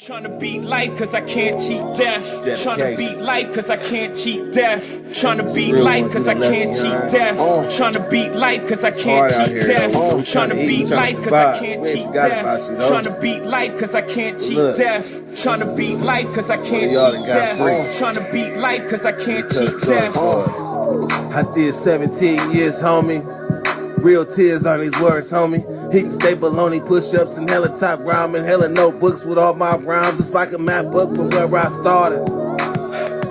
Trying to beat life cause I can't cheat death. Trying to beat life cause I can't cheat death. Trying to beat life cause I can't cheat death. Trying to beat life cause I can't cheat death. Trying to beat life cause I can't cheat death. Trying to beat life cause I can't cheat death. Trying to beat life cause I can't cheat death. Trying to beat life cause I can't cheat death. I did 17 years, homie. Real tears on these words, homie. He can stay baloney, push-ups and hella top rhyming, hella notebooks with all my rhymes. It's like a map book from where I started.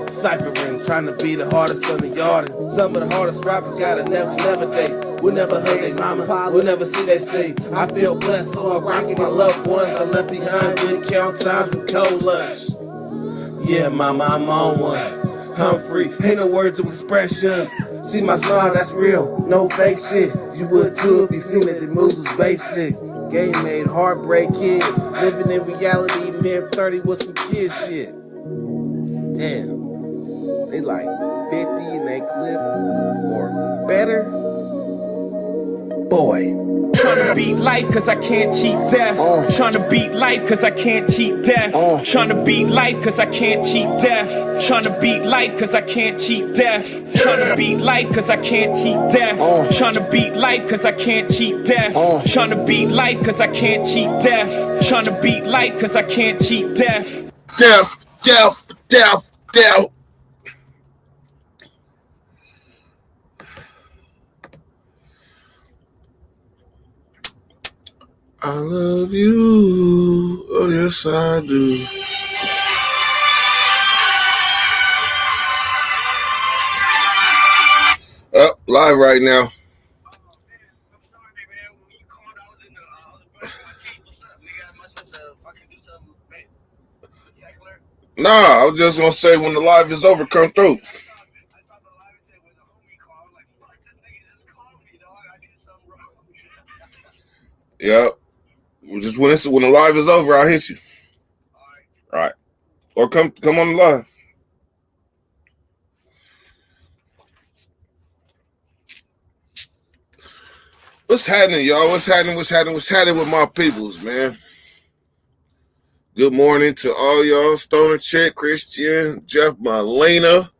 Ciphering, trying to be the hardest on the yard. Some of the hardest rappers got a never day. We'll never hug their mama, we'll never see they see. I feel blessed, so I rock with my loved ones. I left behind good count times and cold lunch. Yeah, mama, I'm on one. I'm free, ain't no words of expressions. See my smile, that's real, no fake shit. You would too if you seen it, the moves was basic. Game made, heartbreak kid. Living in reality, mid 30 with some kid shit. Damn, they like 50 in they clip or better. Boy. Trying to beat life cause I can't cheat death. Trying to beat life cause I can't cheat death. Trying to beat life cause I can't cheat death. Trying to beat life cause I can't cheat death. Trying to beat life cause I can't cheat death. Trying to beat life cause I can't cheat death. Trying to beat life cause I can't cheat death. Trying to beat life cause I can't cheat death. Death. I love you, oh yes I do. Up live right now. Nah, I was just gonna say when the live is over, come through. Yep. Just when the live is over, I'll hit you. All right. Or come on the live. What's happening, y'all? What's happening with my peoples, man? Good morning to all y'all. Stoner Chick, Christian, Jeff Molina,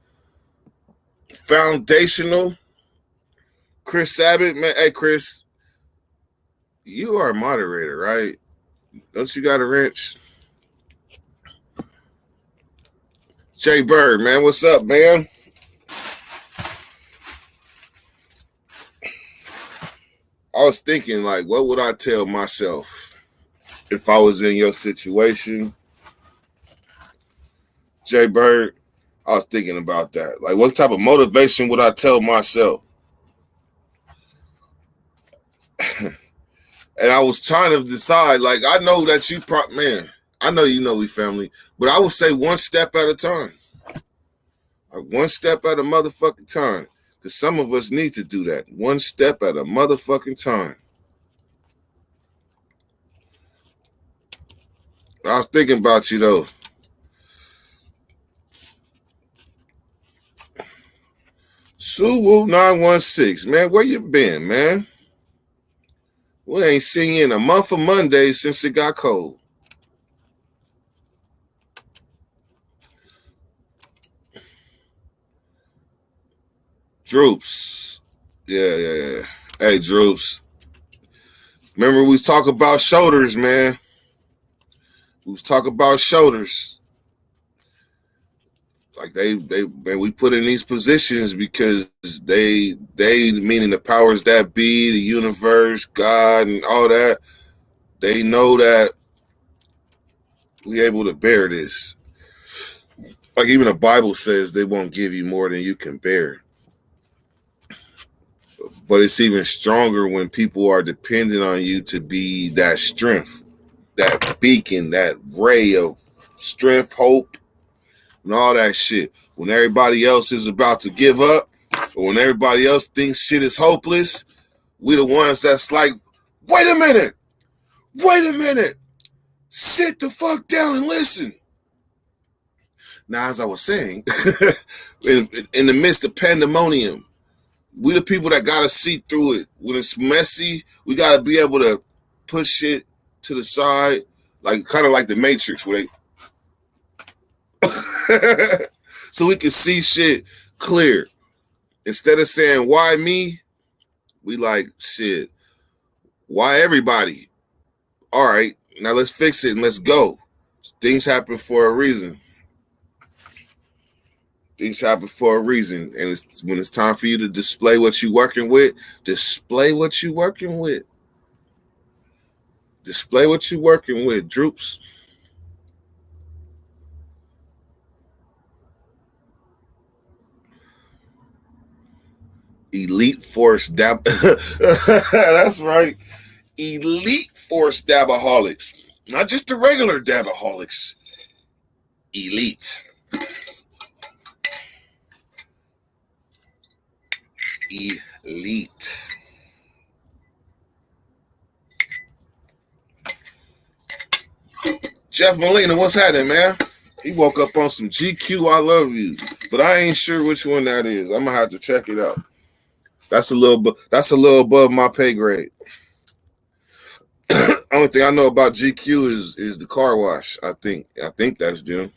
Foundational, Chris Abbott, man. Hey, Chris, you are a moderator, right? Don't you got a wrench? Jay Bird, man, what's up, man? I was thinking, like, what would I tell myself if I was in your situation? Jay Bird, I was thinking about that. Like, what type of motivation would I tell myself? And I was trying to decide, like, I know that you, man, I know you know we family, but I would say one step at a time. Like one step at a motherfucking time. Because some of us need to do that. One step at a motherfucking time. I was thinking about you, though. Suwu 916, man, where you been, man? We ain't seen you in a month of Mondays since it got cold. Droops. Yeah. Hey, Droops. Remember we was talking about shoulders, man. We was talking about shoulders. Like we put in these positions because they meaning the powers that be, the universe, God, and all that, they know that we able to bear this. Like even the Bible says they won't give you more than you can bear. But it's even stronger when people are dependent on you to be that strength, that beacon, that ray of strength, hope, and all that shit. When everybody else is about to give up, or when everybody else thinks shit is hopeless, we the ones that's like, wait a minute, sit the fuck down and listen. Now, as I was saying, in the midst of pandemonium, we the people that gotta see through it. When it's messy, we gotta be able to push it to the side, like kind of like the Matrix, where so we can see shit clear. Instead of saying, why me? We like, shit, why everybody? All right, now let's fix it and let's go. Things happen for a reason. Things happen for a reason. And it's when it's time for you to display what you're working with, display what you're working with. Display what you're working with, Droops. Elite Force Dab. That's right. Elite Force Dabaholics. Not just the regular Dabaholics. Elite. Elite. Jeff Molina, what's happening, man? He woke up on some GQ, I love you. But I ain't sure which one that is. I'm gonna have to check it out. That's a little above my pay grade. Only thing I know about GQ is the car wash. I think that's them.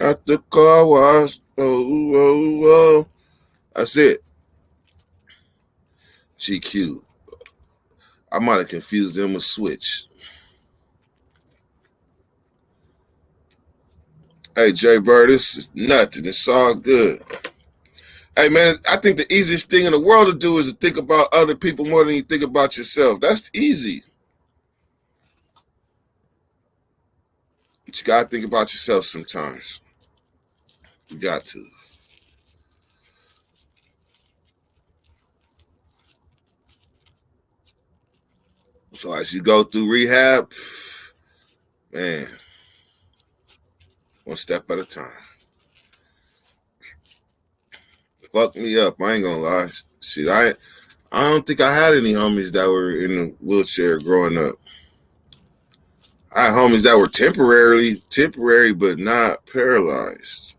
At the car wash. Oh. That's it. GQ. I might have confused them with Switch. Hey, Jay Bird, this is nothing. It's all good. Hey, man, I think the easiest thing in the world to do is to think about other people more than you think about yourself. That's easy. But you got to think about yourself sometimes. You got to. So as you go through rehab, man, one step at a time. Fuck me up. I ain't gonna lie. Shit, I don't think I had any homies that were in a wheelchair growing up. I had homies that were temporary, but not paralyzed.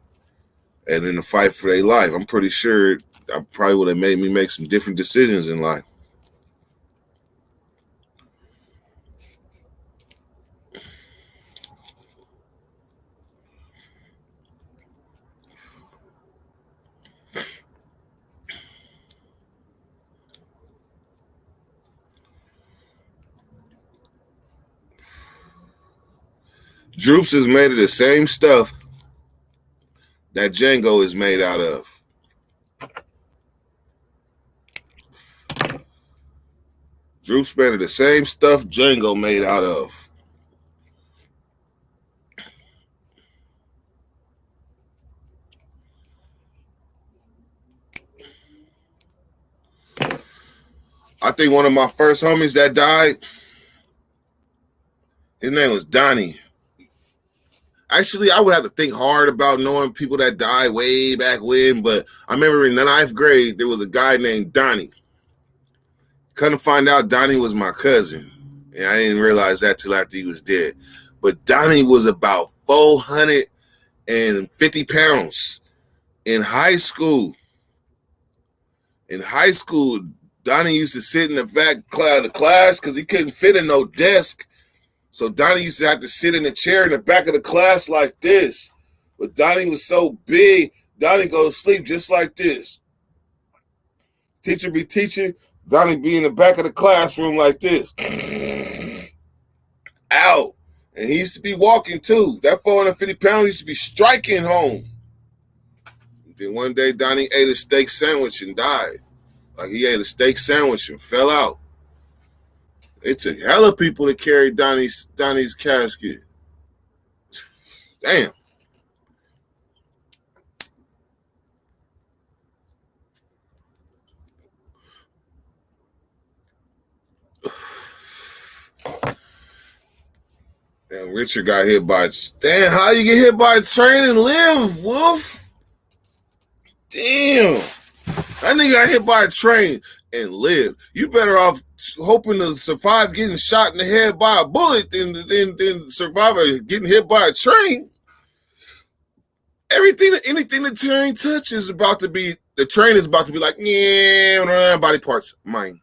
And in the fight for their life, I'm pretty sure I probably would have made me make some different decisions in life. Droops is made of the same stuff that Django is made out of. Droops made of the same stuff Django made out of. I think one of my first homies that died, his name was Donnie. Actually, I would have to think hard about knowing people that died way back when, but I remember in the 9th grade, there was a guy named Donnie. Couldn't find out Donnie was my cousin, and I didn't realize that till after he was dead. But Donnie was about 450 pounds in high school. In high school, Donnie used to sit in the back of the class because he couldn't fit in no desk. So Donnie used to have to sit in a chair in the back of the class like this. But Donnie was so big, Donnie go to sleep just like this. Teacher be teaching, Donnie be in the back of the classroom like this. Out. And he used to be walking too. That 450 pounds used to be striking home. Then one day Donnie ate a steak sandwich and died. Like he ate a steak sandwich and fell out. It took hella people to carry Donnie's casket. Damn. Damn, Richard got hit by. Damn, how you get hit by a train and live, Wolf? Damn. That nigga got hit by a train and lived. You better off hoping to survive getting shot in the head by a bullet than survive getting hit by a train. Anything the train touches is about to be, the train is about to be like, yeah, body parts, mine.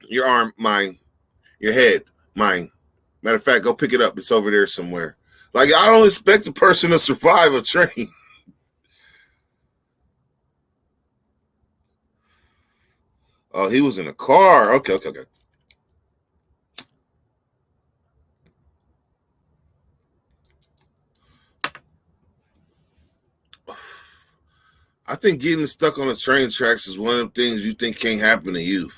Your arm, mine. Your head, mine. Matter of fact, go pick it up. It's over there somewhere. Like, I don't expect a person to survive a train. Oh, he was in a car. Okay. I think getting stuck on the train tracks is one of the things you think can't happen to you.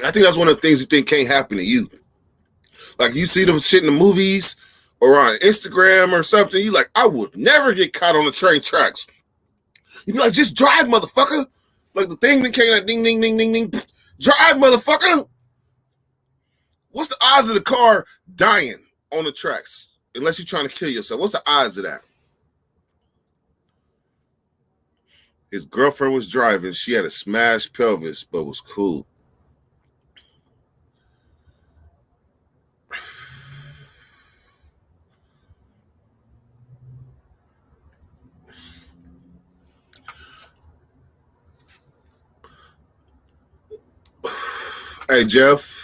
I think that's one of the things you think can't happen to you. Like, you see them shit in the movies or on Instagram or something, you like, I would never get caught on the train tracks. You be like, just drive, motherfucker. Like the thing that came like ding, ding, ding, ding, ding. Drive, motherfucker. What's the odds of the car dying on the tracks? Unless you're trying to kill yourself. What's the odds of that? His girlfriend was driving. She had a smashed pelvis, but was cool. Hey, Jeff.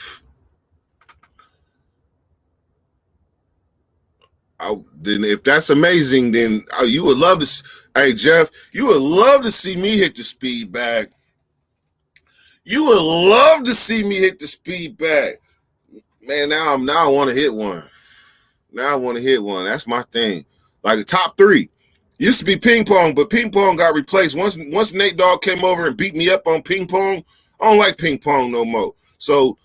Then if that's amazing, then you would love to. Hey, Jeff, you would love to see me hit the speed bag. You would love to see me hit the speed bag. Man, now I want to hit one. Now I want to hit one. That's my thing. Like the top three. Used to be ping pong, but ping pong got replaced. Once Nate Dogg came over and beat me up on ping pong, I don't like ping pong no more. So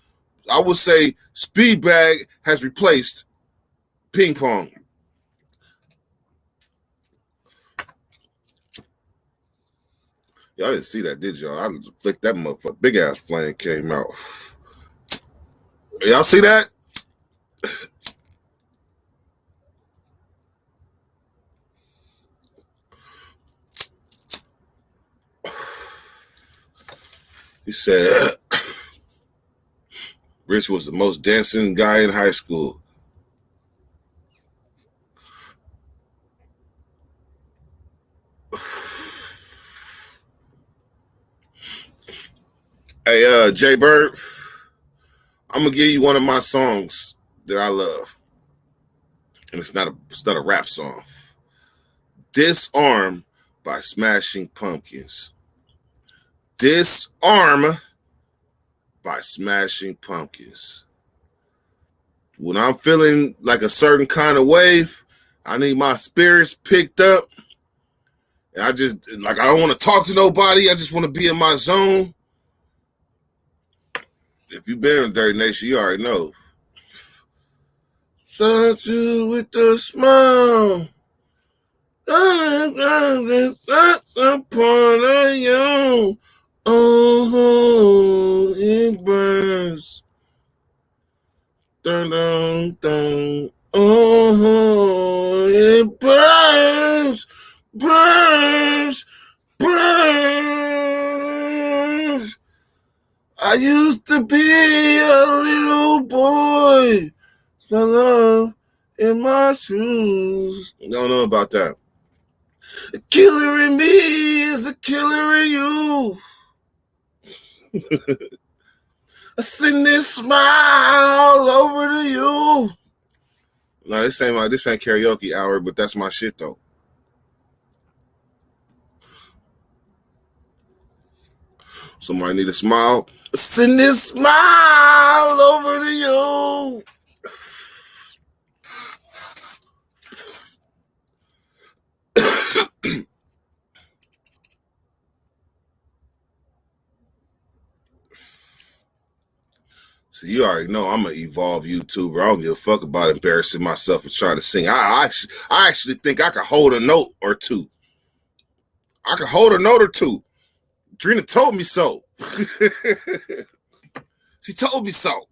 I would say speed bag has replaced ping pong. Y'all didn't see that, did y'all? I flicked that motherfucker. Big ass flame came out. Y'all see that? He said Rich was the most dancing guy in high school. Hey, Jay Bird, I'm gonna give you one of my songs that I love, and it's not a rap song. Disarm by Smashing Pumpkins. Disarm by Smashing Pumpkins. When I'm feeling like a certain kind of wave, I need my spirits picked up. And I don't want to talk to nobody. I just want to be in my zone. If you've been in Dirty Nation, you already know. Touch you with a smile. That's a part of you. Oh, it burns. Dun, dun, dun. Oh, it burns. Burns. Burns. I used to be a little boy. So love in my shoes. Don't know about that. A killer in me is a killer in you. I send this smile over to you. No, this ain't karaoke hour, but that's my shit though. Somebody need a smile. Send this smile over to you. So you already know I'm an evolved YouTuber. I don't give a fuck about embarrassing myself and trying to sing. I actually think I could hold a note or two. I could hold a note or two. Drina told me so. She told me so.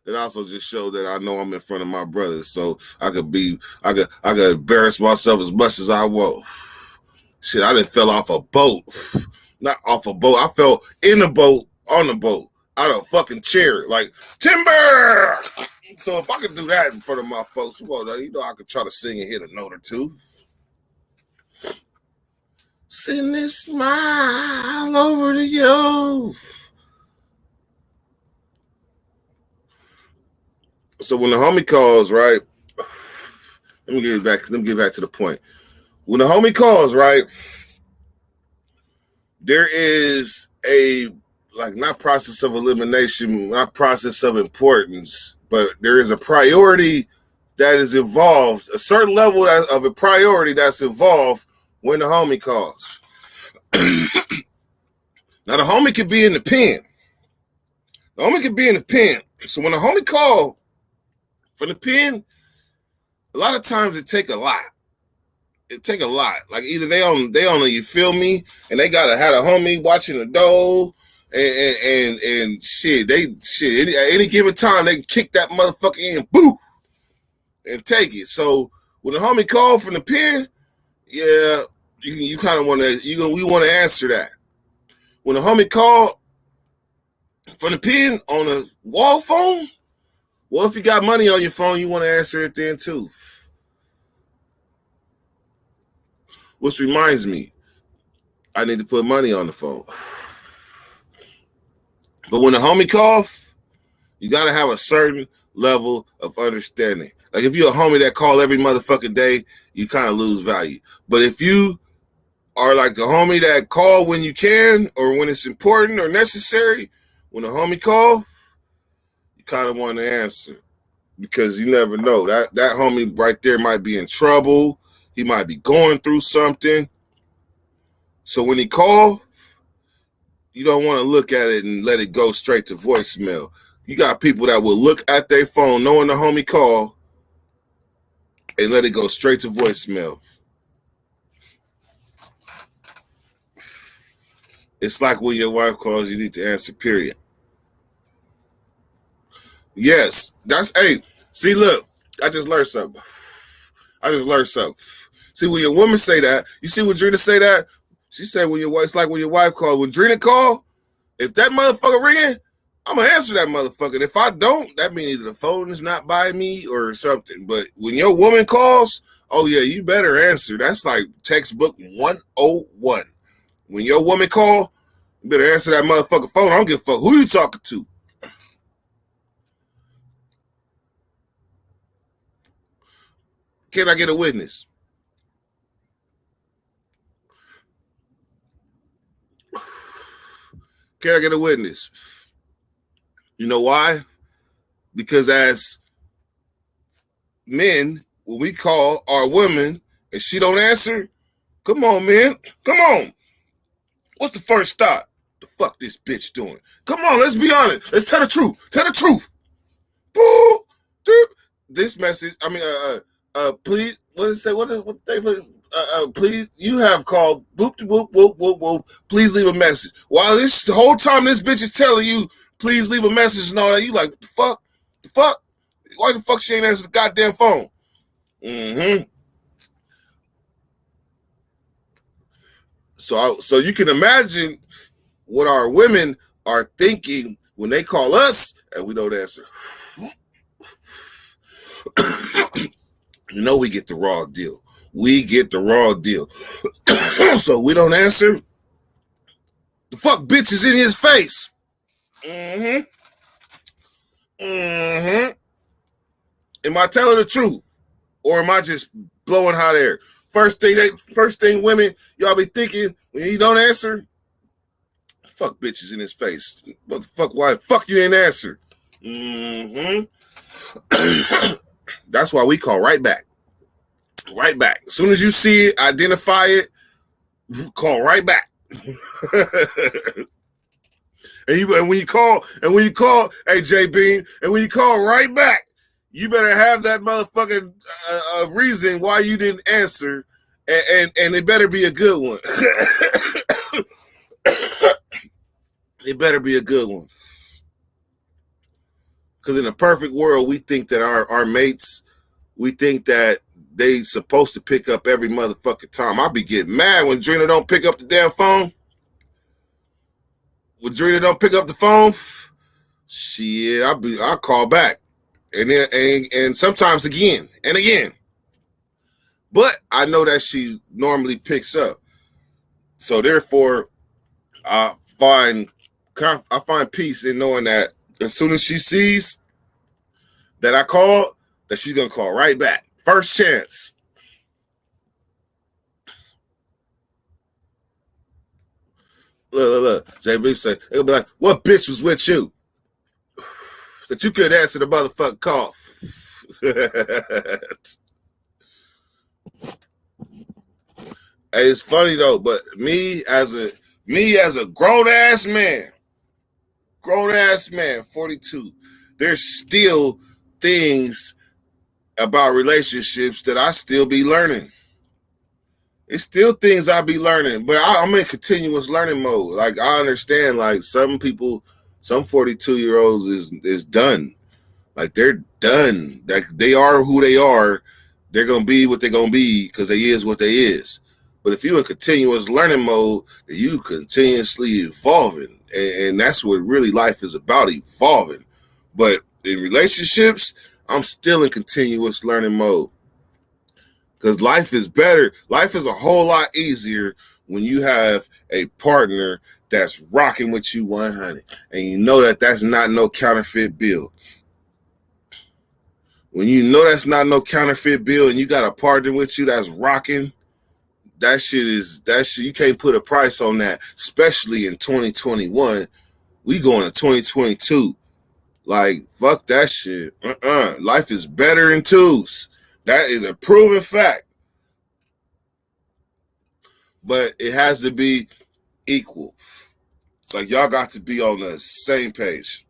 It also just showed that I know I'm in front of my brothers, so I could embarrass myself as much as I want. Shit, I done fell off a boat. Not off a boat. I fell in a boat, on a boat. out of a fucking chair, like timber. So if I could do that in front of my folks, well, you know, I could try to sing and hit a note or two. Send this smile over to you. So when the homie calls, right? Let me get back to the point. When the homie calls, right? There is a not process of elimination, not process of importance, but there is a priority that is involved, a certain level of a priority that's involved when the homie calls. Now the homie could be in the pen. The homie could be in the pen. So when the homie call from the pen, a lot of times it take a lot. It take a lot. Like either they on you feel me, and they gotta have a homie watching the door, and shit. At any given time they can kick that motherfucker in, boo, and take it. So when the homie call from the pen, yeah, you kind of want to we want to answer that. When the homie call from the pen on a wall phone, well, if you got money on your phone, you want to answer it then too. Which reminds me, I need to put money on the phone. But when the homie calls, you got to have a certain level of understanding. Like if you're a homie that call every motherfucking day, you kind of lose value. But if you are like a homie that call when you can or when it's important or necessary, when a homie call, you kind of want to answer because you never know. That homie right there might be in trouble. He might be going through something. So when he call, you don't want to look at it and let it go straight to voicemail. You got people that will look at their phone knowing the homie call and let it go straight to voicemail. It's like when your wife calls, you need to answer, period. Yes, see, look, I just learned something. See, when your woman say that, you see when Drina say that? She said it's like when your wife called. When Drina call, if that motherfucker ringing, I'm going to answer that motherfucker. And if I don't, that means either the phone is not by me or something. But when your woman calls, oh yeah, you better answer. That's like textbook 101. When your woman call, you better answer that motherfucking phone. I don't give a fuck who you talking to. Can I get a witness? Can I get a witness? You know why? Because as men, when we call our woman and she don't answer, come on, man. Come on. What's the first thought? The fuck this bitch doing? Come on, let's be honest. Let's tell the truth. Tell the truth. Boo, dude. This message, please, what does it say? Please, you have called, whoop, whoop, whoop, whoop, whoop. Please leave a message. While the whole time this bitch is telling you, please leave a message and all that, you like, the fuck? Why the fuck she ain't answer the goddamn phone? Mm-hmm. So you can imagine what our women are thinking when they call us and we don't answer. You know we get the raw deal. So we don't answer. The fuck bitch is in his face. Mm-hmm. Am I telling the truth? Or am I just blowing hot air? First thing women, y'all be thinking when you don't answer, fuck bitches in his face. What the fuck? Why the fuck you didn't answer? Mm-hmm. That's why we call right back. Right back. As soon as you see it, identify it, call right back. And when you call, hey J Bean, and when you call right back, you better have that motherfucking reason why you didn't answer, and it better be a good one. It better be a good one. Because in a perfect world, we think that our mates, we think that they supposed to pick up every motherfucking time. I be getting mad when Drina don't pick up the damn phone. When Drina don't pick up the phone, shit, I'll call back. And then and sometimes again and again. But I know that she normally picks up. So therefore, I find peace in knowing that as soon as she sees that I called, that she's gonna call right back. First chance. Look. JB say, it'll be like, what bitch was with you? That you could answer the motherfucking call. Hey, it's funny though, but me as a grown ass man, 42, there's still things about relationships that I still be learning. It's still things I be learning, but I'm in continuous learning mode. Like I understand, like some people, some 42-year-olds is done. Like they're done. Like they are who they are. They're gonna be what they're gonna be because they is what they is. But if you're in continuous learning mode, you continuously evolving, and that's what really life is about, evolving. But in relationships, I'm still in continuous learning mode. Because life is better. Life is a whole lot easier when you have a partner that's rocking with you 100. And you know that that's not no counterfeit bill. When you know that's not no counterfeit bill and you got a partner with you that's rocking, that shit, you can't put a price on that, especially in 2021. We going to 2022. Like, fuck that shit. Life is better in twos. That is a proven fact. But it has to be equal. Like y'all got to be on the same page.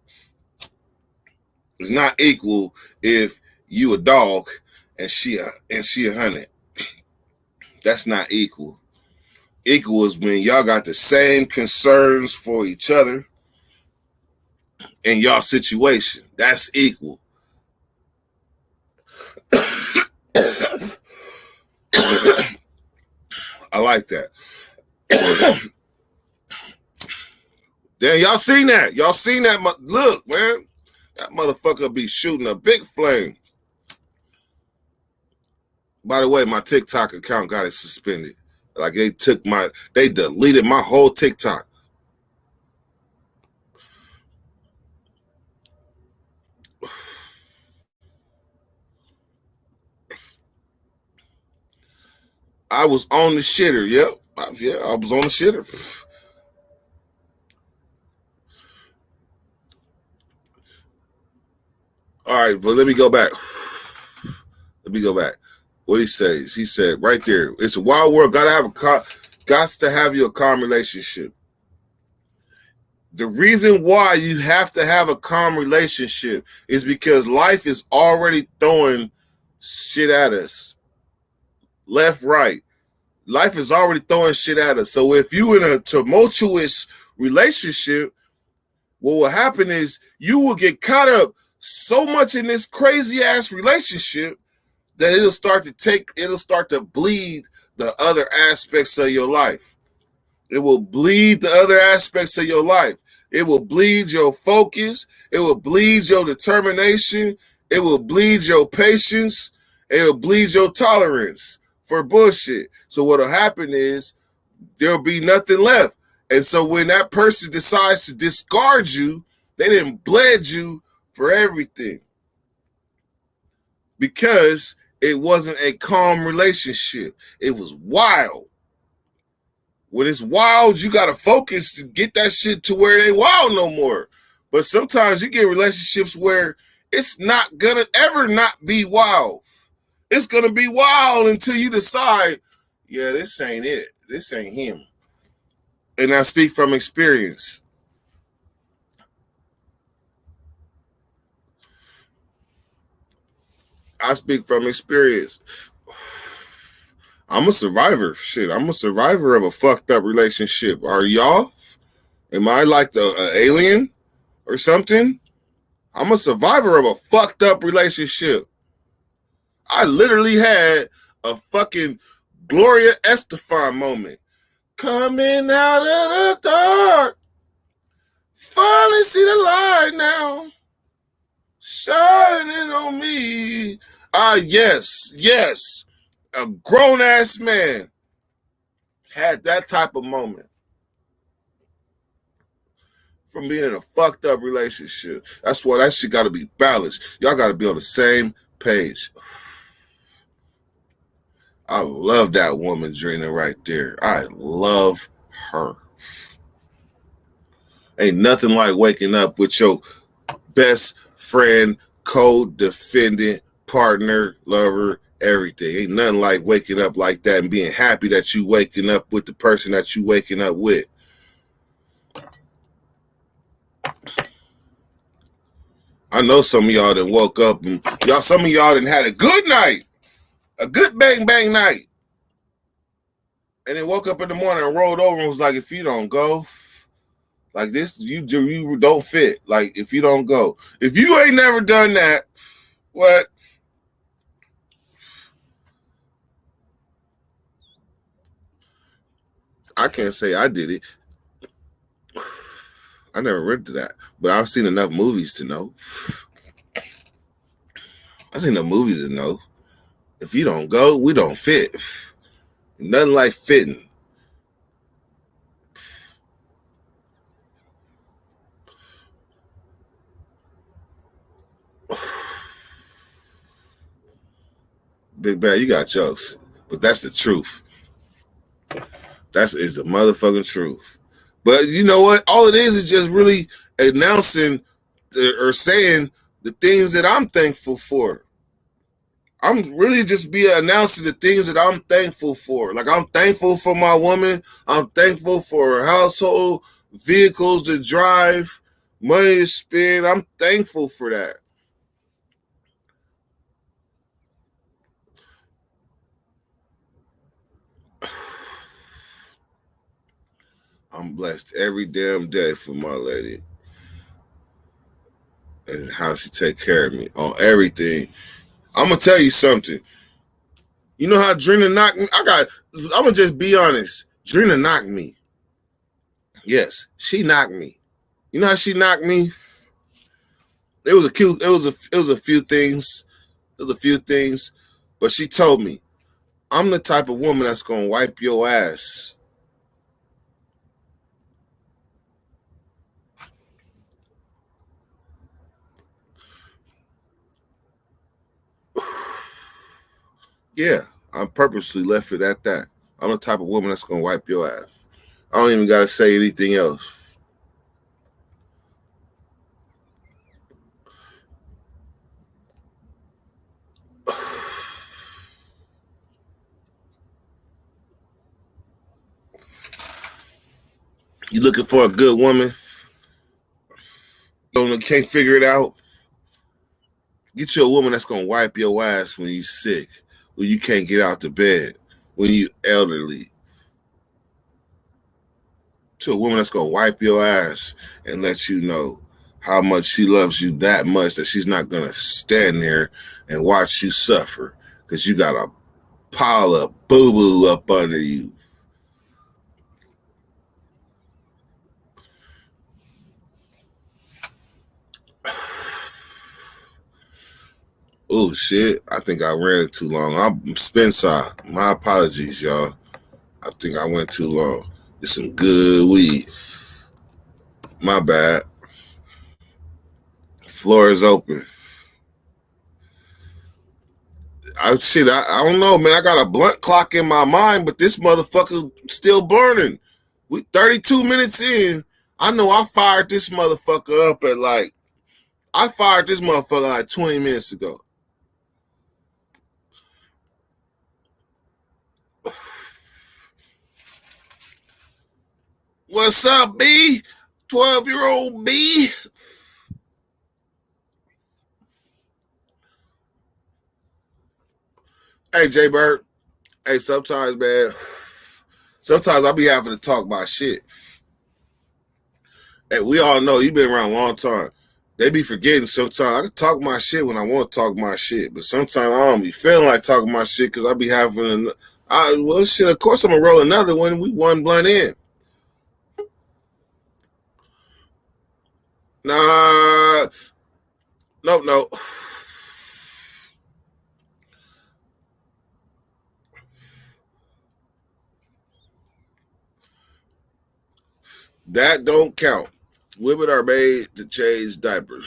It's not equal if you a dog and she a hunted. That's not equal. Equal is when y'all got the same concerns for each other in y'all situation. That's equal. I like that. Damn, y'all seen that? Y'all seen that? Look, man, that motherfucker be shooting a big flame. By the way, my TikTok account got it suspended. Like they deleted my whole TikTok. I was on the shitter. Yep. I was on the shitter. All right, but let me go back. What he says, he said right there, it's a wild world. Got to have you a calm relationship. The reason why you have to have a calm relationship is because life is already throwing shit at us. Left, right. Life is already throwing shit at us. So if you in a tumultuous relationship, what will happen is you will get caught up so much in this crazy ass relationship that it'll start to bleed the other aspects of your life. It will bleed the other aspects of your life. It will bleed your focus. It will bleed your determination. It will bleed your patience. It will bleed your tolerance for bullshit. So what'll happen is there'll be nothing left. And so when that person decides to discard you, they didn't bled you for everything. Because it wasn't a calm relationship. It was wild. When it's wild, you got to focus to get that shit to where it ain't wild no more. But sometimes you get relationships where it's not going to ever not be wild. It's going to be wild until you decide, yeah, this ain't it. This ain't him. And I speak from experience. I speak from experience. I'm a survivor. Shit, I'm a survivor of a fucked up relationship. Are y'all? Am I like the alien or something? I'm a survivor of a fucked up relationship. I literally had a fucking Gloria Estefan moment. Coming out of the dark. finally see the light now shining on me. Yes. A grown-ass man had that type of moment from being in a fucked up relationship. That's why that shit got to be balanced. Y'all got to be on the same page. I love that woman, Drina, right there. I love her. Ain't nothing like waking up with your best friend, co-defendant, partner, lover, everything. Ain't nothing like waking up like that and being happy that you waking up with the person that you waking up with. I know some of y'all that woke up and some of y'all done had a good night, a good bang bang night, and then woke up in the morning and rolled over and was like, if you don't go like this, you don't fit. Like, if you don't go, if you ain't never done that, what? I can't say I did it. I never read to that, but I've seen enough movies to know. I've seen enough movies to know. If you don't go, we don't fit. Nothing like fitting. Big Bad, you got jokes, but that's the truth. That is the motherfucking truth. But you know what? All it is just really announcing or saying the things that I'm thankful for. I'm really just announcing the things that I'm thankful for. Like, I'm thankful for my woman. I'm thankful for her household, vehicles to drive, money to spend. I'm thankful for that. I'm blessed every damn day for my lady and how she take care of me on everything. I'm gonna tell you something. You know how Drina knocked me? I'm gonna just be honest. Drina knocked me. Yes, she knocked me. You know how she knocked me? It was a few things. It was a few things, but she told me, I'm the type of woman that's gonna wipe your ass. Yeah, I purposely left it at that. I'm the type of woman that's gonna wipe your ass. I don't even gotta say anything else. You looking for a good woman? You can't figure it out? Get you a woman that's gonna wipe your ass when you're sick, when you can't get out the bed, when you elderly. To a woman that's gonna wipe your ass and let you know how much she loves you that much that she's not gonna stand there and watch you suffer because you got a pile of boo-boo up under you. Oh shit, I think I ran it too long. I'm Spencer. My apologies, y'all. I think I went too long. It's some good weed. My bad. Floor is open. I don't know, man. I got a blunt clock in my mind, but this motherfucker still burning. We 32 minutes in. I know I fired this motherfucker up at I fired this motherfucker like 20 minutes ago. What's up, B? 12-year-old B? Hey, Jay Bird. Hey, sometimes, man, I be having to talk my shit. Hey, we all know you've been around a long time. They be forgetting sometimes. I can talk my shit when I want to talk my shit, but sometimes I don't be feeling like talking my shit because I be having well, shit, of course I'm going to roll another one. We one blunt in. Nah, no. That don't count. Women are made to change diapers.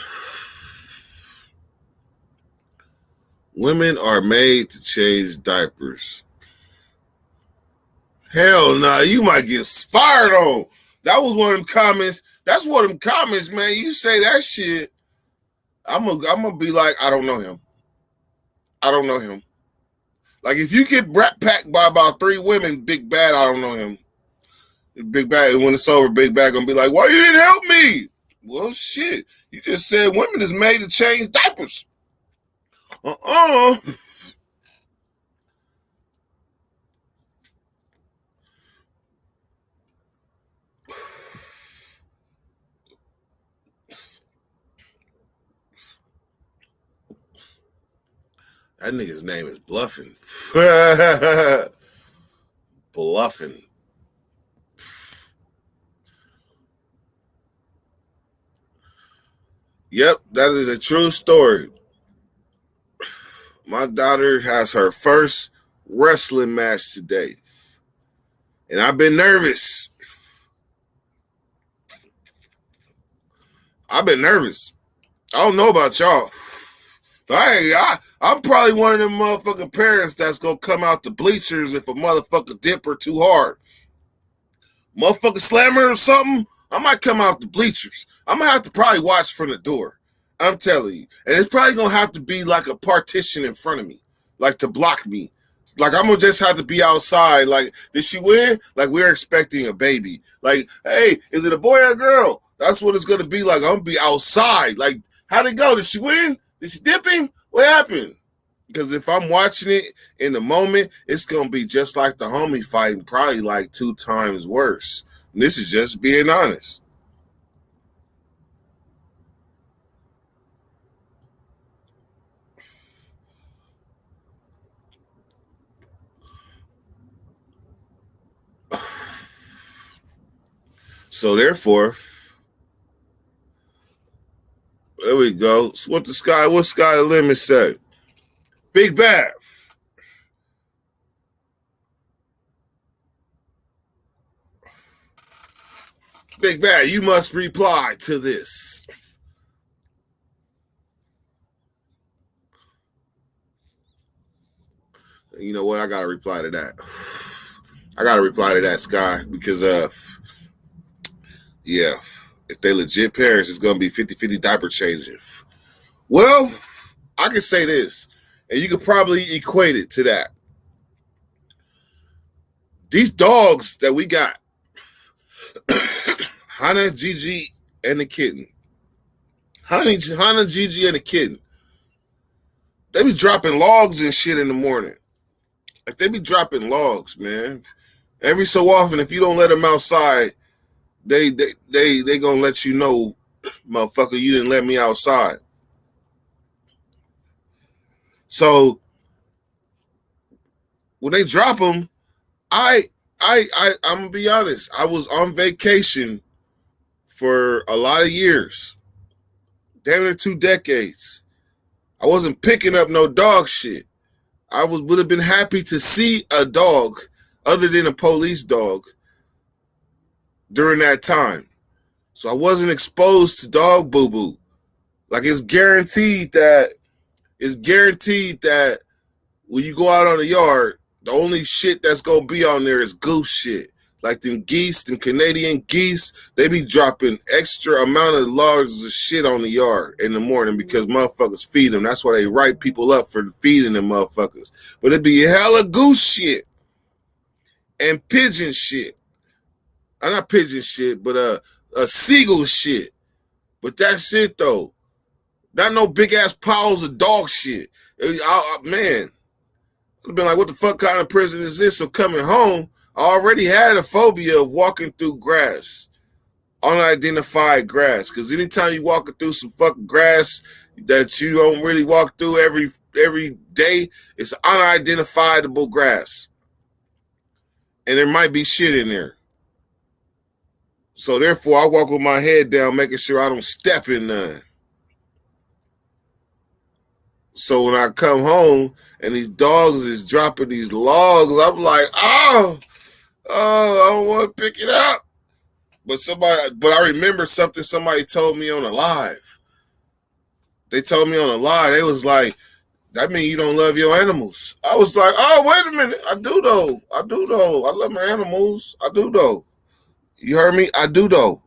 Women are made to change diapers. Hell nah, you might get fired on. That was one of them comments. That's one of them comments, man. You say that shit, I'm gonna be like, I don't know him. I don't know him. Like if you get brat packed by about 3 women, Big Bad, I don't know him. Big Bad, when it's over, Big Bad gonna be like, why you didn't help me? Well, shit. You just said women is made to change diapers. That nigga's name is Bluffing. Bluffing. Yep, that is a true story. My daughter has her first wrestling match today. And I've been nervous. I've been nervous. I don't know about y'all. I'm probably one of them motherfucking parents that's gonna come out the bleachers if a motherfucker dip her too hard. Motherfucker slam her or something, I might come out the bleachers. I'm gonna have to probably watch from the door. I'm telling you. And it's probably gonna have to be like a partition in front of me, like to block me. Like I'm gonna just have to be outside. Like, did she win? Like we're expecting a baby. Like, hey, is it a boy or a girl? That's what it's gonna be like. I'm gonna be outside. Like, how'd it go? Did she win? Did she dip him? What happened? Because if I'm watching it in the moment, it's gonna be just like the homie fighting, probably like 2 times worse. And this is just being honest. So therefore, there we go. So what Sky the Limit say? Big Bad. Big Bad, you must reply to this. You know what? I gotta reply to that. I gotta reply to that, Sky, because yeah, if they legit parents, it's gonna be 50-50 diaper changing. Well, I can say this, and you could probably equate it to that. These dogs that we got, Hana, Gigi, and the kitten. Hana, Gigi, and the kitten. They be dropping logs and shit in the morning. Like they be dropping logs, man. Every so often, if you don't let them outside, they gonna let you know, motherfucker, you didn't let me outside. So when they drop them, I'm gonna be honest. I was on vacation for a lot of years, damn near 2 decades. I wasn't picking up no dog shit. I would have been happy to see a dog other than a police dog during that time. So I wasn't exposed to dog boo-boo. Like it's guaranteed that when you go out on the yard, the only shit that's gonna be on there is goose shit. Like them geese, them Canadian geese, they be dropping extra amount of logs of shit on the yard in the morning because motherfuckers feed them. That's why they write people up for feeding them motherfuckers. But it be hella goose shit and pigeon shit. Not pigeon shit, but a seagull shit. But that's it though. Not no big ass piles of dog shit. Man, I've been like, what the fuck kind of prison is this? So coming home, I already had a phobia of walking through grass, unidentified grass. Because anytime you walking through some fucking grass that you don't really walk through every day, it's unidentifiable grass. And there might be shit in there. So therefore, I walk with my head down, making sure I don't step in none. So when I come home and these dogs is dropping these logs, I'm like, oh, I don't want to pick it up. But I remember something somebody told me on a live. They told me on a live, they was like, that means you don't love your animals. I was like, oh, wait a minute. I do though. I love my animals. I do though. You heard me? I do though.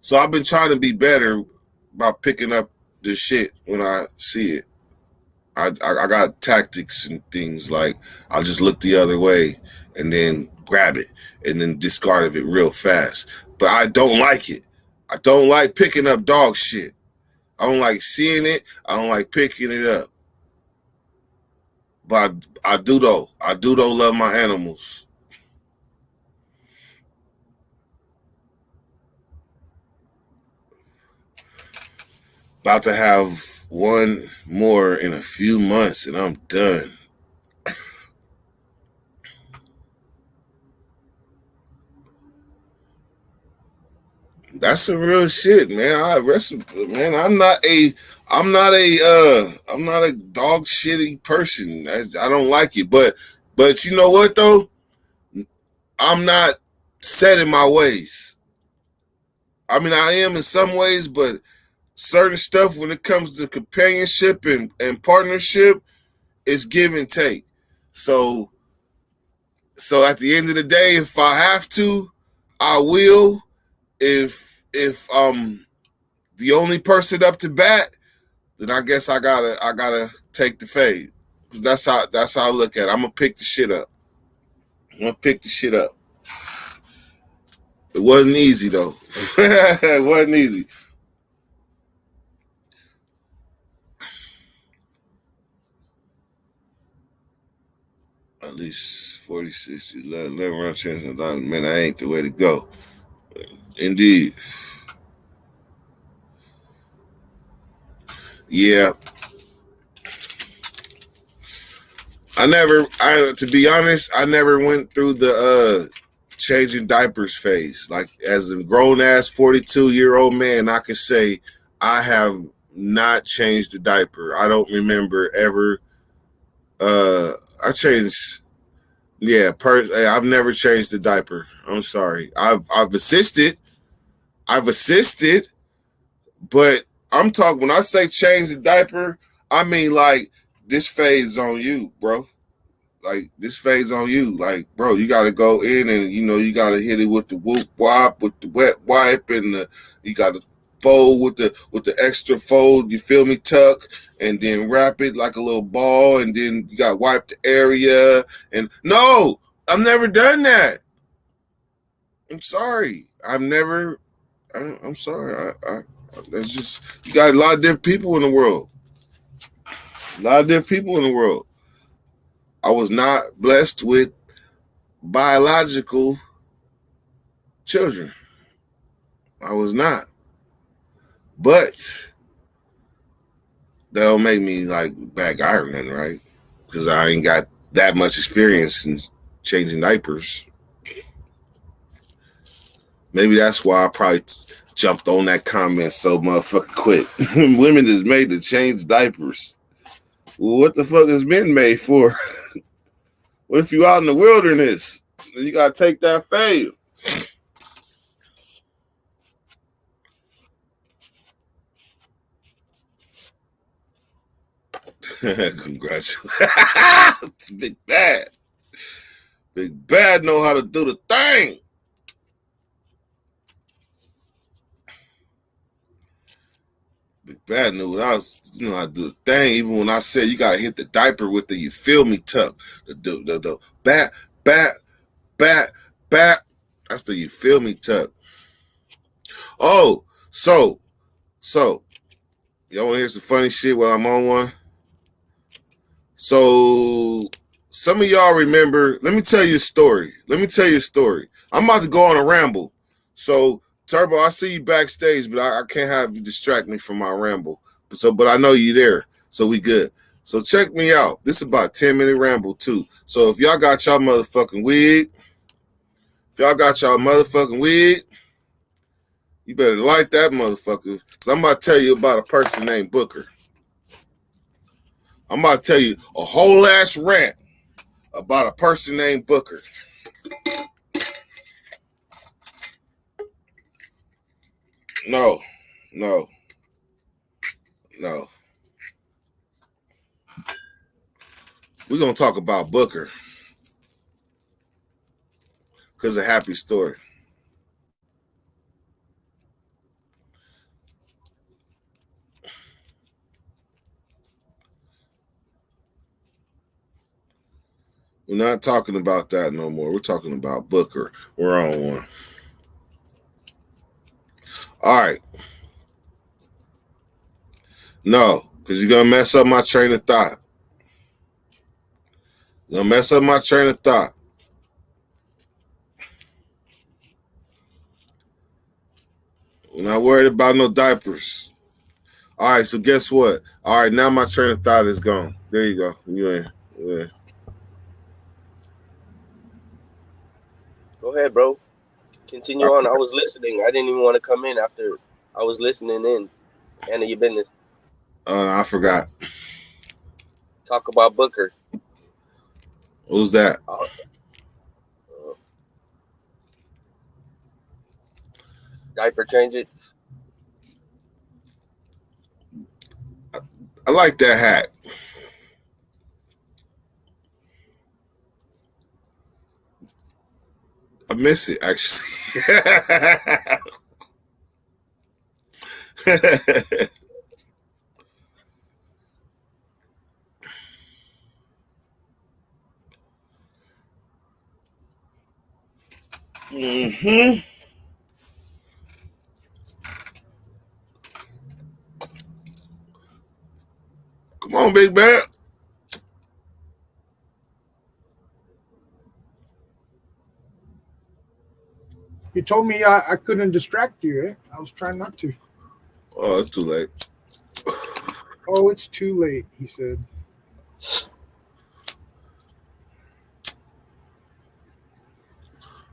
So I've been trying to be better by picking up the shit when I see it. I got tactics and things like I'll just look the other way and then grab it and then discard of it real fast. But I don't like it. I don't like picking up dog shit. I don't like seeing it. I don't like picking it up. But I do though. I do though love my animals. About to have one more in a few months and I'm done. That's some real shit, man. I'm not a dog shitty person. I don't like it. But you know what though? I'm not set in my ways. I mean, I am in some ways, but certain stuff when it comes to companionship and partnership, it's give and take. So at the end of the day, if I have to, I will. If the only person up to bat, then I guess I gotta take the fade. Because that's how I look at it. I'm gonna pick the shit up. It wasn't easy though. It wasn't easy. At least 46, 11 round chance of $1. Man, that ain't the way to go. Indeed. Yeah. To be honest, I never went through the changing diapers phase. Like as a grown ass 42-year-old man, I can say I have not changed the diaper. I don't remember ever. I changed. Yeah, I've never changed the diaper. I'm sorry. I've assisted, but I'm talking when I say change the diaper, I mean like this phase on you, bro. Like this phase on you. Like, bro, you gotta go in and you gotta hit it with the whoop wop, with the wet wipe, and you gotta fold with the extra fold, you feel me, tuck, and then wrap it like a little ball, and then you gotta wipe the area. And no, I've never done that. I'm sorry. I'm sorry. That's just, you got a lot of different people in the world. I was not blessed with biological children. I was not. But that don't make me like bad Ireland, right? Because I ain't got that much experience in changing diapers. Maybe that's why I probably jumped on that comment so motherfucking quick. Women is made to change diapers. Well, what the fuck has been made for? What if you out in the wilderness? You gotta take that fade. Congratulations. Big Bad. Big Bad know how to do the thing. Big Bad knew what I was, how to do the thing. Even when I said you gotta hit the diaper with the you feel me tuck. The bat. That's the you feel me tuck. Oh, so y'all wanna hear some funny shit while I'm on one? So some of y'all remember, let me tell you a story. I'm about to go on a ramble. So Turbo, I see you backstage, but I can't have you distract me from my ramble. But I know you there, so we good. So check me out. This is about a 10-minute ramble too. So if y'all got y'all motherfucking wig, if y'all got y'all motherfucking weed, you better light that motherfucker. Cause I'm about to tell you about a person named Booker. I'm about to tell you a whole ass rant about a person named Booker. No. We're gonna talk about Booker. Because a happy story. We're not talking about that no more. We're talking about Booker. We're on one. All right. No, because you're going to mess up my train of thought. You're going to mess up my train of thought. We're not worried about no diapers. All right, so guess what? All right, now my train of thought is gone. There you go. You in. Yeah. Go ahead, bro. Continue on. I was listening. I didn't even want to come in after I was listening in. Handle your business. I forgot. Talk about Booker. Who's that? Diaper change it. I like that hat. I miss it, actually. Mm-hmm. Come on, Big Bear. You told me I couldn't distract you, eh? I was trying not to. Oh, it's too late. Oh, it's too late, he said.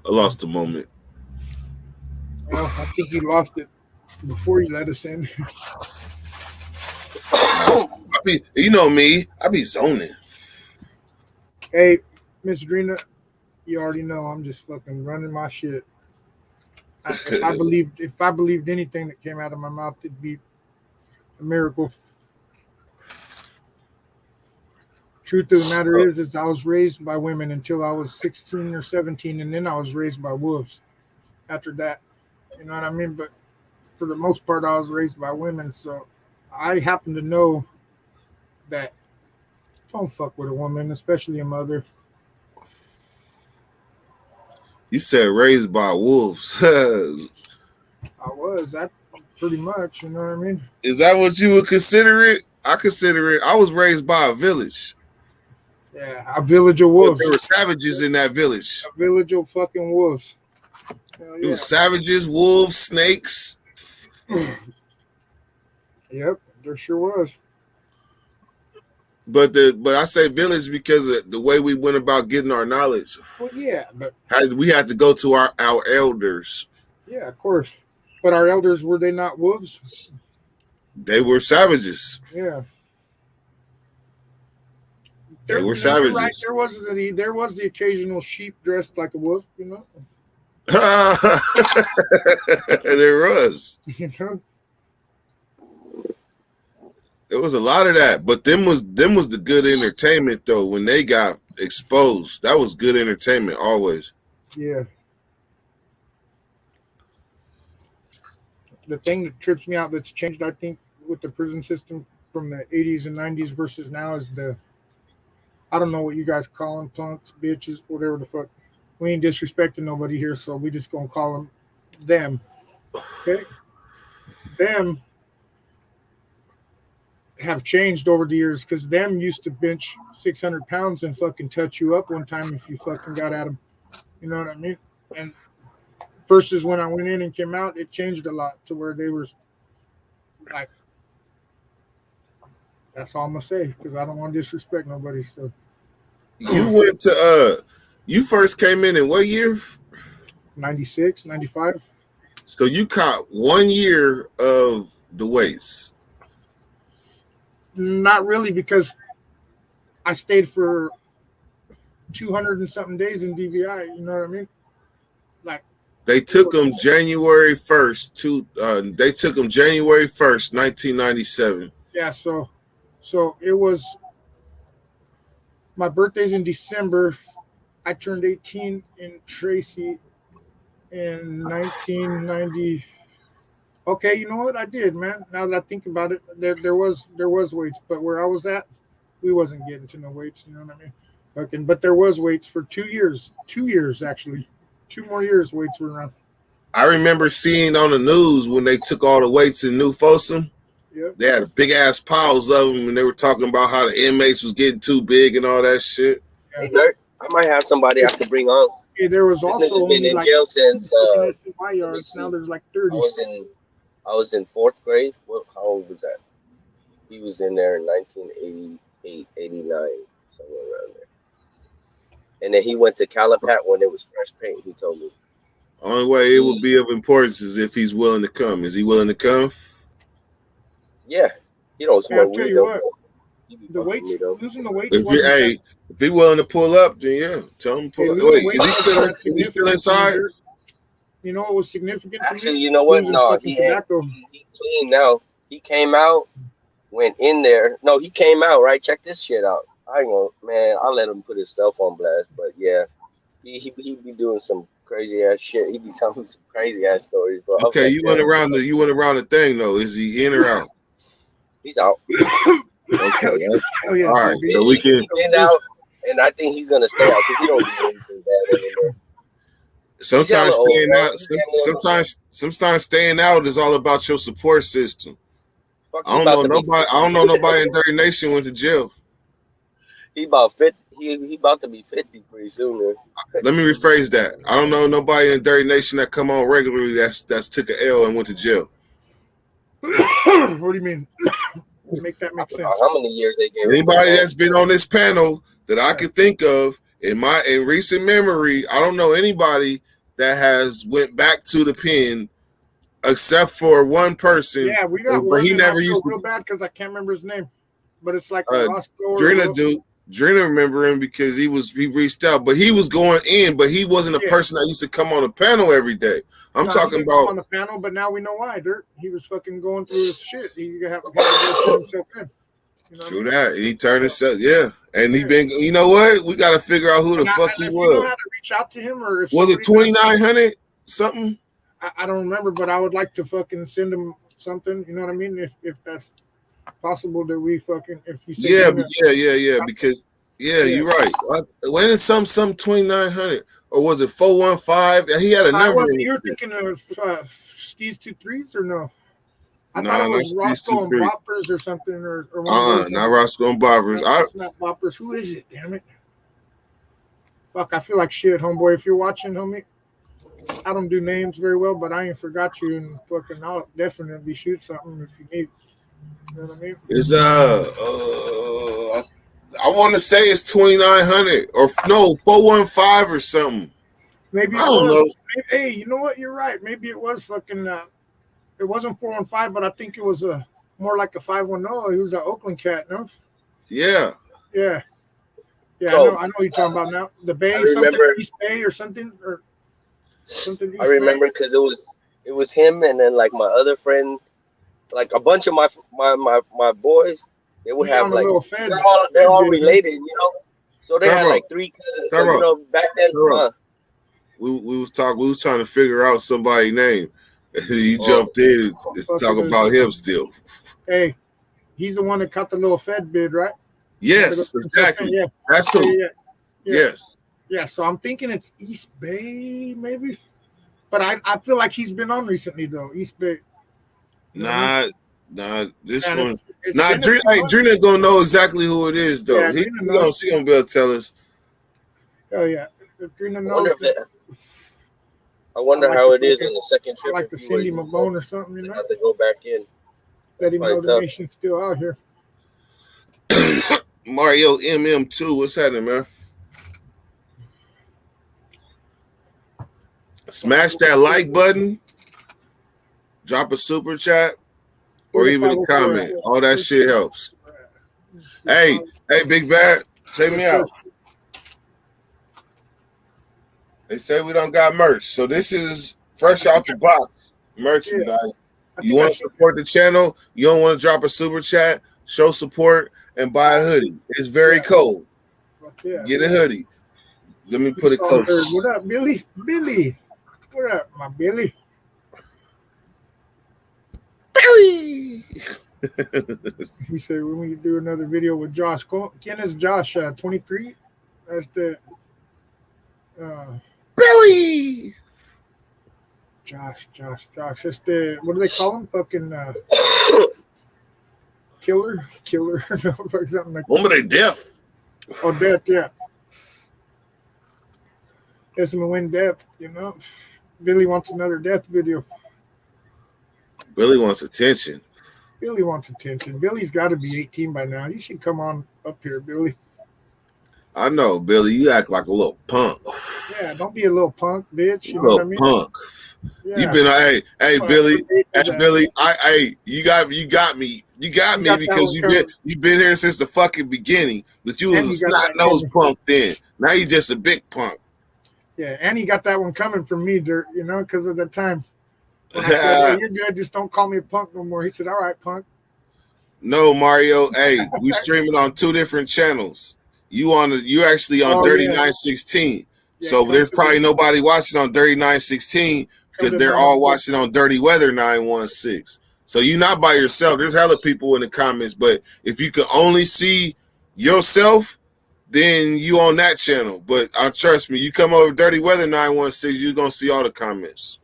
I lost the moment. Well, I think you lost it before you let us in. You know me, I be zoning. Hey, Miss Drina, you already know I'm just fucking running my shit. If I believed anything that came out of my mouth, it'd be a miracle. Truth of the matter is I was raised by women until I was 16 or 17, and then I was raised by wolves. After that, you know what I mean? But for the most part, I was raised by women, so I happen to know that don't fuck with a woman, especially a mother. You said raised by wolves. I was. That pretty much, you know what I mean? Is that what you would consider it? I consider it. I was raised by a village. Yeah, a village of wolves. But there were savages in that village. A village of fucking wolves. It was savages, wolves, snakes. Yep, there sure was. But I say village because of the way we went about getting our knowledge. Well, yeah, but we had to go to our elders. Yeah, of course. But our elders, were they not wolves? They were savages. Yeah. They were savages. Right. There was the occasional sheep dressed like a wolf, you know. There was. You know. There was a lot of that, but them was the good entertainment though. When they got exposed, that was good entertainment always. Yeah. The thing that trips me out that's changed, I think, with the prison system from the 80s and 90s versus now is I don't know what you guys call them, punks, bitches, whatever the fuck. We ain't disrespecting nobody here, so we just gonna call them. Okay? Them have changed over the years because them used to bench 600 pounds and fucking touch you up one time if you fucking got at them. You know what I mean? And versus when I went in and came out, it changed a lot to where they were like, that's all I'm gonna say because I don't want to disrespect nobody. So you went to you first came in what year? 96, 95. So you caught 1 year of the weights. Not really, because I stayed for 200 and something days in DVI. You know what I mean? Like, They took him January 1st, 1997. yeah. So it was my birthday's in December. I turned 18 in Tracy in 1990. Okay, you know what I did, man. Now that I think about it, there was weights, but where I was at, we wasn't getting to no weights. You know what I mean? Okay, but there was weights for 2 years. 2 years actually, 2 more years weights were around. I remember seeing on the news when they took all the weights in New Folsom. Yep. They had big ass piles of them, and they were talking about how the inmates was getting too big and all that shit. Hey, Dirt, I might have somebody I could bring on. Hey, there was This also nigga's been only in like jail since my yards. Now there's like 30. I was in 4th grade. How old was that? He was in there in 1988, 89, somewhere around there. And then he went to Calipat when it was fresh paint. He told me. Only way it would be of importance is if he's willing to come. Is he willing to come? Yeah, he don't Hey, I'll smoke tell weed you though. what, He be the fucking weights, me, though. losing the weight. If he willing to pull up, then yeah, tell him to pull up. Wait, is he still inside? You know what was significant to Actually, me? you know what? Losing No, fucking he ain't. tobacco. He clean now. He came out, went in there. No, he came out, right? Check this shit out. I ain't gonna, man, I'll let him put himself on blast, but yeah, he be doing some crazy ass shit. He be telling some crazy ass stories, bro. Okay, you went around the thing though. Is he in or out? He's out. Okay, that's Oh yeah. all right. baby. So we can. He's been out, and I think he's gonna stay out because he don't do anything bad anymore. Sometimes old, staying bro. out. He's getting Sometimes staying out is all about your support system. Fuck, I don't know nobody in Dirty Nation went to jail. He about 50. He about to be 50 pretty soon. Man. Let me rephrase that. I don't know nobody in Dirty Nation that come on regularly that's took an L and went to jail. What do you mean? Make that make I sense. forgot how many years they gave him. Anybody that's been on this panel that I could think of in recent memory, I don't know anybody that has went back to the pen except for one person. Yeah, we got but one. he and never I feel used to. real bad because I can't remember his name, but it's like Drina Roscoe. Drina remember him because he reached out, but he was going in, but he wasn't a person that used to come on the panel every day. I'm talking about on the panel, but now we know why. Dirt. He was fucking going through his shit. He had to go himself in. You know true that he turned himself, yeah, and he been. You know what? We got to figure out who the fuck he was. was. You know how to reach out to him, or if Was it 2,900 something? I don't remember, but I would like to fucking send him something. You know what I mean? If that's possible, that we fucking if you say Yeah, because you're right. When is some 2,900 or was it 415? He had a number. You were thinking of Steve's 2 3s or no? I No, thought it was not Roscoe and Steve's 2 3s. Boppers or something, or one of those. Not Roscoe and Boppers. It's not Boppers. Who is it? Damn it! Fuck, I feel like shit, homeboy. If you're watching, homie, I don't do names very well, but I ain't forgot you, and fucking I'll definitely shoot something if you need. You know what I mean? It's I want to say it's 2,900 or no 415 or something. Maybe I don't know. Hey, you know what? You're right. Maybe it was fucking. It wasn't 415, but I think it was more like a 510. He was an Oakland cat, no? Yeah. Yeah. Yeah, So, I know what you're talking about now. The Bay, I remember- something East Bay or something East I remember because it was him and then like my other friend, like a bunch of my boys. They would have like they're all related, you know. So they had like 3 cousins. So you know back then. We was trying to figure out somebody's name. You jumped in. It's talking about him still. Hey, he's the one that caught the little Fed bid, right? Yes, exactly. Yeah. That's who. Yeah. Yes. Yeah, so I'm thinking it's East Bay, maybe. But I feel like he's been on recently though. East Bay. Nah, this one. Nah, Drina gonna know exactly who it is though. Yeah, she gonna be able to tell us. Oh yeah. Drina knows. I wonder how it is on the second trip. Like the Cindy Mabone or something, you know. Have to go back in. Let him know the nation's still out here. Mario MM2, what's happening, man? Smash that like button, drop a super chat, or even a comment. All that shit helps. Hey, Big Bad, check me out. They say we don't got merch, so this is fresh out the box merchandise. You want to support the channel? You don't want to drop a super chat? Show support and buy a hoodie. It's very cold. Get a hoodie. Let me put it close. What up, Billy? Billy. What up, my Billy? Billy. He said when we do another video with Josh. Ken is Josh 23. That's the Billy. Josh. That's the, what do they call him? Fucking killer. Something like Hombre de death. Oh, death, yeah. It's gonna win death, you know. Billy wants another death video. Billy wants attention. Billy wants attention. Billy's got to be 18 by now. You should come on up here, Billy. I know, Billy. You act like a little punk. Yeah, don't be a little punk, bitch. You know little what I mean? punk. Yeah. You've been, hey, Billy. Hey, Billy. You got me. You got me because you've been here since the fucking beginning. But you was a snot-nosed punk then. Now you just a big punk. Yeah, and he got that one coming from me, Dirt, you know, because of the time. When I said, hey, you're good, just don't call me a punk no more. He said, all right, punk. No, Mario. Hey, we streaming on 2 different channels. You actually on 3916. Yeah, so there's probably nobody watching on 3916 because they're all watching on Dirty Weather 916. So you're not by yourself. There's hella people in the comments, but if you can only see yourself, then you on that channel. But trust me, you come over Dirty Weather 916, you're gonna see all the comments.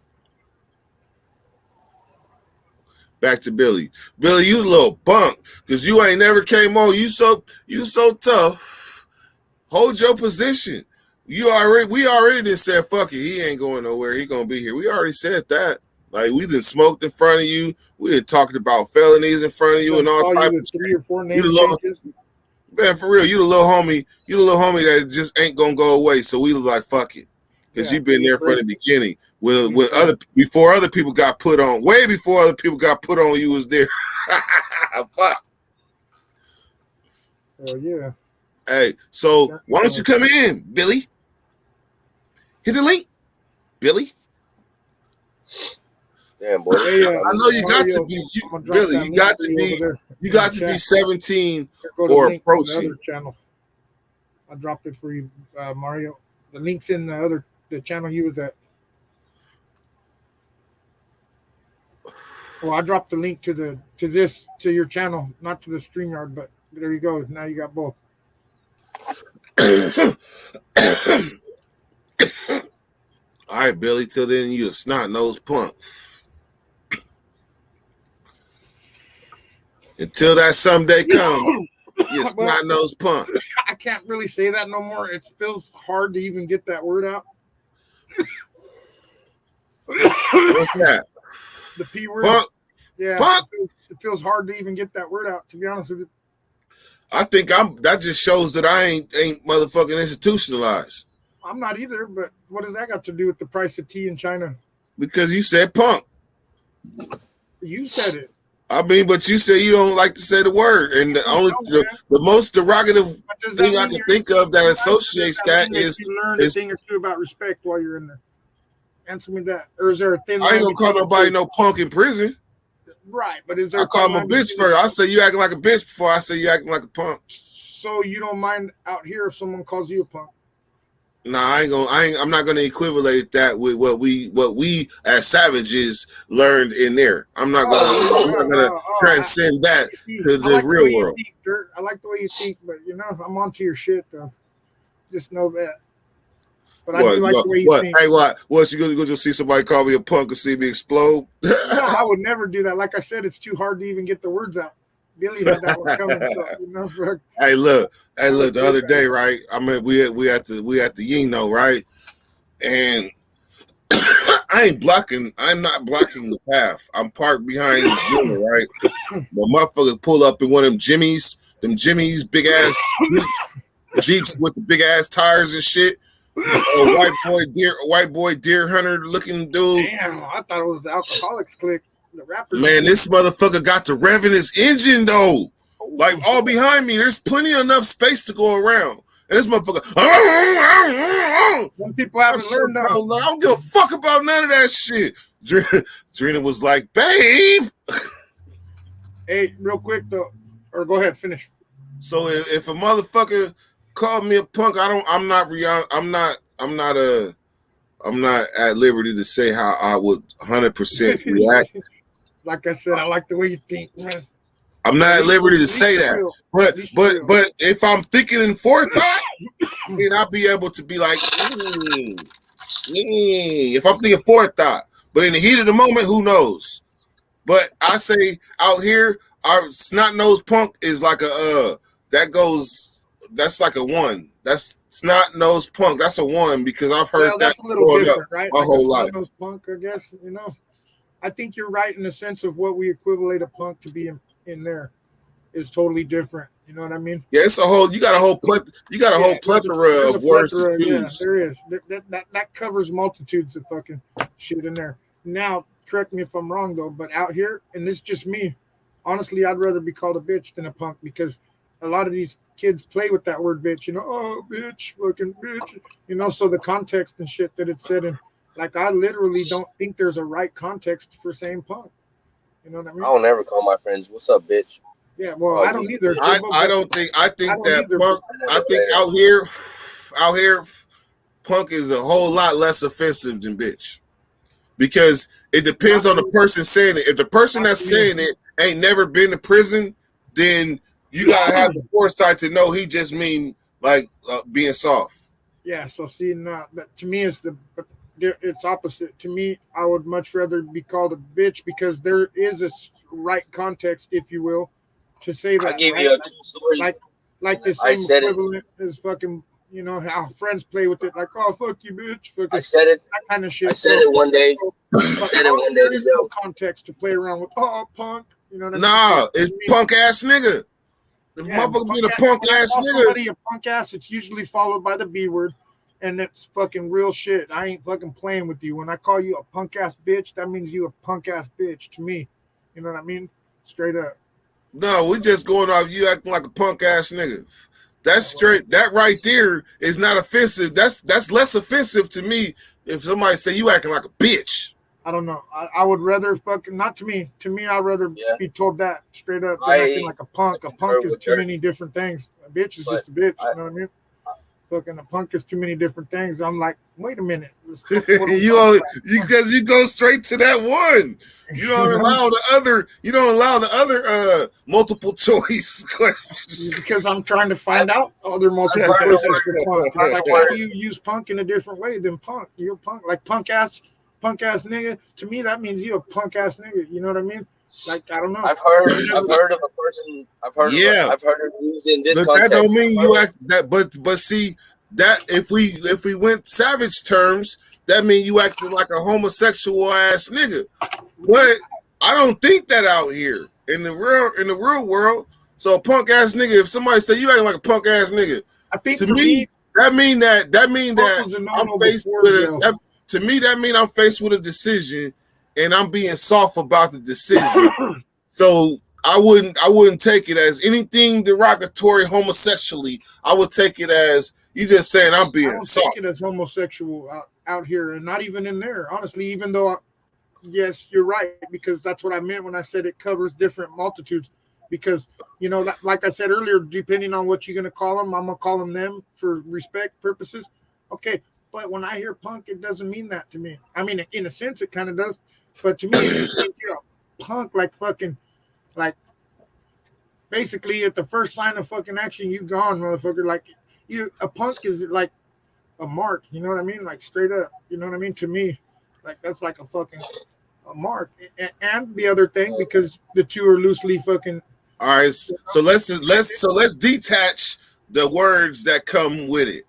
Back to Billy. Billy, you a little bunk because you ain't never came on. You so tough. Hold your position. We already done said fuck it. He ain't going nowhere. He gonna be here. We already said that. Like we done smoked in front of you. We done talked about felonies in front of you and all types of 3 or 4 names. Man, for real, you the little homie that just ain't gonna go away. So we was like, fuck it, because you've been there from the beginning. Before other people got put on, way before other people got put on, you was there. Fuck. Oh yeah. Hey, so why don't you come in, Billy? Hit the link, Billy. Damn, boy. Hey, I know you got to be, Billy. You got to be 17 or approaching. Channel. I dropped it for you, Mario. The link's in the channel he was at. Well, I dropped the link to your channel, not to the StreamYard, but there you go. Now you got both. All right, Billy. Till then, you a snot-nosed punk. Until that someday comes, you a snot-nosed punk. I can't really say that no more. It feels hard to even get that word out. What's that? The P word. Punk. Yeah, punk. It feels hard to even get that word out, to be honest with you. I think that just shows that I ain't motherfucking institutionalized. I'm not either, but what does that got to do with the price of tea in China? Because you said punk. You said it. I mean, but you say you don't like to say the word, and the most derogative thing I can think of that associates that is you learn a thing or two about respect while you're in there. Answer me that. Or is there a thin line? I ain't gonna call nobody no punk in prison. Right, but is there? I call him a bitch first. I say you acting like a bitch before I say you acting like a punk. So you don't mind out here if someone calls you a punk? Nah, I'm not gonna equivalent that with what we as savages learned in there. I'm not gonna transcend that to the real world. I like the way you think, but I'm onto your shit though. Just know that. But I do like the way you think. Hey, what you gonna go see somebody call me a punk and see me explode? No, I would never do that. Like I said, it's too hard to even get the words out. Billy had that one coming. So, Hey, look. The other day, right? I mean, we at the Yino, right? And I'm not blocking the path. I'm parked behind the Junior, right? But motherfucker pull up in one of them Jimmy's big ass Jeeps with the big ass tires and shit. white boy deer hunter looking dude. Damn, I thought it was the Alcoholics Clique, the rappers. Man, this motherfucker got to revving his engine though. Like all behind me, there's plenty enough space to go around. And this motherfucker. Some people haven't learned that. I don't give a fuck about none of that shit. Drina was like, babe. Hey, real quick though, or go ahead, finish. So if a motherfucker called me a punk, I'm not at liberty to say how I would 100% react. Like I said, I like the way you think, man. I'm not at liberty to say that. But if I'm thinking in forethought, then I'll be able to be like, if I'm thinking forethought. But in the heat of the moment, who knows? But I say out here, our snot-nosed punk is like that's like a 1. That's snot-nosed punk. That's a 1 because I've heard that's that a little different, right? my whole life. Snot-nosed punk, I guess, you know. I think you're right in the sense of what we equivalent a punk to be in there is totally different. You know what I mean? Yeah, it's a whole. You got a whole plethora of words to use. Yeah, there is. That covers multitudes of fucking shit in there. Now, correct me if I'm wrong though, but out here, and this is just me. Honestly, I'd rather be called a bitch than a punk because a lot of these kids play with that word bitch. You know, oh bitch, fucking bitch. You know, so the context and shit that it's said in. Like, I literally don't think there's a right context for saying punk. You know what I mean? I don't ever call my friends, "What's up, bitch?" Yeah, well, I don't either. I think out here, punk is a whole lot less offensive than bitch. Because it depends on the person saying it. If the person that's saying it ain't never been to prison, then you gotta have the foresight to know he just mean like being soft. Yeah, so see, now that to me it's opposite. To me, I would much rather be called a bitch because there is a right context, if you will, to say that. I give you a true story. Like the same equivalent as fucking, you know, how friends play with it. Like, oh, fuck you, bitch. Fuck I said it. That kind of shit. I said it one day. There is no context to play around with. Oh, punk. You know what I mean? Nah, it's punk ass nigga. If motherfucker being a punk ass nigga. Somebody a punk ass, it's usually followed by the B word. And it's fucking real shit. I ain't fucking playing with you. When I call you a punk ass bitch, that means you a punk ass bitch to me. You know what I mean? Straight up. No, we just going off you acting like a punk ass nigga. That's straight. That right there is not offensive. That's less offensive to me if somebody say you acting like a bitch. I don't know. I would rather fucking not to me. To me, I'd rather be told that straight up than acting like a punk. A punk is too many different things. A bitch is just a bitch. You know what I mean? Fucking a punk is too many different things. I'm like, wait a minute. You go straight to that one. You don't allow the other. You don't allow the other multiple choice questions. Because I'm trying to find out other multiple choices for punk. Like, why do you use punk in a different way than punk? You're punk, like punk ass nigga. To me, that means you're a punk ass nigga. You know what I mean? Like, I don't know. I've heard of a person. I've heard of using this. But that don't mean you act that. But see that if we went savage terms, that mean you acting like a homosexual ass nigga. But I don't think that out here in the real world. So a punk ass nigga, if somebody say you acting like a punk ass nigga, I think to me that mean that I'm faced with to me that mean I'm faced with a decision. And I'm being soft about the decision. So I wouldn't take it as anything derogatory homosexually. I would take it as you just saying I'm being soft. Take it as homosexual out here and not even in there. Honestly, even though yes, you're right, because that's what I meant when I said it covers different multitudes. Because, you know, like I said earlier, depending on what you're going to call them, I'm going to call them for respect purposes. Okay, but when I hear punk, it doesn't mean that to me. I mean, in a sense, it kind of does. But to me, it just means you're a punk, like fucking, like, basically at the first sign of fucking action, you gone, motherfucker. Like, a punk is like a mark, you know what I mean? Like, straight up, you know what I mean? To me, like, that's like a mark. And the other thing, because the two are loosely fucking. All right, so let's detach the words that come with it.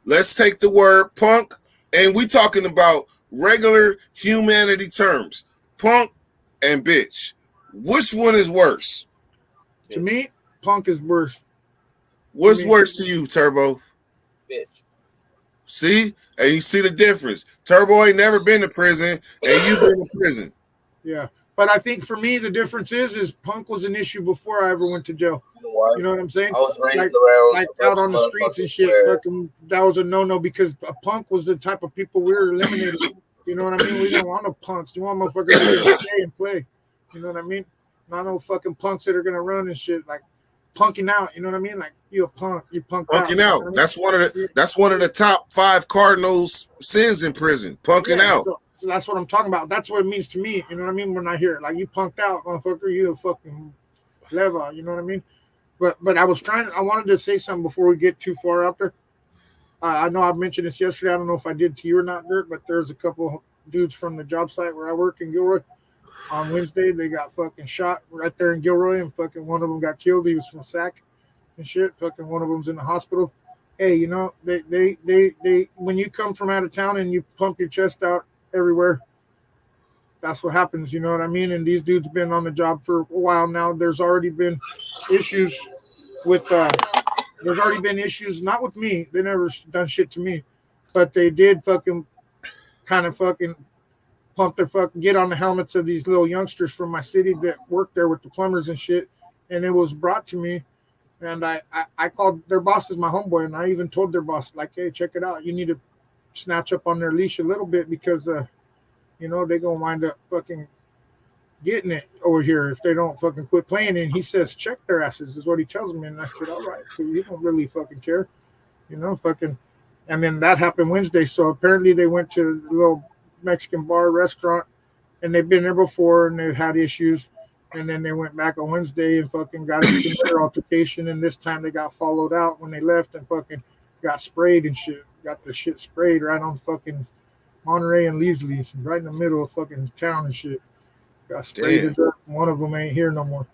Let's take the word punk, and we talking about regular humanity terms, punk and bitch. Which one is worse? To me, punk is worse. What's worse to you, Turbo? Bitch. See? And you see the difference. Turbo ain't never been to prison, and you've been to prison. Yeah. But I think for me, the difference is Punk was an issue before I ever went to jail. You know what I'm saying? I was raised Like around out on the streets and shit. Fucking, that was a no-no because a punk was the type of people we were eliminated. You know what I mean? We didn't want no punks. You want motherfuckers to stay and play. You know what I mean? Not no fucking punks that are gonna run and shit. Like punking out. You know what I mean? Like you a punk. You punked out. Punking You know out. what I mean? That's one of the top 5 Cardinals sins in prison. Punking out. So that's what I'm talking about. That's what it means to me. You know what I mean? When I hear it, like you punked out, motherfucker, you a fucking lever. You know what I mean? But I wanted to say something before we get too far out there. I know I mentioned this yesterday. I don't know if I did to you or not, Dirk, but there's a couple dudes from the job site where I work in Gilroy. On Wednesday, they got fucking shot right there in Gilroy, and fucking one of them got killed. He was from SAC and shit. Fucking one of them's in the hospital. Hey, you know, they when you come from out of town and you pump your chest out everywhere, that's what happens. You know what I mean? And these dudes been on the job for a while now. There's already been issues with there's already been issues, not with me. They never done shit to me, but they did fucking kind of fucking pump their fucking get on the helmets of these little youngsters from my city that work there with the plumbers and shit. And it was brought to me, and I called their boss as my homeboy, and I even told their boss, like, hey, check it out. You need to snatch up on their leash a little bit because you know, they gonna wind up fucking getting it over here if they don't fucking quit playing. And he says, check their asses is what he tells me. And I said, all right, so you don't really fucking care, you know, fucking. And then that happened Wednesday. So apparently they went to the little Mexican bar restaurant, and they've been there before and they've had issues. And then they went back on Wednesday and fucking got into another altercation. And this time they got followed out when they left and fucking got sprayed and shit. Got the shit sprayed right on fucking Monterey and Leasley, right in the middle of fucking town and shit. Got sprayed. One of them ain't here no more.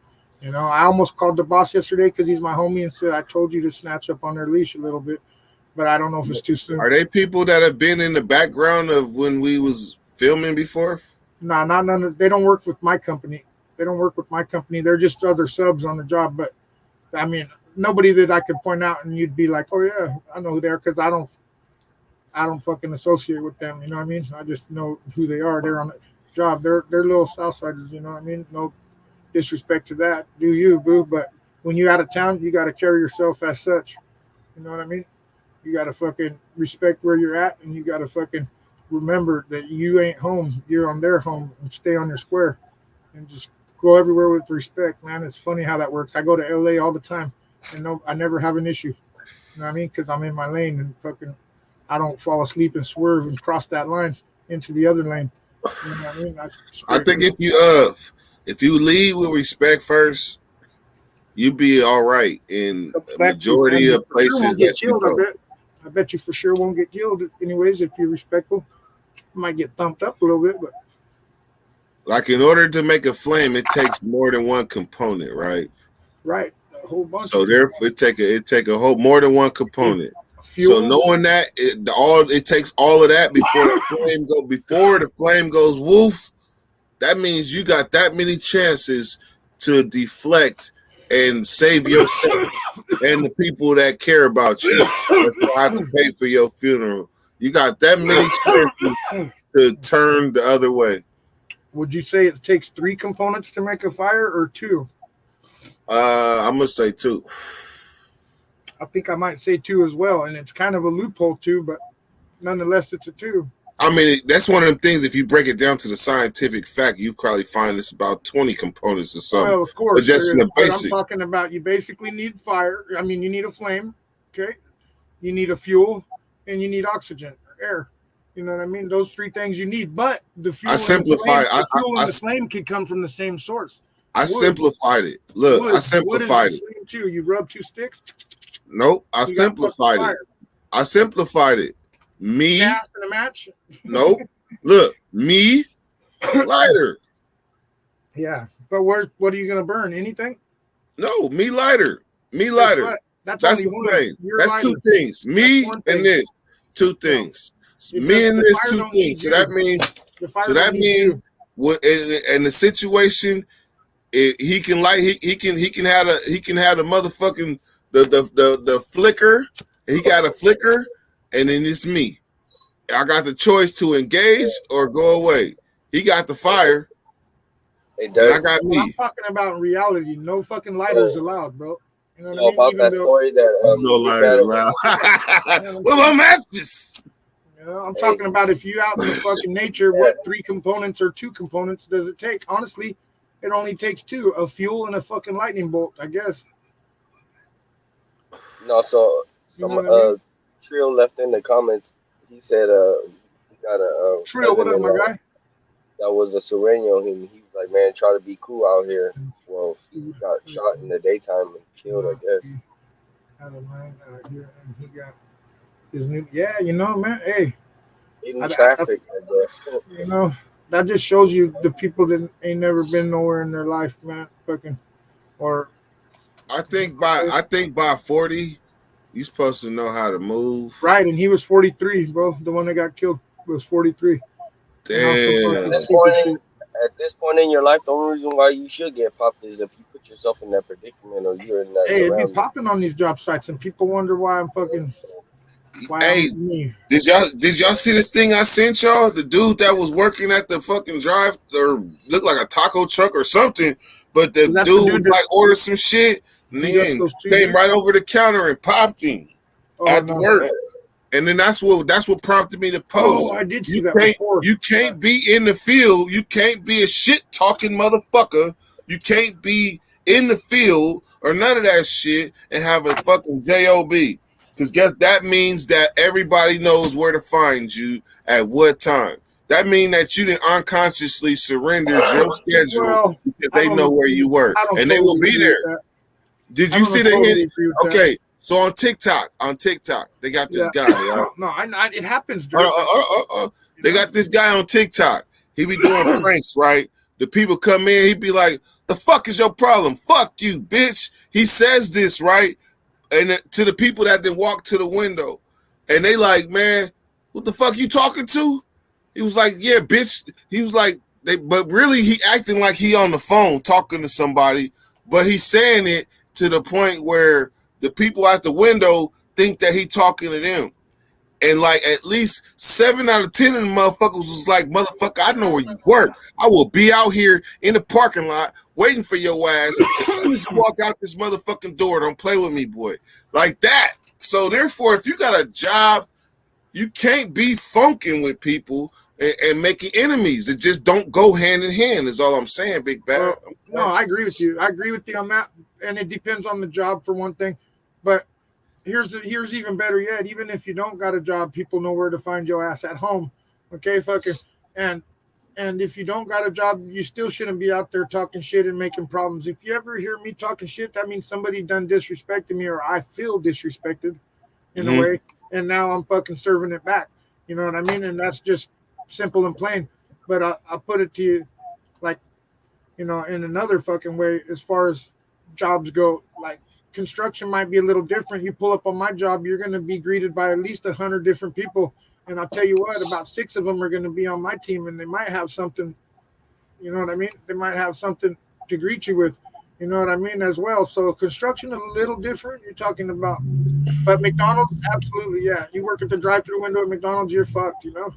You know, I almost called the boss yesterday because he's my homie and said, I told you to snatch up on their leash a little bit, but I don't know if it's too soon. Are they people that have been in the background of when we was filming before? Nah, not none of, they don't work with my company. They don't work with my company. They're just other subs on the job. But I mean, nobody that I could point out and you'd be like, oh yeah, I know who they are, because I don't fucking associate with them. You know what I mean? I just know who they are. They're on the job. They're little Southsiders. You know what I mean? No disrespect to that. Do you, boo? But when you're out of town, you got to carry yourself as such. You know what I mean? You got to fucking respect where you're at, and you got to fucking remember that you ain't home. You're on their home, and stay on your square, and just go everywhere with respect, man. It's funny how that works. I go to LA all the time, and I never have an issue. You know what I mean? Because I'm in my lane, and fucking I don't fall asleep and swerve and cross that line into the other lane. You know what I mean? I think if you lead with respect first, you be all right in a majority of places that you go. I bet you for sure won't get killed anyways if you're respectful. You might get thumped up a little bit, but like in order to make a flame, it takes more than one component, right? Right, a whole bunch. So therefore, it take a whole more than one component. Fuel. So knowing that it takes all of that before the flame goes woof, that means you got that many chances to deflect and save yourself and the people that care about you. That's gonna have to pay for your funeral. You got that many chances to turn the other way. Would you say it takes 3 components to make a fire or 2? I'm gonna say 2. I think I might say 2 as well, and it's kind of a loophole too, but nonetheless, it's a 2. I mean, that's one of them things. If you break it down to the scientific fact, you probably find it's about 20 components or something. Well, of course, but just in the basic. I'm talking about you basically need fire. I mean, you need a flame, okay? You need a fuel, and you need oxygen, or air. You know what I mean? Those 3 things you need. But the fuel, and the flame can come from the same source. I simplified it. Look, I simplified it. Too. You rub 2 sticks. Nope, I simplified it. I simplified it. Me. Gas and a match. Nope. Look, me, lighter. Yeah, but what are you gonna burn? Anything? No, me lighter. Me lighter. That's only one thing. That's lighter. 2 things. Me and this. 2 things. Me and this 2 things. So that means what in the situation, he can have the motherfucking the flicker. He got a flicker. and then it's me. I got the choice to engage or go away. He got the fire. Hey, And Dirk. I got What I'm me. talking about in reality, no fucking lighters allowed, bro. You know So what I about mean? that story that No your lighter dad- allowed. What about matches? You know, I'm talking about if you out in the fucking nature, what 3 components or 2 components does it take? Honestly, it only takes 2: a fuel and a fucking lightning bolt, I guess. No, so You know some what I mean? Trill left in the comments. He said he got a Trill, what up, my cousin-in-law guy? that was a Sereno. He was like, man, try to be cool out here. Well, he got shot in the daytime and killed, I guess. Out of mind, here, and he got his new. Yeah, you know, man. Hey, In I- traffic, I guess. you know, that just shows you the people that ain't never been nowhere in their life, man. Fucking, or I think by 40, you're supposed to know how to move. right, and he was 43, bro. The one that got killed was 43. Damn. At this point in your life, the only reason why you should get popped is if you put yourself in that predicament or you're in that Hey, it'd be surrounding. popping on these job sites, and people wonder why I'm fucking. Why Hey, I'm me. did y'all see this thing I sent y'all? The dude that was working at the fucking drive or looked like a taco truck or something, but the Was that the dude dude was that- like ordered some shit and He got then those 2 came dudes? right over the counter and popped him Oh, at no. work. And then that's what prompted me to post. Oh, I did see You that before. can't be in the field. You can't be a shit talking motherfucker. You can't be in the field or none of that shit and have a fucking job. Because guess that means that everybody knows where to find you at what time. That means that you didn't unconsciously surrender your schedule Well, because I they don't know where you work I don't and they will totally be agree there. with that. Did I you don't see the totally hit? agree with that. Okay, so on TikTok, they got this Yeah. guy. Right? No, it happens, Dirk. They got this guy on TikTok. He be doing pranks, right? The people come in, he be like, "The fuck is your problem? Fuck you, bitch." He says this, right? And to the people that then walk to the window, and they like, "Man, what the fuck you talking to?" He was like, "Yeah, bitch." He was like, but really he acting like he on the phone talking to somebody, but he's saying it to the point where the people at the window think that he talking to them. And like at least 7 out of 10 of the motherfuckers was like, "Motherfucker, I know where you work. I will be out here in the parking lot waiting for your ass. As soon as you walk out this motherfucking door, don't play with me, boy." Like that. So therefore, if you got a job, you can't be funking with people and making enemies. It just don't go hand in hand, is all I'm saying, Big Bad. Well, no, I agree with you. I agree with you on that. And it depends on the job for one thing. But here's even better yet. Even if you don't got a job, people know where to find your ass at home. Okay, fucking. And if you don't got a job, you still shouldn't be out there talking shit and making problems. If you ever hear me talking shit, that means somebody done disrespected me or I feel disrespected in a way. And now I'm fucking serving it back. You know what I mean? And that's just simple and plain. But I'll put it to you like, you know, in another fucking way, as far as jobs go, like construction might be a little different. You pull up on my job, you're going to be greeted by at least 100 different people. And I'll tell you what, about 6 of them are going to be on my team and they might have something, you know what I mean? They might have something to greet you with, you know what I mean, as well. So construction, a little different. You're talking about, but McDonald's, absolutely, yeah. You work at the drive-through window at McDonald's, you're fucked, you know?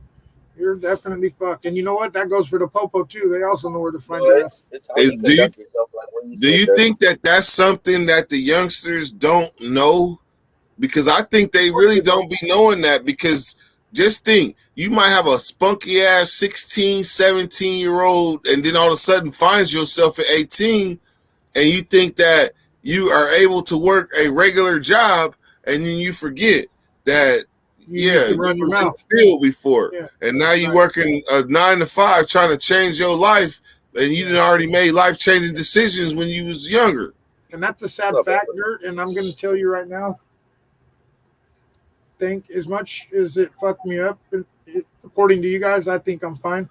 You're definitely fucked. And you know what? That goes for the Popo, too. They also know where to find your ass. It's how you conduct yourself. Like when you Do you think that that's something that the youngsters don't know? Because I think they really don't be knowing that. Because just think, you might have a spunky ass 16, 17-year-old and then all of a sudden finds yourself at 18 and you think that you are able to work a regular job and then you forget that you was in the field before, and now you working a 9 to 5 trying to change your life, and you didn't already made life-changing decisions when you was younger. And that's a sad fact, Dirt. And I'm going to tell you right now, think as much as it fucked me up, according to you guys, I think I'm fine.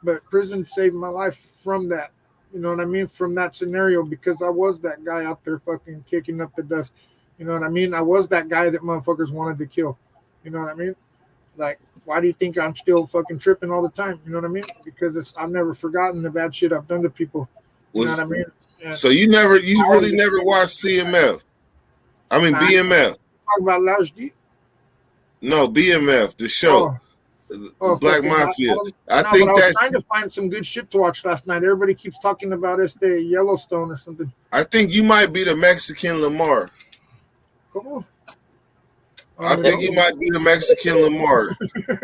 But prison saved my life from that. You know what I mean? From that scenario, because I was that guy out there fucking kicking up the dust. You know what I mean? I was that guy that motherfuckers wanted to kill. You know what I mean? Like, why do you think I'm still fucking tripping all the time? You know what I mean? Because I've never forgotten the bad shit I've done to people. You know what I mean? And so you really never watched CMF? I mean BMF. Talk about Lounge Deep. No, BMF, the show. Black fucking, Mafia. I no, think but I was that trying to find some good shit to watch last night. Everybody keeps talking about Yellowstone or something. I think you might be the Mexican Lamar. Come on. I think you might be the Mexican Lamar.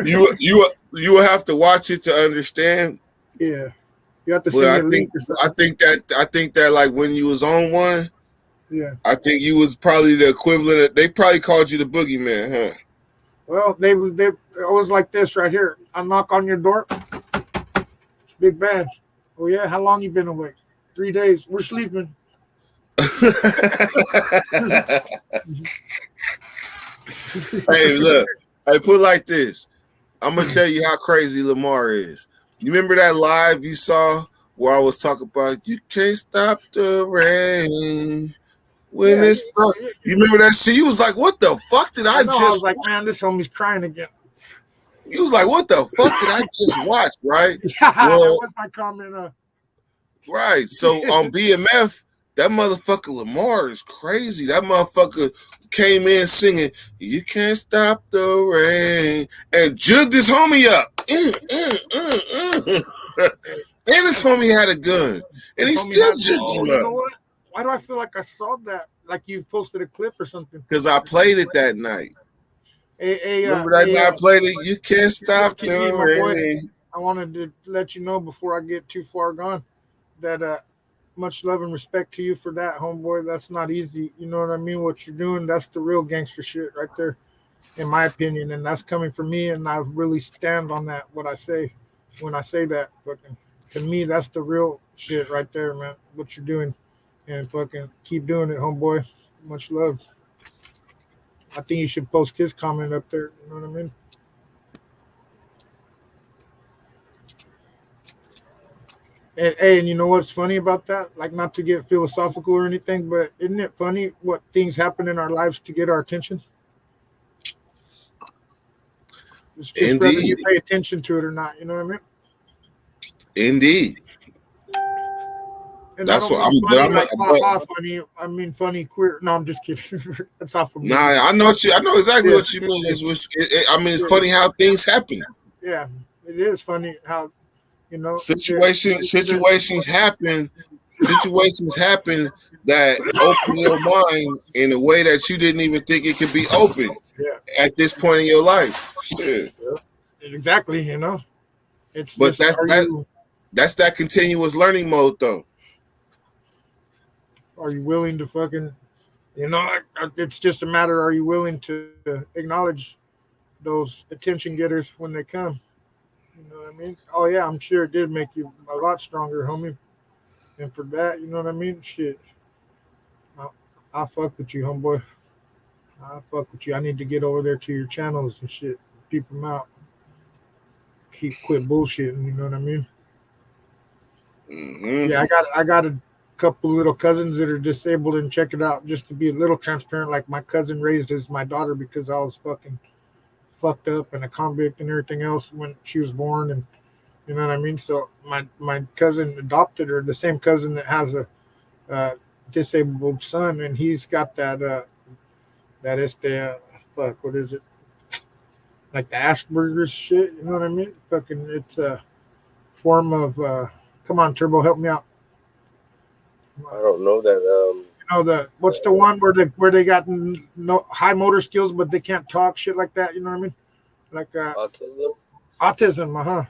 You will have to watch it to understand. Yeah, you have to send me a link or something. I think that like when you was on one, yeah, I think you was probably the equivalent of, they probably called you the boogeyman, huh? Well, they always like this right here. I knock on your door. Big bad. Oh yeah, how long you been awake? 3 days. We're sleeping. Hey, look. Hey, put it like this. I'm gonna tell you how crazy Lamar is. You remember that live you saw where I was talking about you can't stop the rain when it's stuck. You remember that shit? You was like, what the fuck did I just? I was like, man, this homie's crying again. You was like, what the fuck did I just watch? Right? Yeah, that was my comment. Right. So on BMF, that motherfucker Lamar is crazy. That motherfucker came in singing, "You Can't Stop the Rain," and jugged his homie up. And his homie had a gun, and he still jugged him up. You know what? Why do I feel like I saw that? Like you posted a clip or something? Because I played it that night. Remember that night I played it? You can't stop the rain. I wanted to let you know before I get too far gone that much love and respect to you for that, homeboy. That's not easy. You know what I mean? What you're doing, that's the real gangster shit right there, in my opinion. And that's coming from me, and I really stand on that, what I say when I say that. Fucking, to me, that's the real shit right there, man, what you're doing. And fucking keep doing it, homeboy. Much love. I think you should post his comment up there. You know what I mean? And you know what's funny about that? Like, not to get philosophical or anything, but isn't it funny what things happen in our lives to get our attention? It's just whether you pay attention to it or not. You know what I mean? Indeed. And that's what funny. I mean, funny, queer. No, I'm just kidding. That's off of me. Nah, I know exactly what you mean. It's funny how things happen. Yeah, it is funny how, you know, situations happen. Situations happen that open your mind in a way that you didn't even think it could be open at this point in your life. Shit. Exactly, you know. But that's that continuous learning mode, though. Are you willing to fucking, you know, it's just a matter, are you willing to acknowledge those attention getters when they come? You know what I mean? Oh, yeah, I'm sure it did make you a lot stronger, homie. And for that, you know what I mean? Shit. I'll fuck with you, homeboy. I'll fuck with you. I need to get over there to your channels and shit. Keep them out. Quit bullshitting, you know what I mean? Mm-hmm. Yeah, I got a couple little cousins that are disabled, and check it out, just to be a little transparent. Like, my cousin raised as my daughter because I was fucking fucked up and a convict and everything else when she was born, and you know what I mean. So my cousin adopted her, the same cousin that has a disabled son, and he's got that is the fuck, what is it, like the Asperger's shit, you know what I mean? Fucking, it's a form of come on, Turbo, help me out. I don't know that. You know what's the one where they got no high motor skills but they can't talk, shit like that. You know what I mean? Like autism. Autism,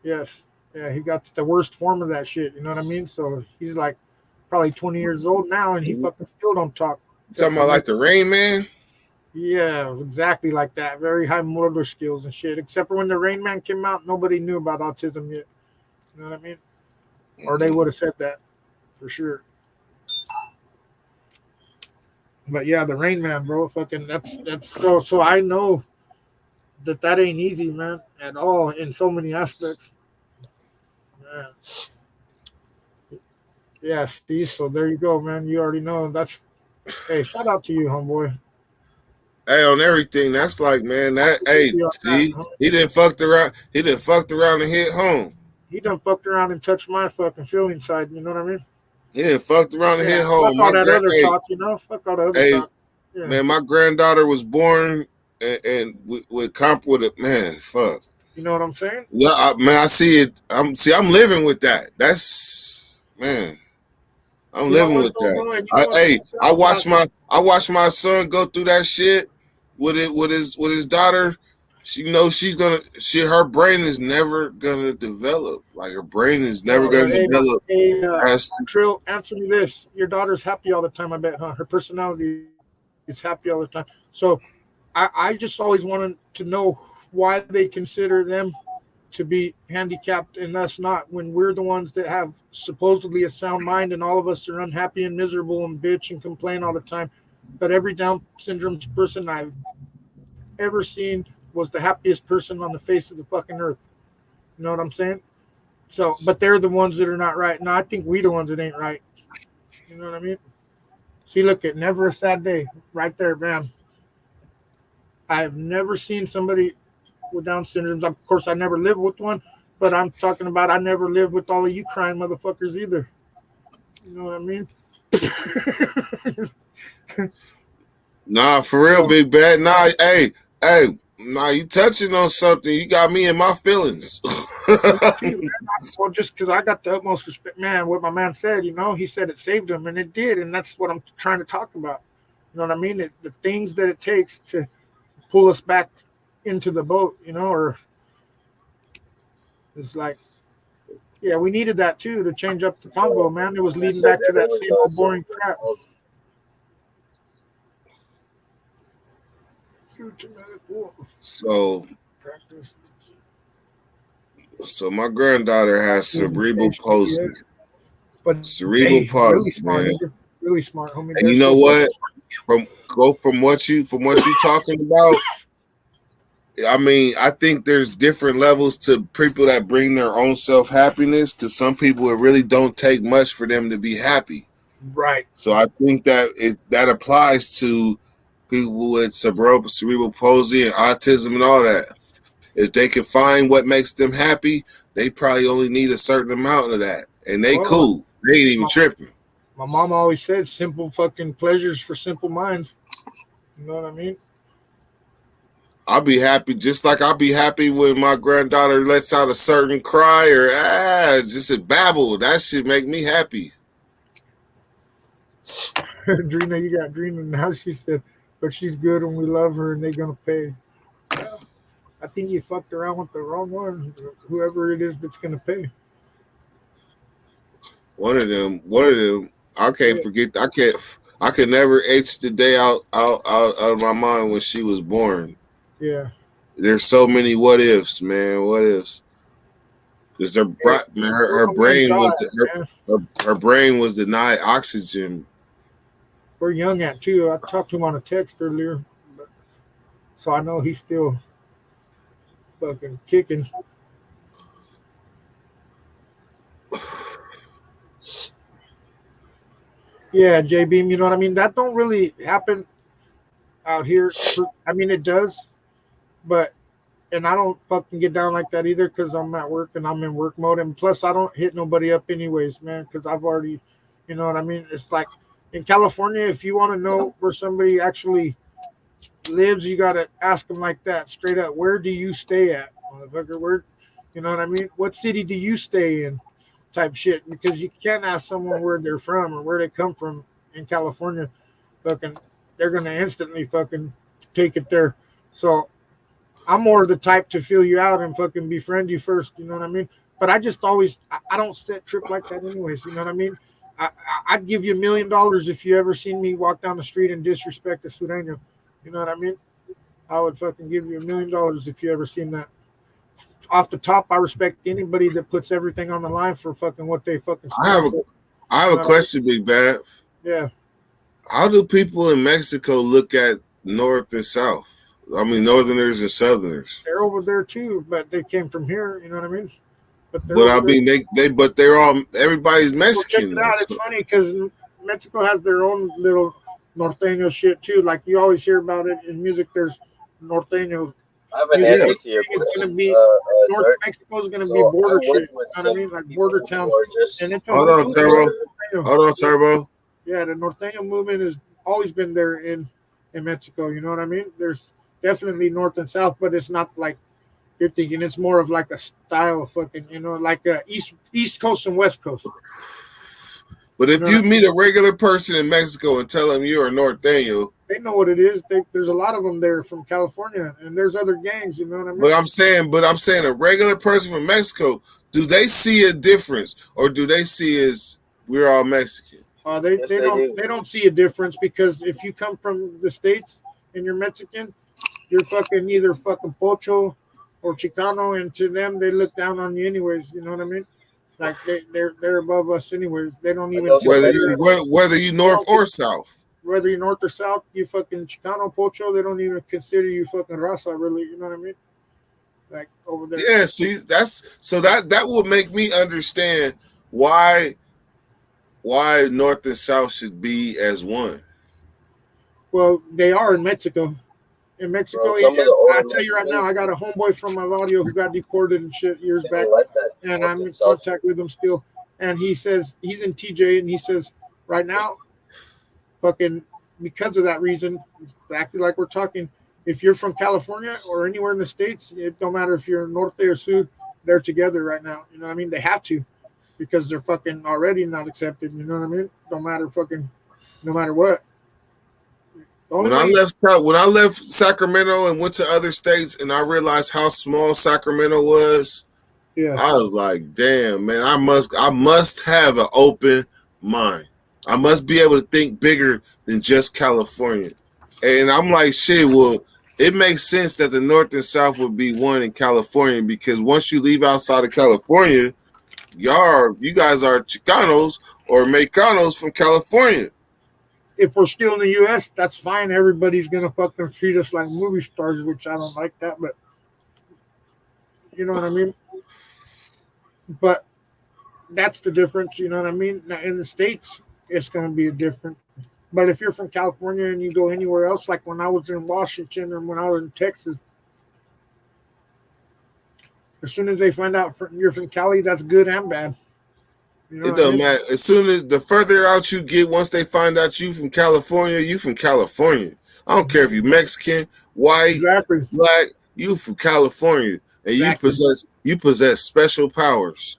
yes, yeah. He got the worst form of that shit. You know what I mean? So he's like probably 20 years old now, and he fucking still don't talk. Talking about like the Rain Man? Yeah, exactly like that. Very high motor skills and shit. Except for when the Rain Man came out, nobody knew about autism yet. You know what I mean? Or they would have said that for sure. But yeah, the Rain Man, bro, fucking that's so I know that ain't easy, man, at all in so many aspects. Yeah, Steve. So there you go, man. You already know. Hey, shout out to you, homeboy. Hey, on everything. That's like, man, he done fucked around. He done fucked around and hit home. He done fucked around and touched my fucking feeling side. You know what I mean? He done fucked around and hit home. Fuck all that other talk, you know? Fuck all the other talk. Yeah. Man, my granddaughter was born and with comp with it, man, fuck. You know what I'm saying? Yeah, man, I see it. I'm living with that. That's man. I'm You know living what, with though, that. bro? And you know what, Hey, I watched my son go through that shit with his daughter. She knows her brain is never gonna develop. Like her brain is never gonna develop. Trill, answer me this. Your daughter's happy all the time, I bet, huh? Her personality is happy all the time. So I just always wanted to know why they consider them to be handicapped and us not, when we're the ones that have supposedly a sound mind and all of us are unhappy and miserable and bitch and complain all the time. But every Down syndrome person I've ever seen was the happiest person on the face of the fucking earth. You know what I'm saying? So, but they're the ones that are not right. No, I think we the ones that ain't right. You know what I mean? See, look at Never a Sad Day right there, bam. I've never seen somebody with Down syndrome. Of course, I never lived with one, but I'm talking about I never lived with all of you crying motherfuckers either. You know what I mean? Nah, for real, big bad. Nah, hey, nah, you touching on something. You got me in my feelings. Well, just because I got the utmost respect, man, what my man said, you know, he said it saved him, and it did, and that's what I'm trying to talk about. You know what I mean? The things that it takes to pull us back into the boat, you know, or it's like, yeah, we needed that too to change up the combo, man. It was leading back to that same old boring crap. So my granddaughter has cerebral palsy. But cerebral palsy, really smart, homie. And you know what? From what you talking about, I mean, I think there's different levels to people that bring their own self-happiness, because some people, it really don't take much for them to be happy. Right. So I think that that applies to people with cerebral palsy and autism and all that. If they can find what makes them happy, they probably only need a certain amount of that. And they cool. They ain't even tripping. My mom always said simple fucking pleasures for simple minds. You know what I mean? I'll be happy, just like I'll be happy when my granddaughter lets out a certain cry or just a babble. That shit make me happy. Drina, you got Drina now. She said, but she's good and we love her and they're going to pay. Well, I think you fucked around with the wrong one, whoever it is that's going to pay. One of them, I can't forget. I can never etch the day out of my mind when she was born. Yeah. There's so many what ifs, man. What ifs? Because her brain was denied oxygen. We're young at too. I talked to him on a text earlier, so I know he's still fucking kicking. Yeah, J Beam, you know what I mean? That don't really happen out here. I mean, it does, but and I don't fucking get down like that either because I'm at work and I'm in work mode. And plus, I don't hit nobody up anyways, man, because I've already, you know what I mean? It's like in California, if you want to know where somebody actually lives, you got to ask them like that, straight up. Where do you stay at, motherfucker? Where, you know what I mean? What city do you stay in? Type shit, because you can't ask someone where they're from or where they come from in California. Fucking, they're gonna instantly fucking take it there. So I'm more the type to feel you out and fucking befriend you first. You know what I mean? But I just always, I don't set trip like that anyways. You know what I mean? I'd give you $1 million if you ever seen me walk down the street and disrespect a Sureño. You know what I mean? I would fucking give you $1 million if you ever seen that. Off the top, I respect anybody that puts everything on the line for fucking what they fucking. I have a question, Big Bad. Yeah. How do people in Mexico look at North and South? I mean, Northerners and Southerners. They're over there too, but they came from here. You know what I mean? But I mean, they're all, everybody's Mexican. Well, check it out. It's funny because Mexico has their own little norteño shit too. Like you always hear about it in music. There's norteño. I have an answer to your question. It's going to be North Mexico is going to be border shit. You know what I mean? Like border towns. And it's Hold on, Turbo. Yeah, the norteño movement has always been there in Mexico. You know what I mean? definitely north and south, but it's not like you're thinking. It's more of like a style of fucking, like East Coast and West Coast. But if you meet a regular person in Mexico and tell them you're a Norteño, they know what it is. There's a lot of them there from California, and there's other gangs. You know what I mean? But I'm saying a regular person from Mexico, do they see a difference, or do they see as we're all Mexican? They don't see a difference, because if you come from the States and you're Mexican, you're fucking either fucking pocho or Chicano, and to them they look down on you anyways. You know what I mean? Like they're above us anyways. They don't even whether you north or south. Whether you're north or south, you fucking Chicano, pocho, they don't even consider you fucking raza, really. You know what I mean? Like over there. Yeah, see, that would make me understand why North and South should be as one. Well, they are in Mexico. In Mexico, I tell you right now, I got a homeboy from my audio who got deported and shit years back, and I'm in contact with him still. And he says he's in TJ, and he says right now, fucking because of that reason, exactly like we're talking. If you're from California or anywhere in the States, it don't matter if you're Norte or Sud, they're together right now. You know what I mean? They have to, because they're fucking already not accepted. You know what I mean? Don't matter fucking, no matter what. When I left Sacramento and went to other states, and I realized how small Sacramento was, I was like, damn, man, I must have an open mind. I must be able to think bigger than just California. And I'm like, shit, well, it makes sense that the North and South would be one in California, because once you leave outside of California, you guys are Chicanos or Mexicanos from California. If we're still in the U.S., that's fine. Everybody's gonna fucking treat us like movie stars, which I don't like that, but you know what I mean. But that's the difference, you know what I mean. Now in the States, it's gonna be a different. But if you're from California and you go anywhere else, like when I was in Washington or when I was in Texas, as soon as they find out you're from Cali, that's good and bad. You know it doesn't matter. As soon as the further out you get, once they find out you from California, you from California. I don't care if you're Mexican, white, black, you from California, and you possess special powers.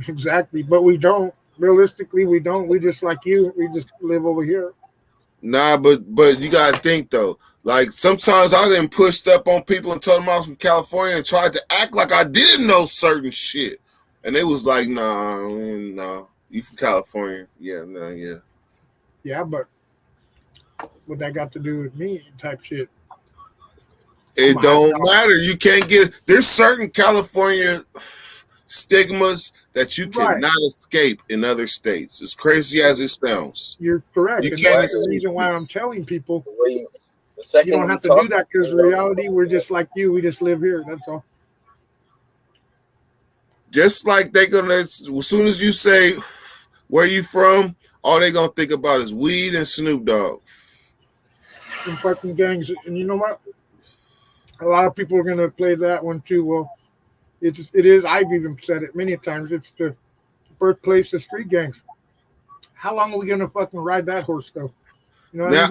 Exactly, but we don't. Realistically, we don't. We just like you. We just live over here. Nah, but you gotta think though. Like sometimes I done pushed up on people and told them I was from California and tried to act like I didn't know certain shit. And they was like, nah, you from California. Yeah, yeah. Yeah, but what that got to do with me type shit? It don't matter. You can't get, there's certain California stigmas that you cannot escape in other states. As crazy as it sounds. You're correct. And that's the reason why I'm telling people you don't have to do that, because in reality, we're just like you. We just live here. That's all. Just like they gonna, as soon as you say where you from, all they gonna think about is weed and Snoop Dogg. And fucking gangs. And you know what? A lot of people are gonna play that one too. Well, it is. I've even said it many times. It's the birthplace of street gangs. How long are we gonna fucking ride that horse though? You know, it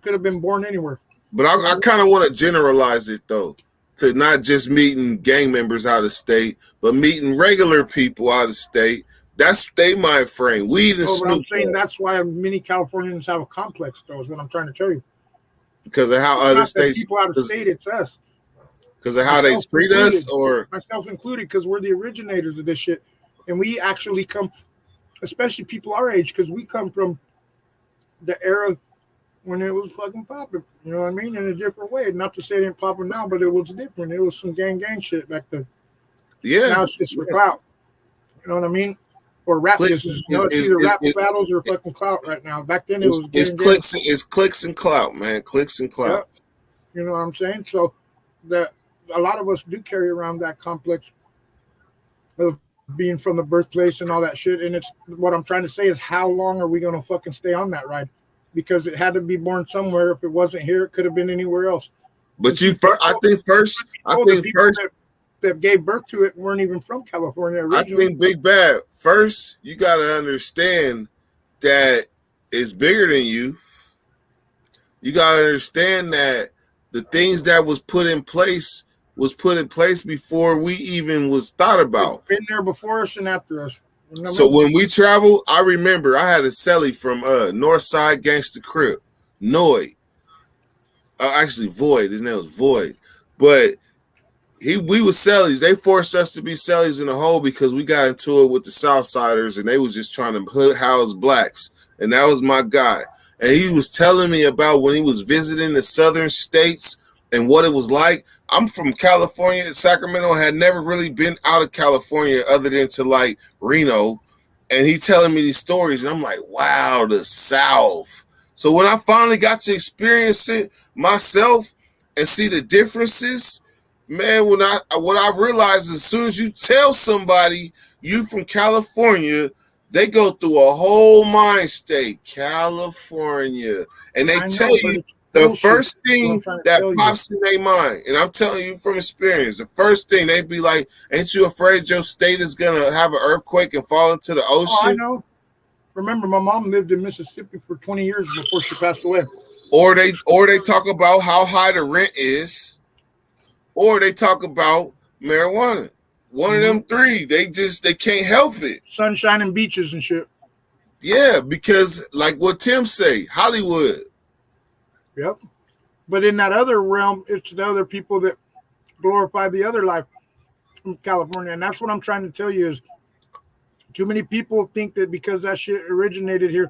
could have been born anywhere. But I kind of want to generalize it though, to not just meeting gang members out of state, but meeting regular people out of state. That's they mind frame. Weed and Snoop. I'm saying that's why many Californians have a complex, though, is what I'm trying to tell you. Because of how other states, people out of state, it's us. Because of how they treat us, or myself included, because we're the originators of this shit, and we actually come, especially people our age, because we come from the era when it was fucking popping. You know what I mean? In a different way. Not to say it ain't popping now, but it was different. It was some gang shit back then. Yeah. Now it's just for clout. You know what I mean? Or rap business. You know, it's either rap battles or fucking clout right now. Back then it was clicks and clout, man. Clicks and clout. Yep. You know what I'm saying? So that a lot of us do carry around that complex of being from the birthplace and all that shit. And it's what I'm trying to say is, how long are we gonna fucking stay on that ride? Because it had to be born somewhere. If it wasn't here, it could have been anywhere else. But I think first that gave birth to it weren't even from California originally. I think Big Bad, first you got to understand that it's bigger than you. you gotta understand that the things that was put in place before we even was thought about. Been there before us and after us. You know So what I mean? when we travel, I remember I had a celly from Northside Gangsta Crip, Noid. Actually Void. His name was Void. But we were cellies. They forced us to be cellies in the hole because we got into it with the Southsiders and they was just trying to hood house blacks. And that was my guy. And he was telling me about when he was visiting the southern states and what it was like. I'm from California, Sacramento, had never really been out of California other than to like Reno. And he telling me these stories, and I'm like, wow, the South. So when I finally got to experience it myself and see the differences, man, what I realized, as soon as you tell somebody you from California, they go through a whole mind state, California, and they tell you the first thing that pops in their mind, and I'm telling you from experience, the first thing they be like, ain't you afraid your state is gonna have an earthquake and fall into the ocean? Oh, I know. Remember, my mom lived in Mississippi for 20 years before she passed away. Or they talk about how high the rent is, or they talk about marijuana. One of them three, they can't help it. Sunshine and beaches and shit. Yeah, because like what Tim say, Hollywood. Yep. But in that other realm, it's the other people that glorify the other life from California. And that's what I'm trying to tell you is too many people think that because that shit originated here,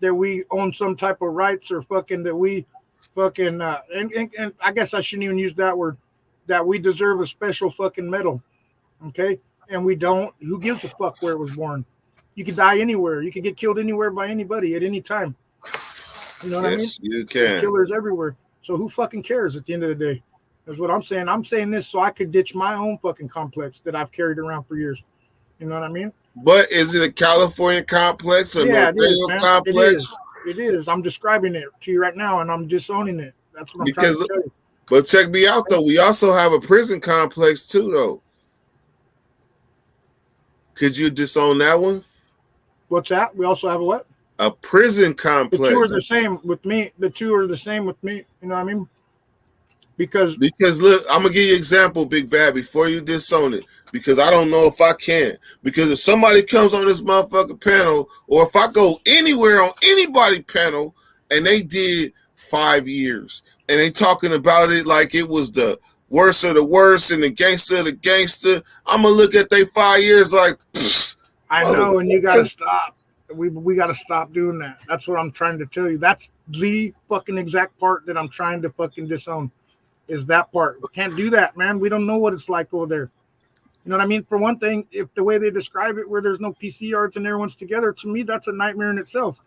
that we own some type of rights or fucking that we fucking, and I guess I shouldn't even use that word, that we deserve a special fucking medal. Okay. And we don't. Who gives a fuck where it was born? You could die anywhere. You could get killed anywhere by anybody at any time. You know what I mean? Yes, you can. There's killers everywhere. So who fucking cares at the end of the day? That's what I'm saying. I'm saying this so I could ditch my own fucking complex that I've carried around for years. You know what I mean? But is it a California complex or yeah, North complex? It is. I'm describing it to you right now, and I'm disowning it. That's what I'm trying to tell you. But check me out, though. We also have a prison complex, too, though. Could you disown that one? What's that? We also have a what? A prison complex. The two are the same with me. The two are the same with me. You know what I mean? Because look, I'm gonna give you an example, Big Bad, before you disown it. Because I don't know if I can. Because if somebody comes on this motherfucking panel, or if I go anywhere on anybody panel, and they did 5 years, and they talking about it like it was the worst of the worst and the gangster of the gangster, I'm gonna look at they 5 years like, I know, and you gotta stop. We got to stop doing that. That's what I'm trying to tell you. That's the fucking exact part that I'm trying to fucking disown is that part. We can't do that, man. We don't know what it's like over there. You know what I mean? For one thing, if the way they describe it, where there's no PC yards and everyone's together, to me, that's a nightmare in itself.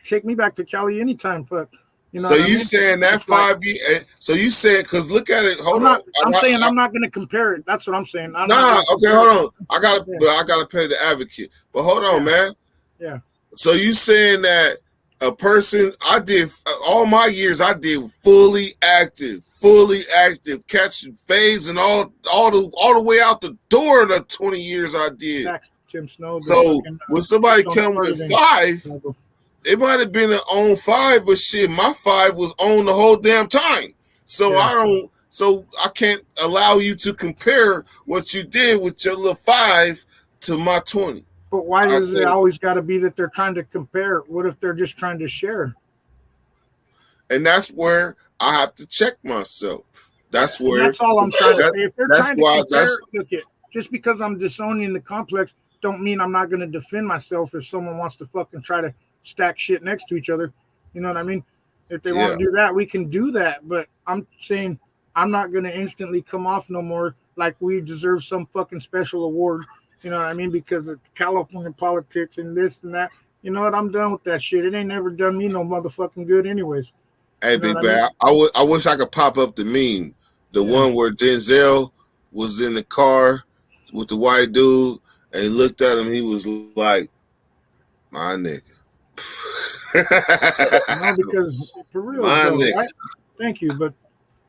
Take me back to Cali anytime, fuck. You know so you saying that 5 years? So you said, because look at it. Hold on. I'm saying I'm not going to compare it. That's what I'm saying. Okay, hold on. I gotta play the advocate. But hold on, man. Yeah. So you saying that a person, I did all my years, I did fully active, catching fades and all the way out the door in the 20 years I did. Tim Snow. So when somebody come with 5, it might have been an on 5, but shit, my 5 was on the whole damn time. So I can't allow you to compare what you did with your little 5 to my 20. But why does it always got to be that they're trying to compare? What if they're just trying to share? And that's where I have to check myself. That's where. And that's all I'm trying to say. If they're trying to compare, look it. Just because I'm disowning the complex, don't mean I'm not going to defend myself if someone wants to fucking try to stack shit next to each other. You know what I mean? If they want to do that, we can do that. But I'm saying I'm not going to instantly come off no more like we deserve some fucking special award. You know what I mean? Because of California politics and this and that. You know what? I'm done with that shit. It ain't never done me no motherfucking good anyways. Hey, Big Bad, I wish I could pop up the meme. The one where Denzel was in the car with the white dude and he looked at him. He was like, my nigga. No, because for real, though, right? Thank you. But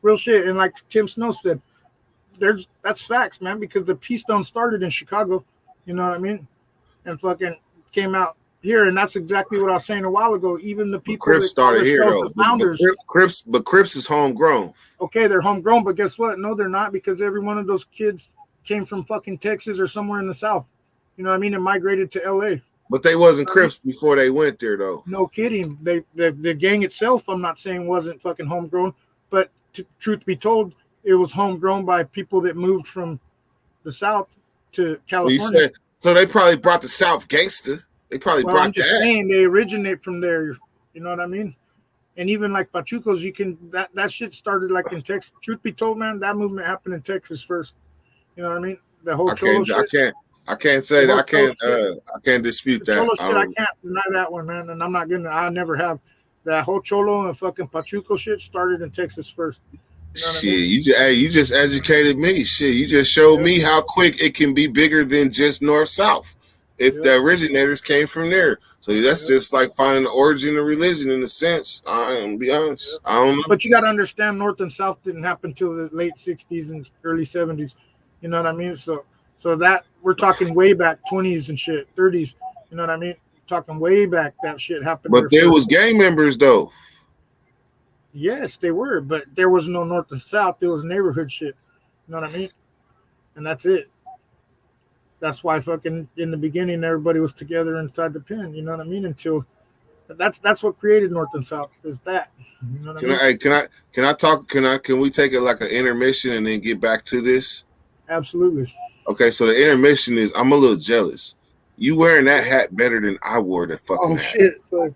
real shit. And like Tim Snow said, that's facts, man, because the Peace Stone started in Chicago, you know what I mean? And fucking came out here, and that's exactly what I was saying a while ago. Even the people Crips that call started here themselves though. the founders, But Crips is homegrown. okay, they're homegrown, but guess what? No, they're not, because every one of those kids came from fucking Texas or somewhere in the South. You know what I mean? And migrated to LA. But they wasn't Crips before they went there though. No kidding. The gang itself, I'm not saying wasn't fucking homegrown, but truth be told, it was homegrown by people that moved from the South to California. So they probably brought the South gangster. They probably brought I'm just that. saying they originate from there. You know what I mean? And even like Pachucos, you can that shit started like in Texas. Truth be told, man, that movement happened in Texas first. You know what I mean? The whole Cholo shit. I can't say that. I can't dispute that. Cholo shit, I can't deny that one, man. And I'm not gonna. I never have. That whole Cholo and fucking Pachuco shit started in Texas first. You know what Shit, I mean? you just educated me. Shit, you just showed me how quick it can be bigger than just north south. If the originators came from there, so that's just like finding the origin of religion in a sense. I'm be honest, I don't know. But you got to understand, North and South didn't happen till the late '60s and early '70s. You know what I mean? So that we're talking way back, 20s and shit, 30s. You know what I mean? Talking way back, that shit happened. But there was gang members though. Yes, they were, but there was no North and South. There was neighborhood shit. You know what I mean? And that's it. That's why fucking in the beginning everybody was together inside the pen. You know what I mean? Until that's what created North and South. Is that? You know what I mean? Can we take it like an intermission and then get back to this? Absolutely. Okay, so the intermission is I'm a little jealous. You wearing that hat better than I wore the fucking hat. Shit.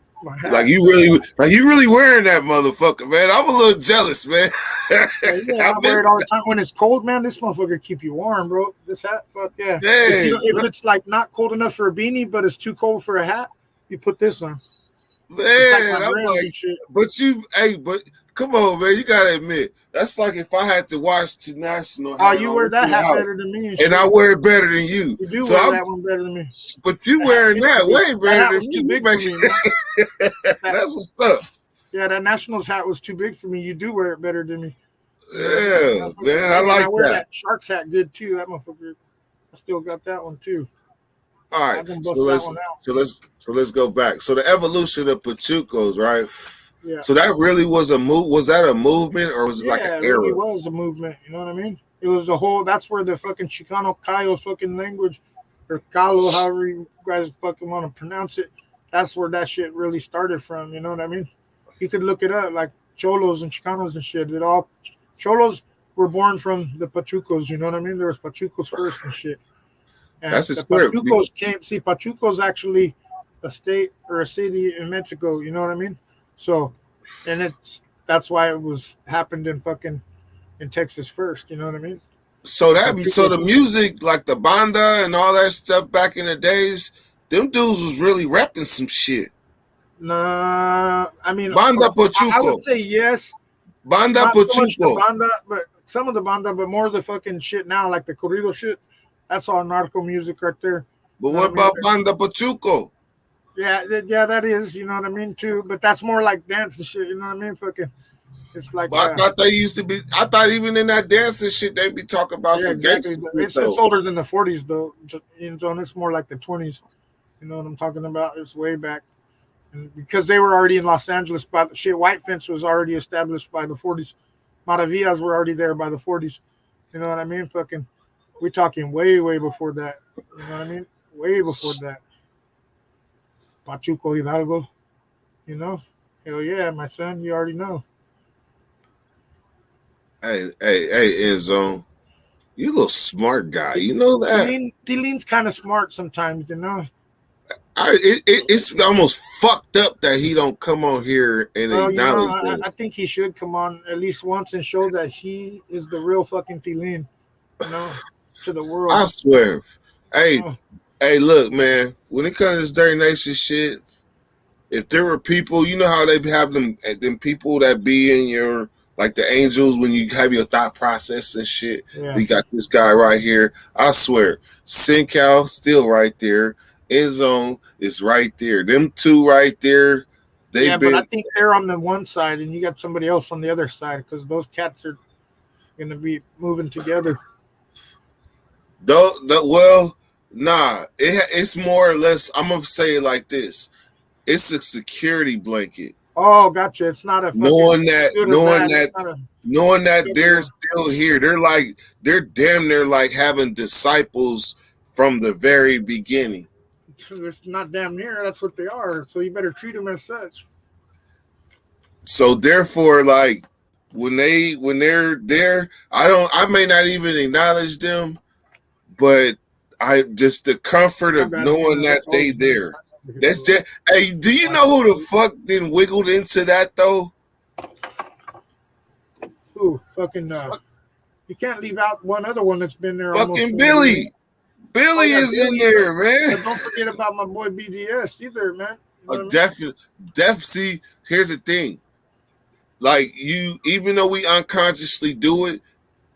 Like you really wearing that motherfucker, man. I'm a little jealous, man. Yeah, I wear it all the time when it's cold, man. This motherfucker keep you warm, bro. This hat, fuck yeah. If it's like not cold enough for a beanie, but it's too cold for a hat, you put this on. Man, I'm like, but come on, man. You gotta admit, that's like if I had to watch the national. Oh, you wear that hat better than me, and I wear it better than you. You do wear that one better than me. But you wearing that way better than me. Too big for me, That's what's up. Yeah, that Nationals hat was too big for me. You do wear it better than me. Yeah, man, I like wear that Sharks hat good too. That motherfucker, I still got that one too. All right, so let's go back. So the evolution of Pachucos, right? Yeah. So that really was a move. Was that a movement or was it like an era? It was a movement. You know what I mean? It was a whole. That's where the fucking Chicano Cayo fucking language, or Calo, however you guys fucking want to pronounce it. That's where that shit really started from. You know what I mean? You could look it up, like Cholos and Chicanos and shit. It all Cholos were born from the Pachucos. You know what I mean? There was Pachucos first and shit. And that's the script. Pachucos came. See, Pachuco's actually a state or a city in Mexico. You know what I mean? So, and that's why it was happened in Texas first. You know what I mean? So the music, like the banda and all that stuff back in the days, them dudes was really repping some shit. Nah, I mean, Banda Pachuco. I would say yes. Banda Not Pachuco. so much the banda, but some of the banda, but more the fucking shit now, like the corrido shit. That's all narco music right there. But what about Banda Pachuco? Yeah, that is. You know what I mean too. But that's more like dance and shit. You know what I mean? Fucking, it's like. I thought they used to be. I thought even in that dancing shit, they be talking about some exactly. gangster. It's older than the 40s though. It's more like the 20s. You know what I'm talking about? It's way back. And because they were already in Los Angeles, but shit, White Fence was already established by the 40s. Maravillas were already there by the 40s. You know what I mean? Fucking, we're talking way, way before that. You know what I mean? Way before that. Pachuco Hidalgo. You know? Hell yeah, my son. You already know. Hey, Enzo. You a little smart guy. You know that? Tilin's kind of smart sometimes, you know? It's almost fucked up that he don't come on here and acknowledge this. I think he should come on at least once and show that he is the real fucking Tilin, you know, to the world. I swear. Hey, look, man, when it comes to this Dirty Nation shit, if there were people, you know how they have them people that be in your, like the angels when you have your thought process and shit. Yeah. We got this guy right here. I swear, SinCal still right there. Endzone is right there. Them two right there. But I think they're on the one side and you got somebody else on the other side because those cats are going to be moving together. Well, Nah, it's more or less. I'm gonna say it like this: it's a security blanket, Oh, gotcha. It's not a fucking knowing that, good or knowing bad. that, It's not a knowing that good they're one. still here. They're damn near like having disciples from the very beginning. It's not damn near. That's what they are. So you better treat them as such. So therefore, like when they're there, I may not even acknowledge them, but I just the comfort My of bad. knowing that Oh, they there. That's just, hey, do you know who the fuck then wiggled into that though? Ooh, fucking. You can't leave out one other one that's been there almost. Fucking Billy. Billy yeah, is in Billy. there, But man. don't forget about my boy BDS either, man. You know A what I mean? definite. See, here's the thing. Like you, even though we unconsciously do it,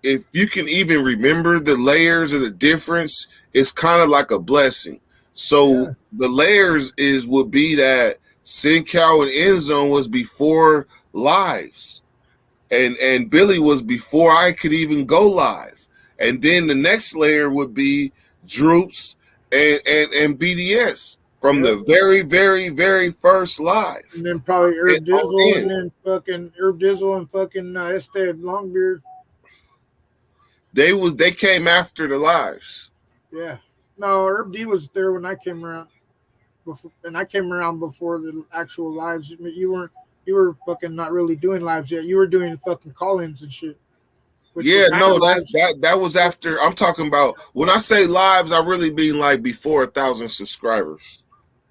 if you can even remember the layers of the difference, it's kind of like a blessing. So Yeah. the layers would be that SinCal and End Zone was before lives, and Billy was before I could even go live, and then the next layer would be Droops and BDS from the very very very first live. And then probably Herb And on Dizzle, in. and then fucking Herb Dizzle and fucking Estee Longbeard. They came after the lives. Yeah. No, Herb D was there when I came around. Before, and I came around before the actual lives. You were fucking not really doing lives yet. You were doing fucking call-ins and shit. Yeah, no, that was after. I'm talking about when I say lives, I really mean like before 1,000 subscribers.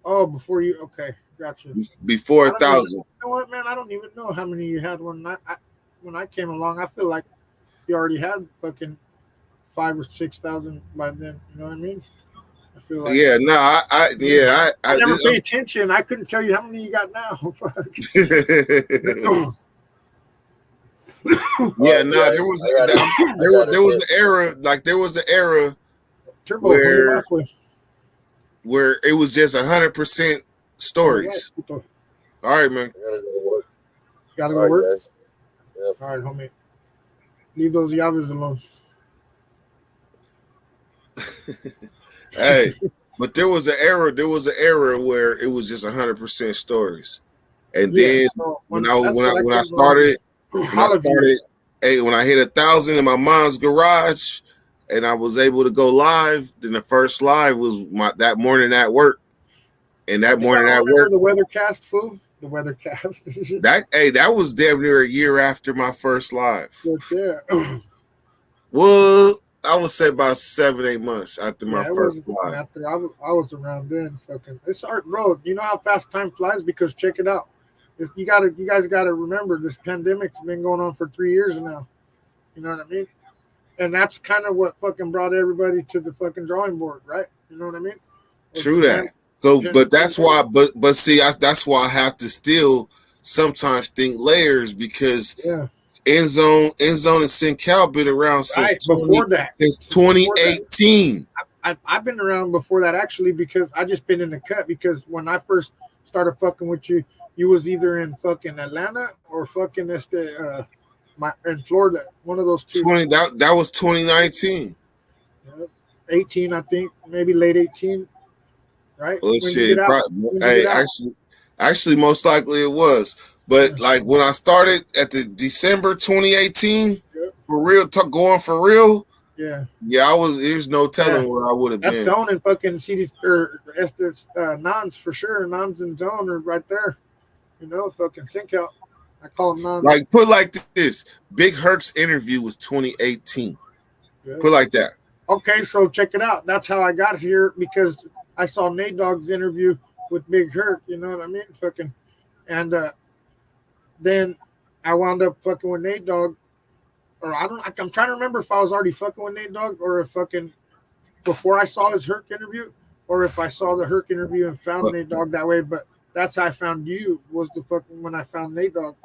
Oh, before you? Okay, gotcha. Before I don't even- 1,000. You know what, man? I don't even know how many you had when I came along. I feel like you already had fucking 5,000 or 6,000 by then. You know what I mean? I feel like Yeah, no, I never pay attention. I couldn't tell you how many you got now. Yeah, no, there was an era, like there was an era Turbo, where it was just 100% stories. All right, man. Gotta go work. Guys. Yep. All right, homie. Leave those yavis alone. Hey, but there was an era where it was just 100% stories, and then so when I started, hey, when I hit 1,000 in my mom's garage, and I was able to go live, then the first live was that morning at work, and that morning at work, the weathercast, fool. The weathercast. that was damn near a year after my first live. Yeah. Well, I would say about 7-8 months after my first live. After I was around then, fucking, it's hard, bro. You know how fast time flies? Because check it out. You guys gotta remember this pandemic's been going on for 3 years now. You know what I mean? And that's kind of what fucking brought everybody to the fucking drawing board, right? You know what I mean? True that. So, but that's why. But see, that's why I have to still sometimes think layers because End Zone and SinCal been around since before that. Since 2018. I've been around before that actually because I just been in the cut because when I first started fucking with you, you was either in fucking Atlanta or fucking in Florida, one of those two. That was 2019. 18, I think, maybe late 18. Right? Well, shit. Actually, most likely it was. But like when I started at the December 2018, for real, going for real. Yeah, I was. There's no telling where I would have been. That's Zone and fucking CD or Nons for sure. Nons and Zone are right there. You know, fucking SinCal. I call them Nons. Like put like this: Big Herc's interview was 2018. Yeah. Put like that. Okay, so check it out. That's how I got here because I saw Nate Dogg's interview with Big Herc. You know what I mean? Fucking, and then I wound up fucking with Nate Dogg, or I'm trying to remember if I was already fucking with Nate Dogg or if fucking before I saw his Herc interview, or if I saw the Herc interview and found Nate Dogg that way. But that's how I found you was the fucking when I found Nate Dogg.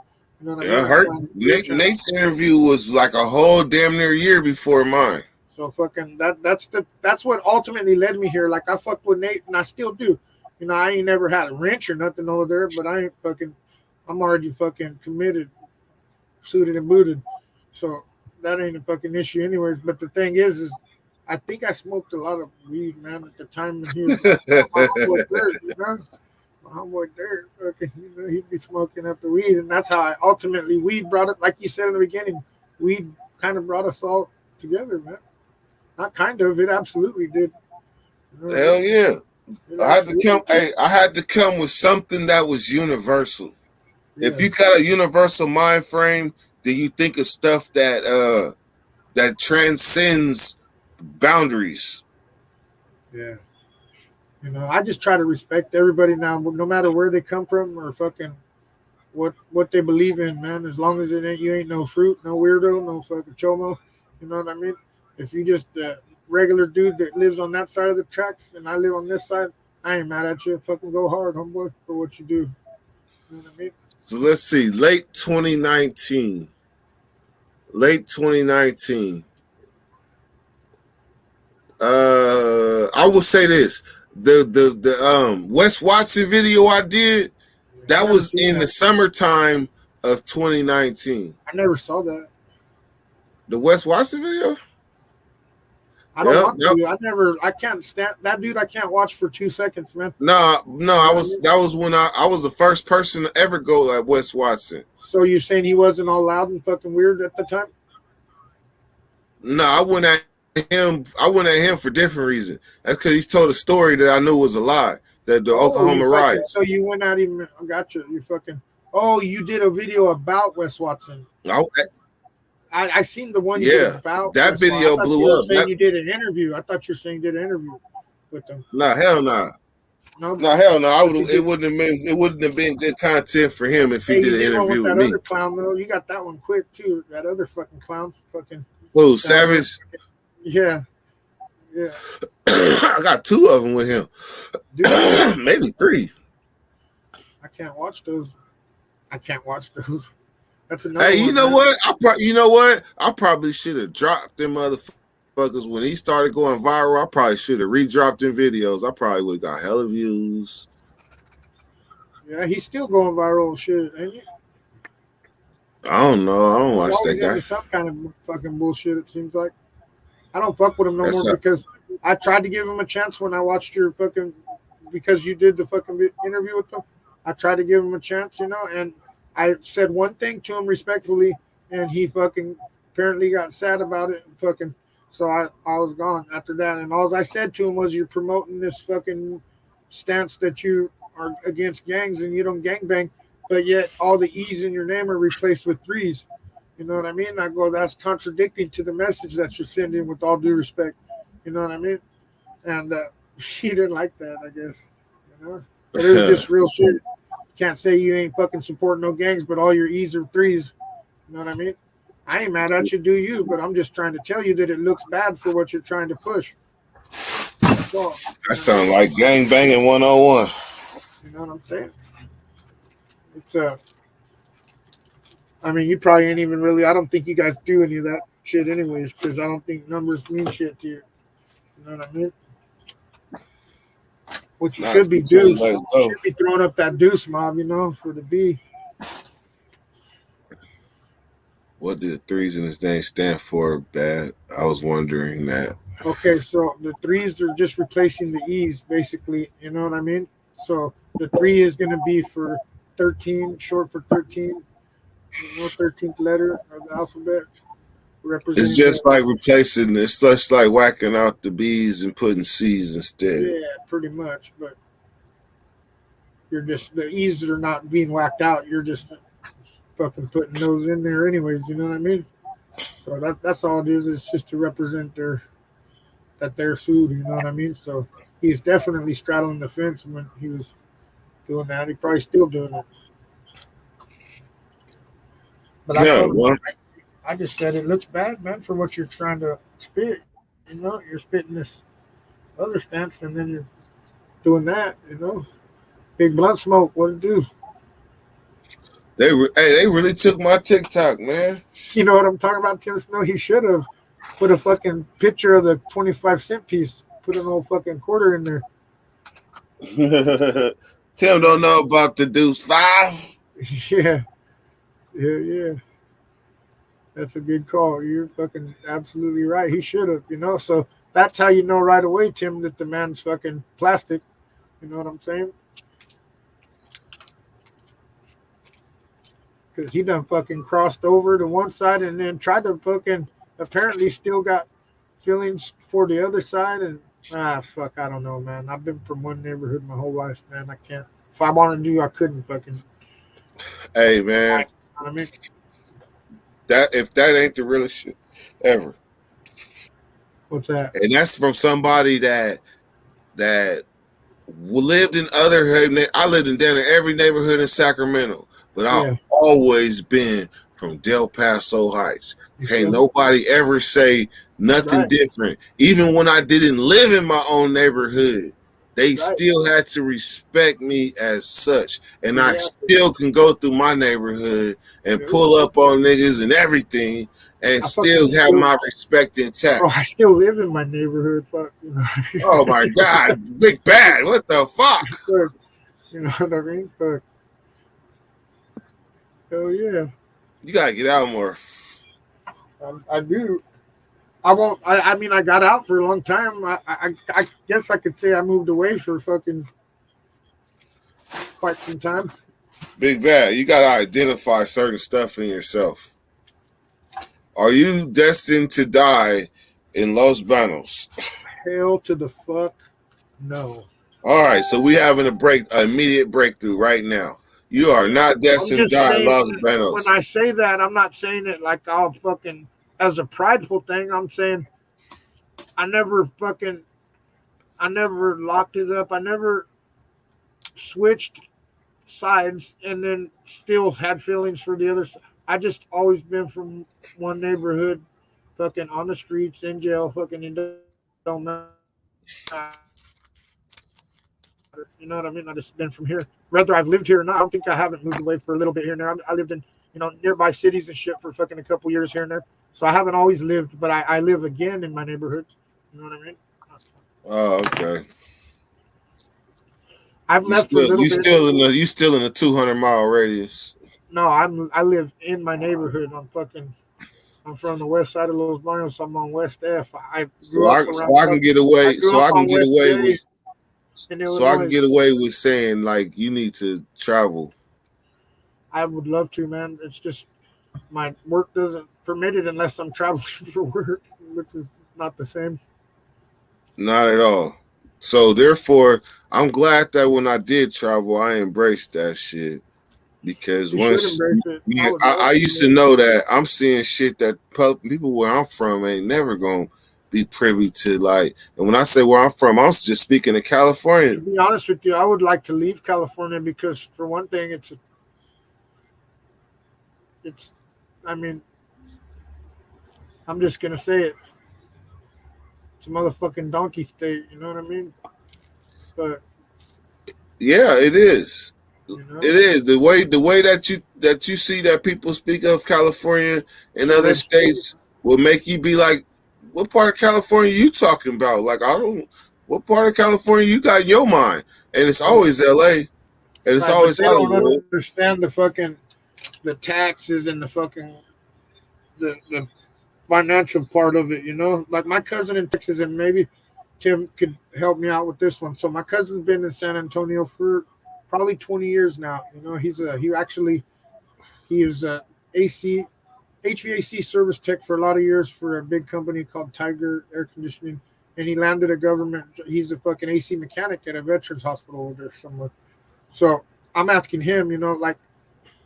You know what I mean? Nate's interview was like a whole damn near year before mine. So fucking that's what ultimately led me here. Like I fucked with Nate and I still do. You know, I ain't never had a wrench or nothing over there, but I'm already fucking committed, suited and booted. So that ain't a fucking issue anyways. But the thing is I think I smoked a lot of weed, man, at the time. And he was my homeboy Dirt, you know. My homeboy Dirt, fucking, you know, he'd be smoking up the weed, and that's how I ultimately weed brought it. Like you said in the beginning, weed kind of brought us all together, man. Not kind of, it absolutely did. You know, Hell yeah. it I had to absolutely come. did. Hey, I had to come with something that was universal. Yeah. If you got a universal mind frame, then you think of stuff that that transcends boundaries. Yeah. You know, I just try to respect everybody now, no matter where they come from or fucking what they believe in, man. As long as you ain't no fruit, no weirdo, no fucking chomo. You know what I mean? If you just regular dude that lives on that side of the tracks and I live on this side, I ain't mad at you. Fucking go hard, homeboy, for what you do. You know what I mean? So let's see, late 2019. I will say this: the Wes Watson video I did, that was in the summertime of 2019. I never saw that. The Wes Watson video. I don't want to. I can't stand that dude. I can't watch for 2 seconds, man. No. That was when I was the first person to ever go at Wes Watson. So you're saying he wasn't all loud and fucking weird at the time? No, I went at him for different reasons. That's because he told a story that I knew was a lie. That the Oklahoma riot. So you went at him. I got you. You fucking. Oh, you did a video about Wes Watson. I seen the one you did about that Wes video Watson. blew up. You did an interview. I thought you were saying you did an interview with them. Nah, hell nah. No, Hell no. It wouldn't have been good content for him if he did an interview with that me. Other clown though, you got that one quick too. That other fucking clown, fucking. Who, Savage? Yeah. I got 2 of them with him. Dude, maybe 3. I can't watch those. That's another. Hey, you know man. what? I probably should have dropped them motherfuckers when he started going viral. I probably should have redropped them videos. I probably would have got hella views. Yeah, he's still going viral, shit, ain't he? I don't know. I don't watch that guy. Into some kind of fucking bullshit. It seems like I don't fuck with him no more because I tried to give him a chance when I watched your fucking because you did the fucking interview with him. I tried to give him a chance, you know, and I said one thing to him respectfully, and he fucking apparently got sad about it and fucking. So I was gone after that, and all I said to him was, "You're promoting this fucking stance that you are against gangs and you don't gangbang, but yet all the E's in your name are replaced with 3s. You know what I mean?" I go, "That's contradicting to the message that you're sending. With all due respect, you know what I mean?" And he didn't like that, I guess. You know, but it was just real shit. Can't say you ain't fucking supporting no gangs, but all your E's are 3s. You know what I mean? I ain't mad at you, do you? But I'm just trying to tell you that it looks bad for what you're trying to push. That's all. That sounds like gang banging 101. You know what I'm saying? It's I mean, you probably ain't even really. I don't think you guys do any of that shit, anyways, because I don't think numbers mean shit to you. You know what I mean? What you should be doing, you should be throwing up that deuce mob, you know, for the B. What did the 3s in his name stand for, Bad? I was wondering that. Okay, so the 3s are just replacing the E's, basically. You know what I mean? So the 3 is going to be for 13, short for 13. You know, 13th letter of the alphabet. It's just like replacing. It's just like whacking out the B's and putting C's instead. Yeah, pretty much. But you're just the E's are not being whacked out. You're just fucking putting those in there, anyways. You know what I mean? So that's all it is. It's just to represent that they're sued. You know what I mean? So he's definitely straddling the fence when he was doing that. He's probably still doing it. But I just said it looks bad, man, for what you're trying to spit. You know, you're spitting this other stance, and then you're doing that. You know, big blunt smoke. What it do? They really took my TikTok, man. You know what I'm talking about, Tim Snow? He should have put a fucking picture of the 25-cent piece. Put an old fucking quarter in there. Tim don't know about the Deuce 5. Yeah. That's a good call. You're fucking absolutely right. He should have, you know. So that's how you know right away, Tim, that the man's fucking plastic. You know what I'm saying? Because he done fucking crossed over to one side and then tried to fucking apparently still got feelings for the other side. And fuck, I don't know, man. I've been from one neighborhood my whole life, man. I can't. If I wanted to, I couldn't fucking. Hey, man. You know what I mean? That if that ain't the realest shit ever. What's that? And that's from somebody that lived in other. I lived in down in every neighborhood in Sacramento, but I've always been from Del Paso Heights. Can't nobody ever say nothing different. Even when I didn't live in my own neighborhood, they still had to respect me as such. And I still can go through my neighborhood and pull up on niggas and everything and still have my respect intact. Bro, I still live in my neighborhood. Fuck, you know. Oh my God, Big Bad, what the fuck? You know what I mean? Fuck. Hell yeah. You gotta get out more. I do. I won't. I mean, I got out for a long time. I guess I could say I moved away for fucking quite some time. Big Bad, you gotta identify certain stuff in yourself. Are you destined to die in Los Banos? Hell to the fuck no. All right, so we having an immediate breakthrough right now. You are not destined to die in Los Banos. When I say that, I'm not saying it like I'll fucking as a prideful thing. I'm saying I never locked it up. I never switched sides and then still had feelings for the other side. I just always been from one neighborhood, fucking on the streets, in jail, fucking don't matter. You know what I mean? I just been from here. Whether I've lived here or not, I don't think I haven't moved away for a little bit here and there. I lived in, nearby cities and shit for fucking a couple years here and there. So I haven't always lived, but I live again in my neighborhood. You know what I mean? Oh, okay. I've left for a little bit. You still in a 200-mile radius. No, I live in my neighborhood. I'm from the west side of Los Banos. So I'm on West F. I can get away. I can get away with saying like you need to travel. I would love to, man. It's just my work doesn't permit it unless I'm traveling for work, which is not the same. Not at all. So therefore, I'm glad that when I did travel, I embraced that shit. Because I used to know that I'm seeing shit that people where I'm from ain't never gonna be privy to. Like, and when I say where I'm from, I'm just speaking of California. To be honest with you, I would like to leave California because, for one thing, it's. I mean, I'm just gonna say it. It's a motherfucking donkey state. You know what I mean? But yeah, it is. You know? It is the way that you see that people speak of California and other states will make you be like, what part of California you talking about? Like, what part of California you got in your mind? And it's always LA, and it's always Hollywood. They don't understand the taxes and the fucking the financial part of it. Like my cousin in Texas, and maybe Tim could help me out with this one. So my cousin's been in San Antonio for probably 20 years now. He is a HVAC service tech for a lot of years for a big company called Tiger Air Conditioning, and he landed a government. He's a fucking AC mechanic at a veterans hospital over there somewhere. So I'm asking him, like,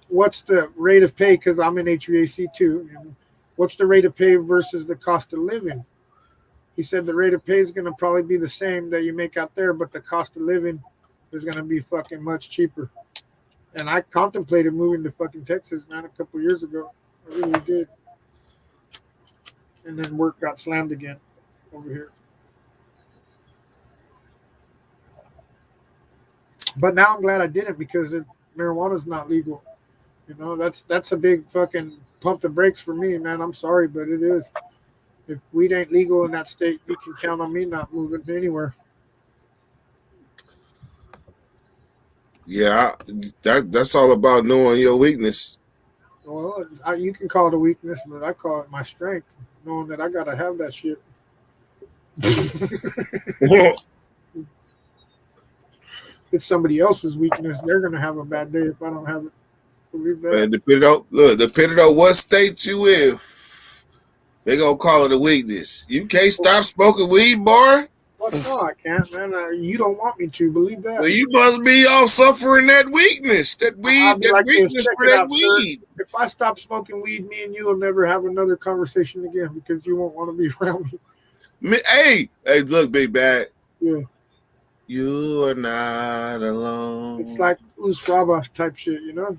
what's the rate of pay? Because I'm in HVAC too. What's the rate of pay versus the cost of living? He said the rate of pay is going to probably be the same that you make out there, but the cost of living is going to be fucking much cheaper. And I contemplated moving to fucking Texas, man, a couple years ago. I really did. And then work got slammed again over here. But now I'm glad I didn't because marijuana's not legal. That's a big fucking pump the brakes for me, man. I'm sorry, but it is. If weed ain't legal in that state, you can count on me not moving anywhere. Yeah, that's all about knowing your weakness. Well, you can call it a weakness, but I call it my strength, knowing that I gotta have that shit. It's somebody else's weakness. They're gonna have a bad day if I don't have it. Believe that. Man, depending on what state you in, they gonna call it a weakness. You can't stop smoking weed, boy. What? No, I can't, man. You don't want me to. Believe that. Well, you must be all suffering that weakness, that I'll weed, be that like this, weakness check for it that out, sir. weed. If I stop smoking weed, me and you will never have another conversation again because you won't want to be around me. Hey, look, big bad. Yeah. You are not alone. It's like Usraba type shit, you know?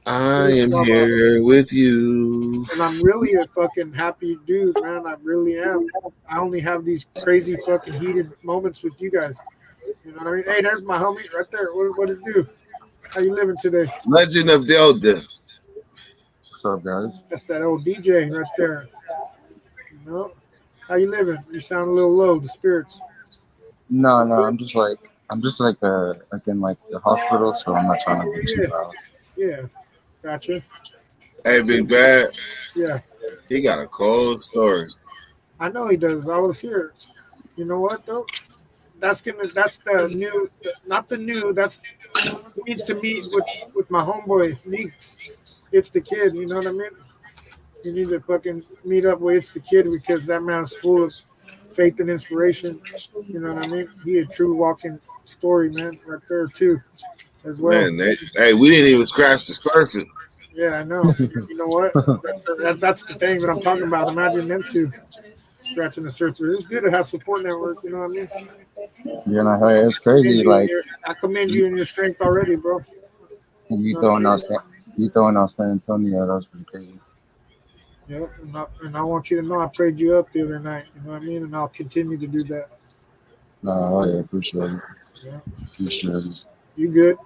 I am here with you. And I'm really a fucking happy dude, man. I really am. I only have these crazy fucking heated moments with you guys. You know what I mean? Hey, there's my homie right there. What it do? How you living today? Legend of Delta. What's up, guys? That's that old DJ right there. You know? How you living? You sound a little low, the spirits. No, I'm just like in like the hospital, so I'm not trying to be too loud. Yeah. Gotcha. Hey, big bad. Yeah. He got a cold story. I know he does. I was here. You know what though? That's the new, not the new. That's he needs to meet with my homeboy Neeks. It's the kid. You know what I mean? You need to fucking meet up with It's the Kid because that man's full of faith and inspiration. You know what I mean? He a true walking story, man, right there too, as well. Man, hey, we didn't even scratch the surface. Yeah, I know. You know what? That's the thing that I'm talking about. Imagine them two scratching the surface. It's good to have support network. You know what I mean? You know, hey, it's crazy. Like I commend you in your strength already, bro. you throwing out San Antonio. That was pretty crazy. Yep, and I want you to know I prayed you up the other night. You know what I mean? And I'll continue to do that. Oh yeah, appreciate it. Yeah. Appreciate it. You good?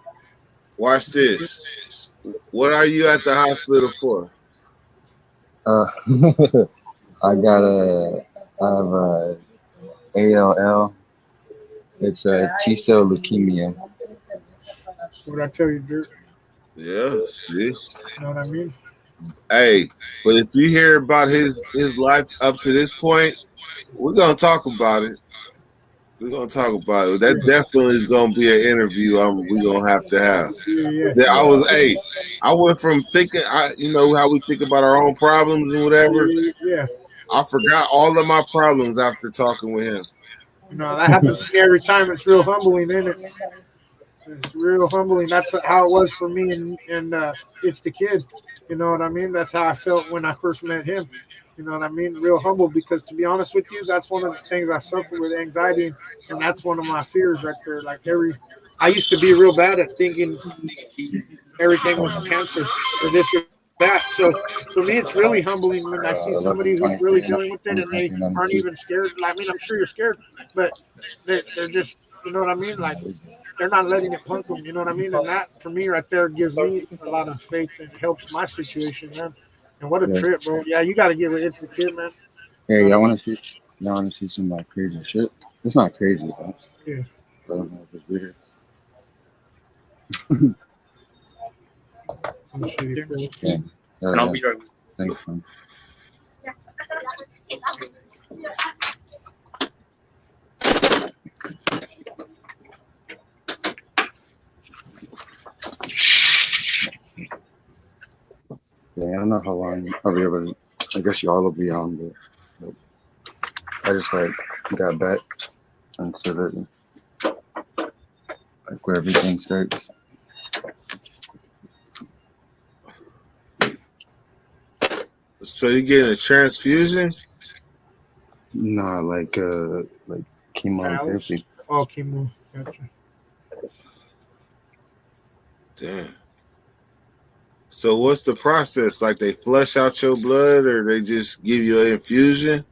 Watch this. What are you at the hospital for? I have a ALL. It's a T-cell leukemia. What did I tell you, Dirk? Yeah, see. You know what I mean? Hey, but if you hear about his life up to this point, we're gonna talk about it. We're gonna talk about it. That definitely is gonna be an interview. We're gonna have to have. Yeah. I went from thinking, how we think about our own problems and whatever. Yeah. I forgot all of my problems after talking with him. You know, that happens to me every time. It's real humbling, isn't it? It's real humbling. That's how it was for me and It's the Kid. You know what I mean? That's how I felt when I first met him. You know what I mean? Real humble because, to be honest with you, that's one of the things I suffer with, anxiety, and that's one of my fears right there. Like I used to be real bad at thinking everything was cancer or this or that. So for me, it's really humbling when I see somebody who's really dealing with it and they aren't even scared. I mean, I'm sure you're scared, but they're just, you know what I mean? Like, they're not letting it punk them, you know what I mean? And that, for me, right there, gives me a lot of faith and helps my situation, man. And what a trip, bro. Yeah, you got to get with It's the Kid, man. Hey, y'all want to see some like crazy shit? It's not crazy, though. Yeah. I don't know if it's weird. Yeah. And I'll be right with you. Thanks, man. Yeah, I don't know how long I'll be able to. I guess y'all will be on, but I just like got back into the like where everything starts. So you getting a transfusion? No, like chemotherapy. Oh, chemo. Gotcha. Damn. So what's the process? Like they flush out your blood or they just give you an infusion?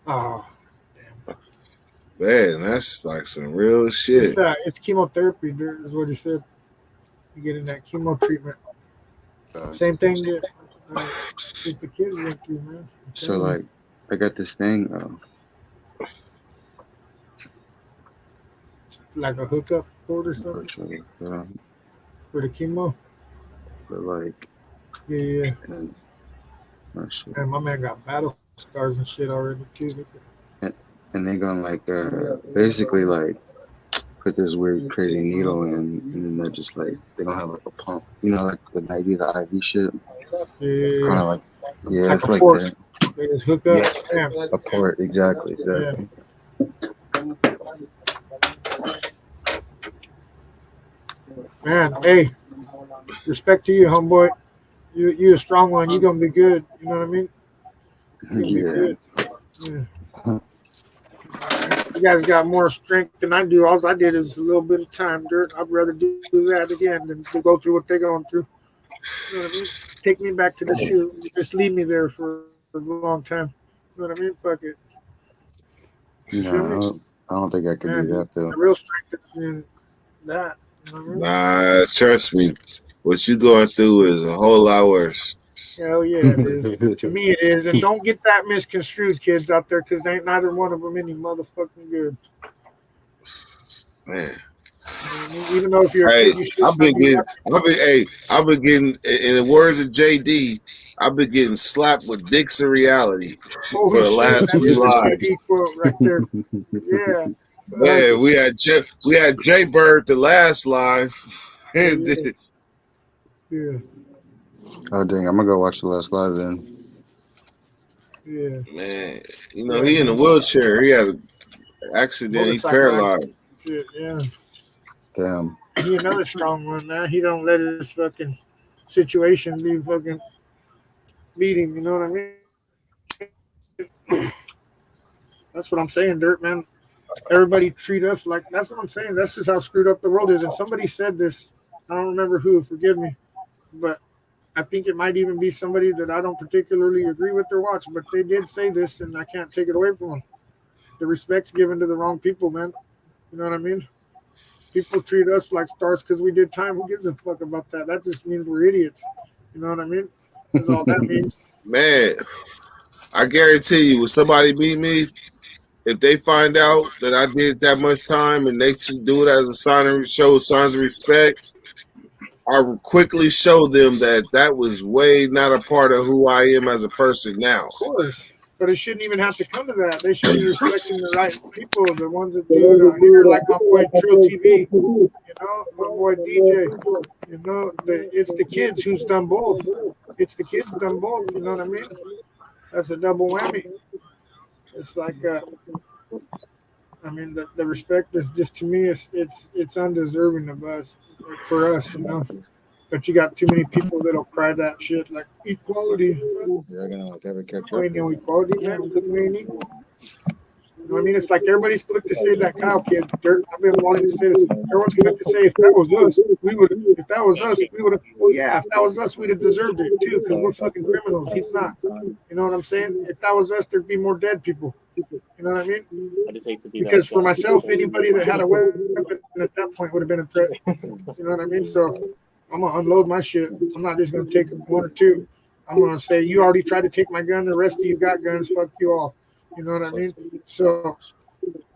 Oh, Man, that's like some real shit. it's chemotherapy, dude, is what he said. You're getting that chemo treatment. Same thing that It's the Kid went through, man. So like, I got this thing. Like a hookup cord or something Unfortunately, for the chemo. but like, Yeah. And that shit. Man, my man got battle scars and shit already too. And they're gonna like basically like put this weird crazy needle in, and then they're just like they don't have like a pump, you know, like the IV shit. Yeah. Kind of like It's it's like a like port. that. They just hook up. Yeah. Bam. A port, exactly. Man, hey, respect to you, homeboy. You a strong one. You gonna be good. You know what I mean? You Yeah. Yeah. You guys got more strength than I do. All I did is a little bit of time, Dirt. I'd rather do that again than to go through what they're going through. You know what I mean? Take me back to the shoe. Just leave me there for a long time. You know what I mean? Fuck it. You feel me? No, I don't think I could Man, do that though. the real strength is in that. You know what I mean? Nah, trust me. What you going through is a whole lot worse. Hell yeah, it is. To me, it is. And don't get that misconstrued, kids out there, because ain't neither one of them any motherfucking good. Man. Even though if you're Hey, a kid, you should I've been not be getting, in the words of JD, I've been getting slapped with dicks of reality Oh, for the shit, last that's few a lives. quote right there. Yeah. Yeah, we had Jay Bird the last live. And then- Yeah. Oh dang, I'm gonna go watch the last live then. Yeah. man, you know, he in a wheelchair. He had an accident. He Motorcycle paralyzed. Shit, yeah. Damn. He another strong one, man. He don't let his fucking situation be fucking beat him. You know what I mean? That's what I'm saying, Dirt, man. Everybody treat us like that's what I'm saying. That's just how screwed up the world is. And somebody said this. I don't remember who. Forgive me, but I think it might even be somebody that I don't particularly agree with their watch. But they did say this, and I can't take it away from them. The respect's given to the wrong people, man. You know what I mean? People treat us like stars because we did time. Who gives a fuck about that? That just means we're idiots. You know what I mean? That's all that means. Man, I guarantee you, when somebody beat me, if they find out that I did that much time and they should do it as a sign of signs of respect, I will quickly show them that that was way not a part of who I am as a person now. Of course. But it shouldn't even have to come to that. They should be respecting the right people, the ones that do it here, like my boy Trill TV, you know, my boy DJ. You know, it's the kids who's done both. It's the kids done both. You know what I mean? That's a double whammy. It's like, I mean, the respect is just, to me, it's undeserving of us, for us, you know. But you got too many people that'll cry that shit like equality. They're gonna like ever catch No, up. ain't no equality, man, because we ain't equal. You know what I mean? It's like everybody's quick to say that Kyle kid, Dirt. I've been wanting to say this. Everyone's quick to say if that was us, we would. If that was us, we would have. Well, yeah, if that was us, we'd have deserved it too, because we're fucking criminals. He's not. You know what I'm saying? If that was us, there'd be more dead people. You know what I mean? I just hate to be Because that for guy. myself, anybody that had a weapon at that point would have been a threat. You know what I mean? So I'm gonna unload my shit. I'm not just gonna take one or two. I'm gonna say, you already tried to take my gun. The rest of you got guns. Fuck you all. You know what I mean? So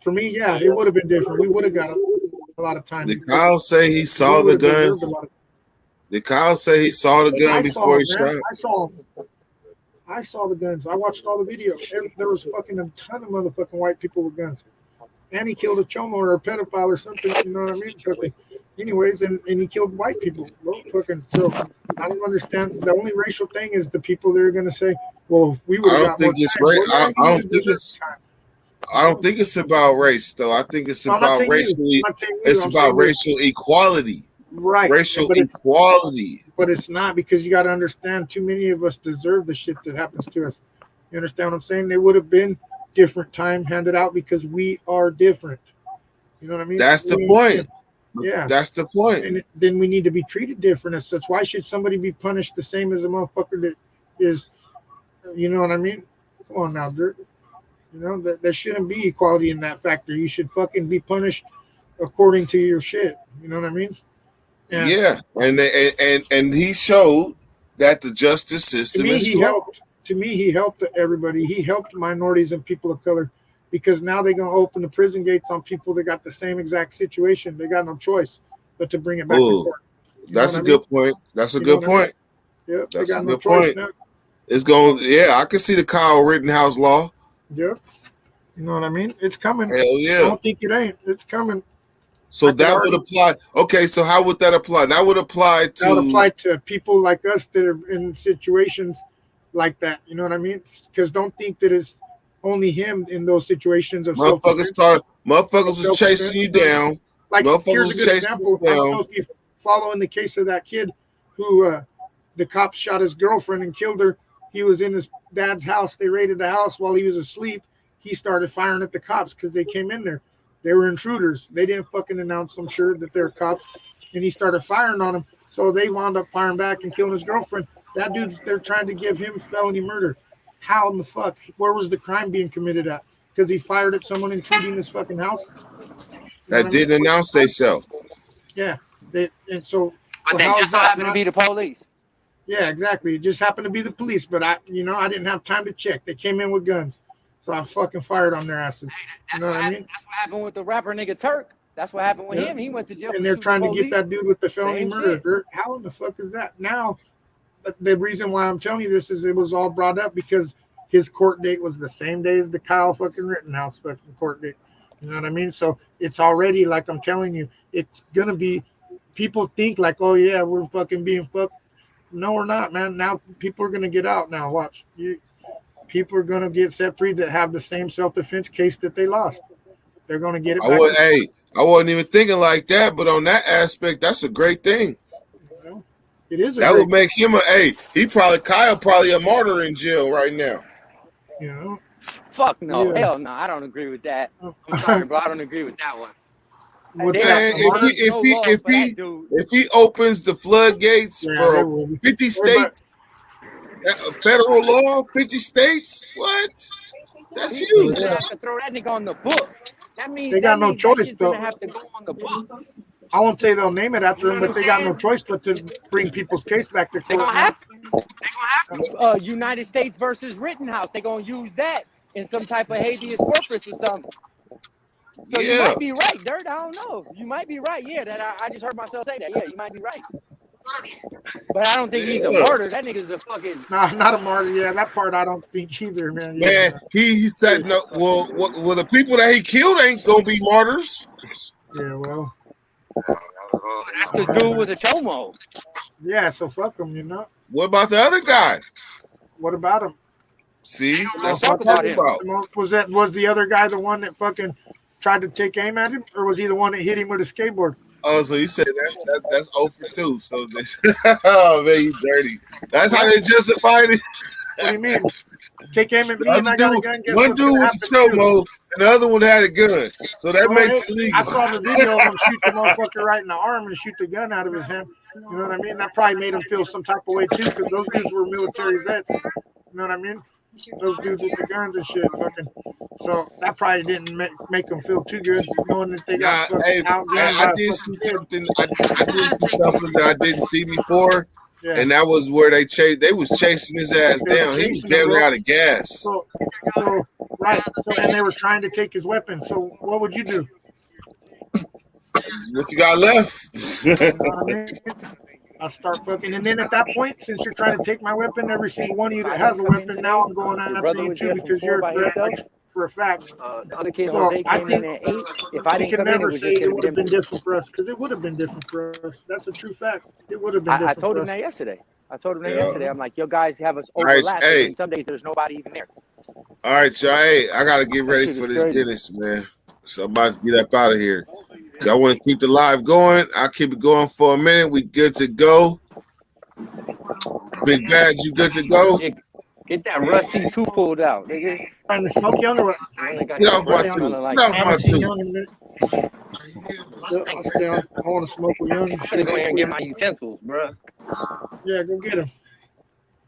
for me, yeah, it would have been different. We would have got a lot of time. Did Kyle say he saw the gun? Did Kyle say he saw the gun before he shot? I saw the guns. I watched all the video. There was fucking a ton of motherfucking white people with guns. And he killed a chomo or a pedophile or something. You know what I mean? Fucking, anyways, and he killed white people. Well, fucking, so I don't understand. The only racial thing is the people that are going to say, well, if we would have got more time. I don't think it's about race, though. I think it's about racially. It's about racial equality. Right. Racial equality. But it's not, because you got to understand, too many of us deserve the shit that happens to us. You understand what I'm saying? There would have been different time handed out because we are different. You know what I mean? That's the point. Yeah. That's the point. And then we need to be treated different as such. Why should somebody be punished the same as a motherfucker that is, you know what I mean? Come on now, Dirt. You know, there shouldn't be equality in that factor. You should fucking be punished according to your shit. You know what I mean? And yeah, and he showed that the justice system is flawed. To me, he helped everybody. He helped minorities and people of color, because now they're going to open the prison gates on people that got the same exact situation. They got no choice but to bring it back to court. That's a good point. That's a good point. Yep, they That's a got no good choice point. now. It's going. Yeah, I can see the Kyle Rittenhouse law. Yep. You know what I mean? It's coming. Hell I yeah. don't think it ain't. It's coming. So I could that would already- apply. Okay, so how would that apply? That would apply to. That would apply to people like us that are in situations like that. You know what I mean? Because don't think that it's only him in those situations of Motherfuckers self-defense. was chasing you down. Like, Motherfuckers here's a good chasing example. you I don't down. know if you follow in the case of that kid who the cops shot his girlfriend and killed her. He was in his dad's house. They raided the house while he was asleep. He started firing at the cops because they came in there. They were intruders. They didn't fucking announce, I'm sure, that they're cops. And he started firing on them. So they wound up firing back and killing his girlfriend. That dude, they're trying to give him felony murder. How in the fuck? Where was the crime being committed at? Because he fired at someone intruding his fucking house? You know That what I didn't mean? announce themselves. Yeah. And so, But they how just is so that happen to not- be the police. Yeah, exactly. It just happened to be the police, but I didn't have time to check. They came in with guns, so I fucking fired on their asses. You That's know what what I happened. mean? That's what happened with the rapper nigga Turk. That's what happened with Yeah. him. He went to jail. And for they're shooting trying to police. get that dude with the felony Same murder. shit. How in the fuck is that? Now, the reason why I'm telling you this is it was all brought up because his court date was the same day as the Kyle fucking Rittenhouse fucking court date. You know what I mean? So it's already, like I'm telling you, it's gonna be. People think like, oh yeah, we're fucking being fucked. No, we're not, man. Now people are gonna get out. Now watch. People are gonna get set free that have the same self-defense case that they lost. They're gonna get it back. I wasn't even thinking like that, but on that aspect, that's a great thing. You know? It is a That great, would make him Kyle probably a martyr in jail right now. you know. Fuck no. Yeah. Hell no. I don't agree with that. I'm sorry, bro. I don't agree with that one. What's They Man, that? got if he- no if he- love if for he- that dude. If he opens the floodgates Yeah, there for will be. 50 states, federal law, 50 states, what? That's He's huge. gonna have to throw that nigga on the books. That means They got no that choice, shit's though. gonna have to go on the books. I won't say they'll name it after You know him, what but they I'm got no saying? choice but to bring people's case back to They court. gonna have to. United States versus Rittenhouse. They gonna use that in some type of habeas corpus or something. So you Yeah. might be right, Dirt. I don't know. You might be right. Yeah, that I just heard myself say that. Yeah, you might be right. But I don't think he's a Yeah. martyr. That nigga's a fucking. Nah, not a martyr. Yeah, that part I don't think either, man. Man, he said no. Well, the people that he killed ain't gonna be martyrs. Yeah, well, That's because dude was a chomo. yeah. So fuck him, you know. What about the other guy? What about him? See, don't that's talk what I'm talking about about. Was the other guy the one that fucking tried to take aim at him, or was he the one that hit him with a skateboard? Oh, so you said that's 0 for 2. So this, oh man, you dirty. That's how they justified it. What do you mean? Take aim at me and Other I got a dude- gun. Guess one what's dude gonna was a happen to you? chomo, and the other one had a gun. So that Well, makes hey, it legal. I saw the video of him shoot the motherfucker right in the arm and shoot the gun out of his hand. You know what I mean? That probably made him feel some type of way too, because those dudes were military vets. You know what I mean? Those dudes with the guns and shit, fucking. So that probably didn't make them feel too good, knowing that they got Nah, fucking hey, outgunned I by a did fucking see kid. something. I did see something that I didn't see before, Yeah. and that was where they was chasing his ass They were down. He was chasing damn him, near bro. out of gas. So right. So, and they were trying to take his weapon. So what would you do? What you got left? You know what I mean? I'll start fucking, and then at that point, since you're trying to take my weapon, every single one of you that has a weapon now, I'm going Your after brother you was too there from because 4 you're by a threat, himself. like, for a fact. The other kid, So, Jose, I came in think at 8. If I We didn't can come in, it never was say just it gonna would be have them. been different for us because it would have been different for us. That's a true fact. It would have been I different told for him us. that yesterday. I told him that Yeah. yesterday. I'm like, yo, guys have us right, overlapping, hey. and some days there's nobody even there. All right, y'all. Hey, I gotta get ready shit for is this crazy. dentist, man. So I'm about to get up out of here. Y'all want to keep the live going? I'll keep it going for a minute. We good to go. Big Bad, you good to go? Get that rusty tooth pulled out, nigga. Trying to smoke young or what? Get off my tooth. Smelling like- Get off I my haven't seen tooth. young in a minute. Yeah, I'll stay on. I want to smoke with young. I'm gonna go ahead and get my utensils, bro. Yeah, go get him.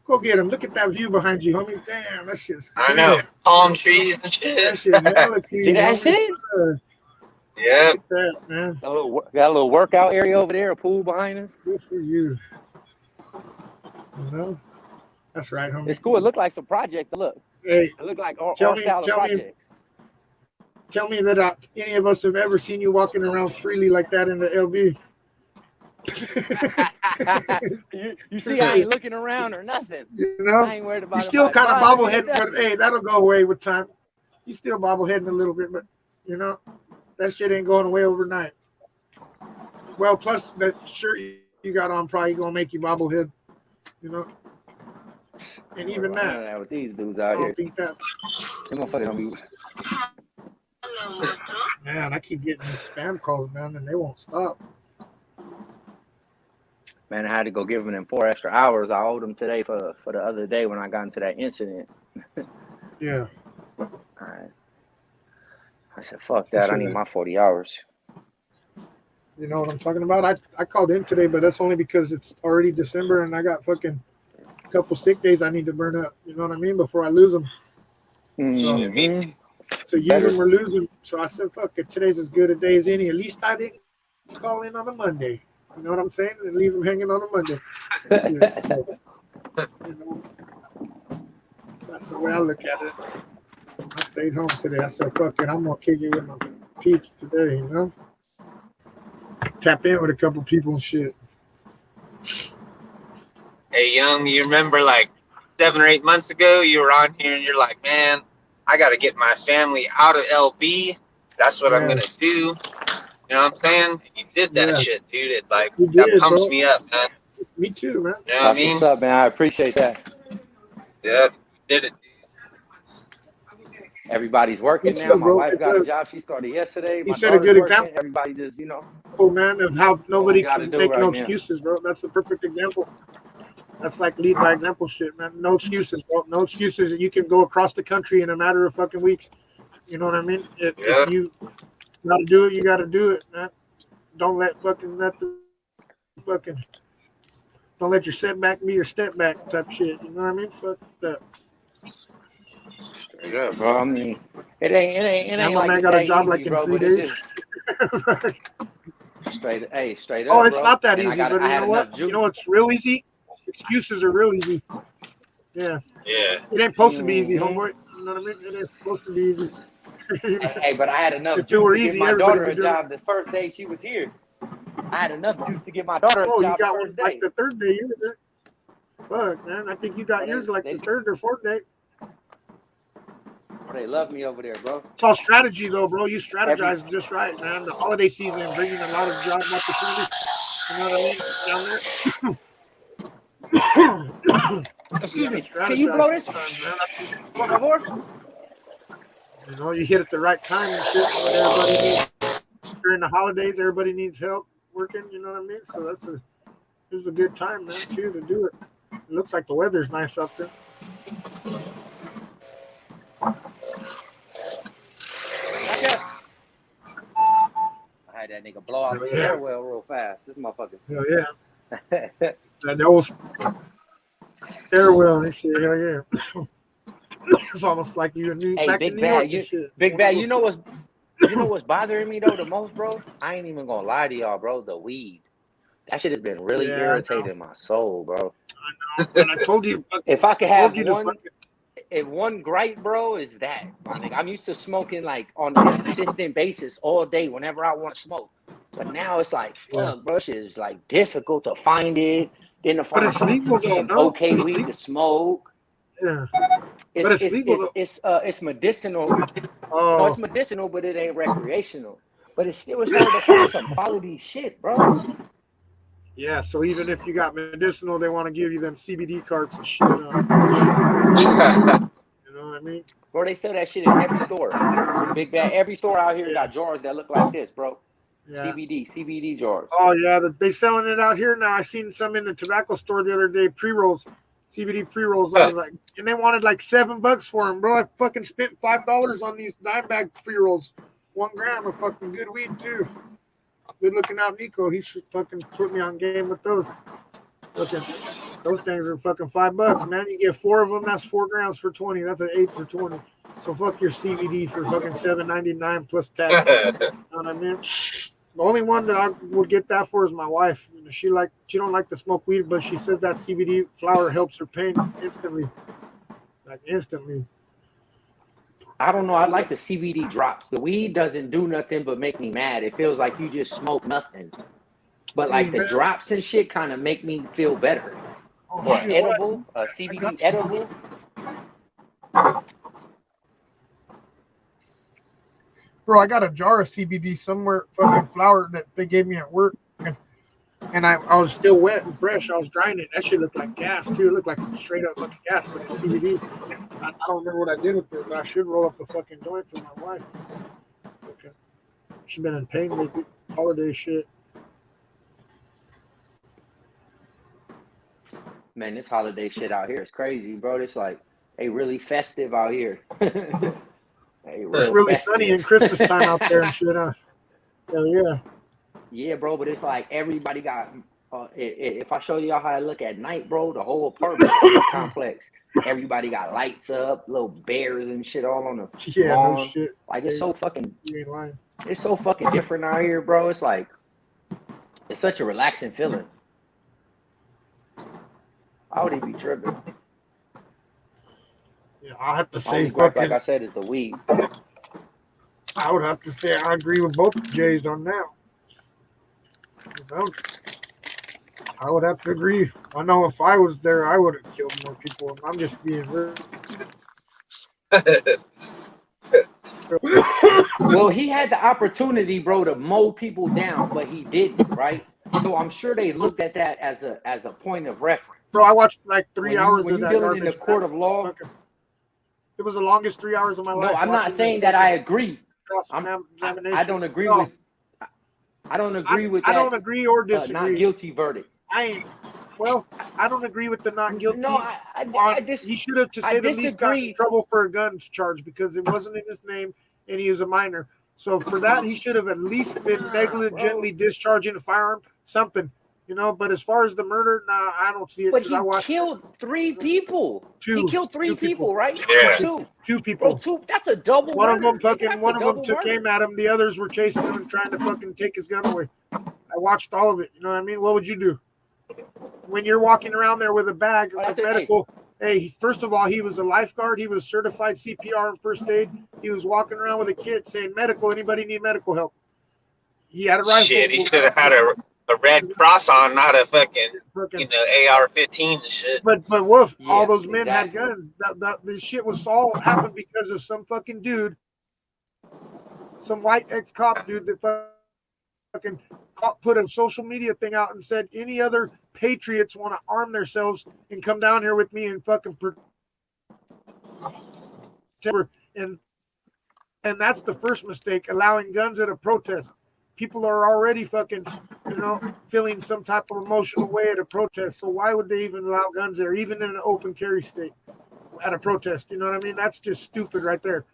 Go get him. Look at that view behind you, homie. Damn, that shit's I know. clean. Palm trees and That shit. shit's hella clean. See that homie. shit? Yeah. Look at that, man. Got a little workout area over there, a pool behind us. Good for you. You know? That's right, homie. It's cool. It looked like some projects. Look, Hey, it looked like our Tell me- style of tell me- projects. tell me that any of us have ever seen you walking around freely like that in the LB. You see, I ain't looking around or nothing. You know, I ain't worried about you it. still If I kind of bother me, bobbleheading, but nothing. hey, that'll go away with time. You still bobbleheading a little bit, but you know, that shit ain't going away overnight. Well, plus that shirt you got on probably gonna make you bobblehead, you know. And even None of that, that with these dudes I out here. don't think that. Them motherfuckers don't be. Man, I keep getting these spam calls, man, and they won't stop. Man, I had to go give them 4 extra hours. I owed them today for the other day when I got into that incident. Yeah. All right. I said, fuck that. I need my 40 hours. You know what I'm talking about? I called in today, but that's only because it's already December and I got fucking a couple sick days I need to burn up. You know what I mean? Before I lose them. Mhm. So use them or lose them. So I said, fuck it. Today's as good a day as any. At least I didn't call in on a Monday. You know what I'm saying? And leave them hanging on a Monday. Shit, so, you know, that's the way I look at it. I stayed home today. I said, fuck it. I'm going to kick it with my peeps today, you know? Tap in with a couple people and shit. Hey, Young, you remember like 7 or 8 months ago, you were on here and you're like, man, I got to get my family out of LB. That's what I'm going to do. You know what I'm saying? You did that shit, dude. It like, that pumps me up, man. Me too, man. You know what I mean? What's up, man? I appreciate that. Yeah, you did it, dude. Everybody's working now. My wife got a job. She started yesterday. You My set a good daughter's working. example. Everybody just, you know. Oh, man, of how nobody gotta can do make right no now. excuses, bro. That's the perfect example. That's like lead by example shit, man. No excuses, bro. No excuses. You can go across the country in a matter of fucking weeks. You know what I mean? If you got to do it, you got to do it, man. Don't let don't let your setback be your step back type shit. You know what I mean? Fuck that. Straight up, bro. I mean, it ain't My like man it's got a that job easy, like in bro. 3 But it's days. just straight up, Oh, it's bro. not that And easy, but I you had know what? enough juice. You know what's real easy? Excuses are real easy. Yeah. Yeah. It ain't supposed to be easy, homeboy. You know what I mean? It ain't supposed to be easy. Hey, but I had enough If it juice were to give easy, my everybody daughter a would do it. job the first day she was here. I had enough juice to give my daughter a Oh, you job the got one first day. like the third day. You were there. Fuck, man. I think you got yours like the third or fourth day. They love me over there, bro. It's all strategy, though, bro. You strategize just right, man. The holiday season bringing a lot of job opportunities. You know what I mean? Down there. Excuse me. Can you blow this? Por favor? You know, you hit at the right time and shit. When everybody needs, during the holidays, everybody needs help working. You know what I mean? So it was a good time, man, too, to do it. It looks like the weather's nice up there. I had that nigga blow out the stairwell real fast. This motherfucker. Hell yeah. That old stairwell and shit. Hell yeah. It's almost like you and me Hey, back Big in New Bad, York and you, shit. Big Bad, you know what's bothering me though the most, bro? I ain't even gonna lie to y'all, bro. The weed. That shit has been really irritating my soul, bro. I know. And I told you. If I could have one gripe, bro, is that, my nigga. I'm used to smoking like on a consistent basis all day whenever I want to smoke. But now it's like, fuck, bro, shit is like difficult to find it. Then to find some okay weed to smoke. Yeah. But it's legal. It's medicinal. Oh. No, it's medicinal, but it ain't recreational. But it's hard to find some quality shit, bro. Yeah, so even if you got medicinal, they want to give you them CBD cards and shit. You know what I mean? Bro, they sell that shit in every store. Big Bad. Every store out here got jars that look like this, bro. Yeah. CBD jars. Oh yeah, they selling it out here now. I seen some in the tobacco store the other day. Pre-rolls, CBD pre-rolls. I was like, and they wanted like $7 for them, bro. I fucking spent $5 on these dime bag pre-rolls. 1 gram of fucking good weed too. Good looking out, Nico. He should fucking put me on game with those. Looking, those things are fucking $5, man. You get 4 of them. That's 4 grams for 20. That's an 8 for 20. So fuck your CBD for fucking $7.99 plus tax. You know what I mean? The only one that I would get that for is my wife. You know, she don't like to smoke weed, but she says that CBD flower helps her pain instantly. Like instantly. I don't know. I like the CBD drops. The weed doesn't do nothing but make me mad. It feels like you just smoke nothing. But like the drops and shit kind of make me feel better. Oh, Or shit, edible, CBD edible. Bro, I got a jar of CBD somewhere, fucking flour that they gave me at work, and I was still wet and fresh. I was drying it. That shit looked like gas too. It looked like some straight up fucking gas, but it's CBD. I don't remember what I did with it, but I should roll up a fucking joint for my wife. Okay. She's been in pain lately. Holiday shit. Man, this holiday shit out here is crazy, bro. It's like, hey, really festive out here. Hey, It's really sunny in Christmas time out there and shit. Hell yeah. Yeah, bro, but it's like everybody got. If I show y'all how I look at night, bro, the whole apartment complex, everybody got lights up, little bears and shit all on the lawn. No shit. Like it's so fucking. You ain't lying. It's so fucking different out here, bro. It's like, it's such a relaxing feeling. I would even be tripping. Yeah, I have to say, Only gripe, like I said, is the weed. I would have to say I agree with both Jays on that. I would have to agree. I know if I was there, I would have killed more people. I'm just being real. Well, he had the opportunity, bro, to mow people down, but he didn't, right? So I'm sure they looked at that as a point of reference. Bro, I watched like 3 hours when of you that. dealing in the court of law. It was the longest 3 hours of my life. No, I'm not saying that I agree. I don't agree No. with. I don't agree with I that. don't agree or disagree. Not guilty verdict. I don't agree with the not guilty. No, he should have, to say the least, got in trouble for a gun charge because it wasn't in his name and he was a minor. So for that, he should have at least been negligently discharging a firearm, something, you know. But as far as the murder, nah, I don't see it. But he I killed 3 people. He killed three people, right? Yeah. Two people. Bro, that's a double. One of murder. them That's a double came at him. The others were chasing him and trying to fucking take his gun away. I watched all of it. You know what I mean? What would you do when you're walking around there with a bag of medical? Hey, first of all, he was a lifeguard. He was certified CPR and first aid. He was walking around with a kit saying, "Medical, anybody need medical help?" He had a rifle. Shit, he should have had a Red Cross on, not a fucking AR-15 and shit. But Wolf, all those men had guns. This shit was all happened because of some fucking dude, some white ex-cop dude that fucking put a social media thing out and said any other patriots want to arm themselves and come down here with me and fucking and that's the first mistake, allowing guns at a protest. People are already fucking, feeling some type of emotional way at a protest. So why would they even allow guns there, even in an open carry state at a protest? You know what I mean? That's just stupid right there.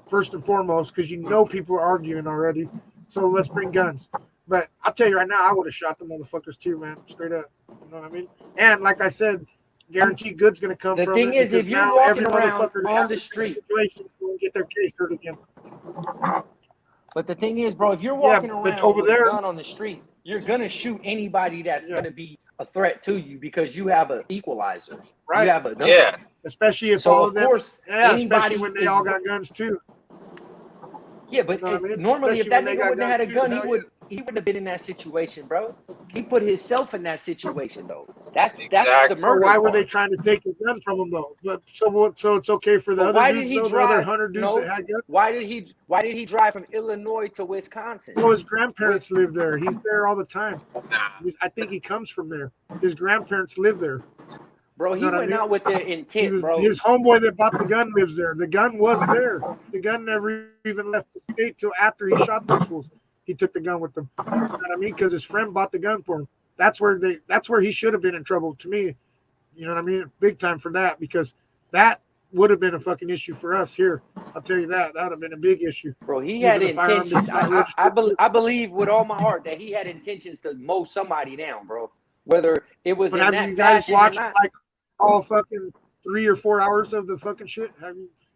First and foremost, because people are arguing already. So let's bring guns. But I'll tell you right now, I would have shot the motherfuckers too, man. Straight up. You know what I mean? And like I said, guaranteed good's going to come from it. The thing is, if you're walking around on the street, get their case heard again. But the thing is, bro, if you're walking around over with there, a gun on the street, you're gonna shoot anybody that's gonna be a threat to you because you have an equalizer. Right. You have a gun. Especially if so all of of them, course, especially when they all got guns too. Yeah, but normally if that nigga wouldn't have had a gun, he would have been in that situation, bro. He put himself in that situation though. That's the murder. Why were they trying to take his gun from him though? But so it's okay for the other dudes, the other 100 dudes that had guns. Why did he drive from Illinois to Wisconsin? Well, his grandparents live there. He's there all the time. I think he comes from there. His grandparents live there. Bro, he went out with the intent, bro. His homeboy that bought the gun lives there. The gun was there. The gun never even left the state till after he shot those fools. He took the gun with him. You know what I mean? Because his friend bought the gun for him. That's where he should have been in trouble to me. You know what I mean? Big time for that, because that would have been a fucking issue for us here. I'll tell you that. That would have been a big issue. Bro, he had intentions. I believe with all my heart that he had intentions to mow somebody down, bro. Whether it was in that have you guys fashion watched or not. like all fucking 3 or 4 hours of the fucking shit?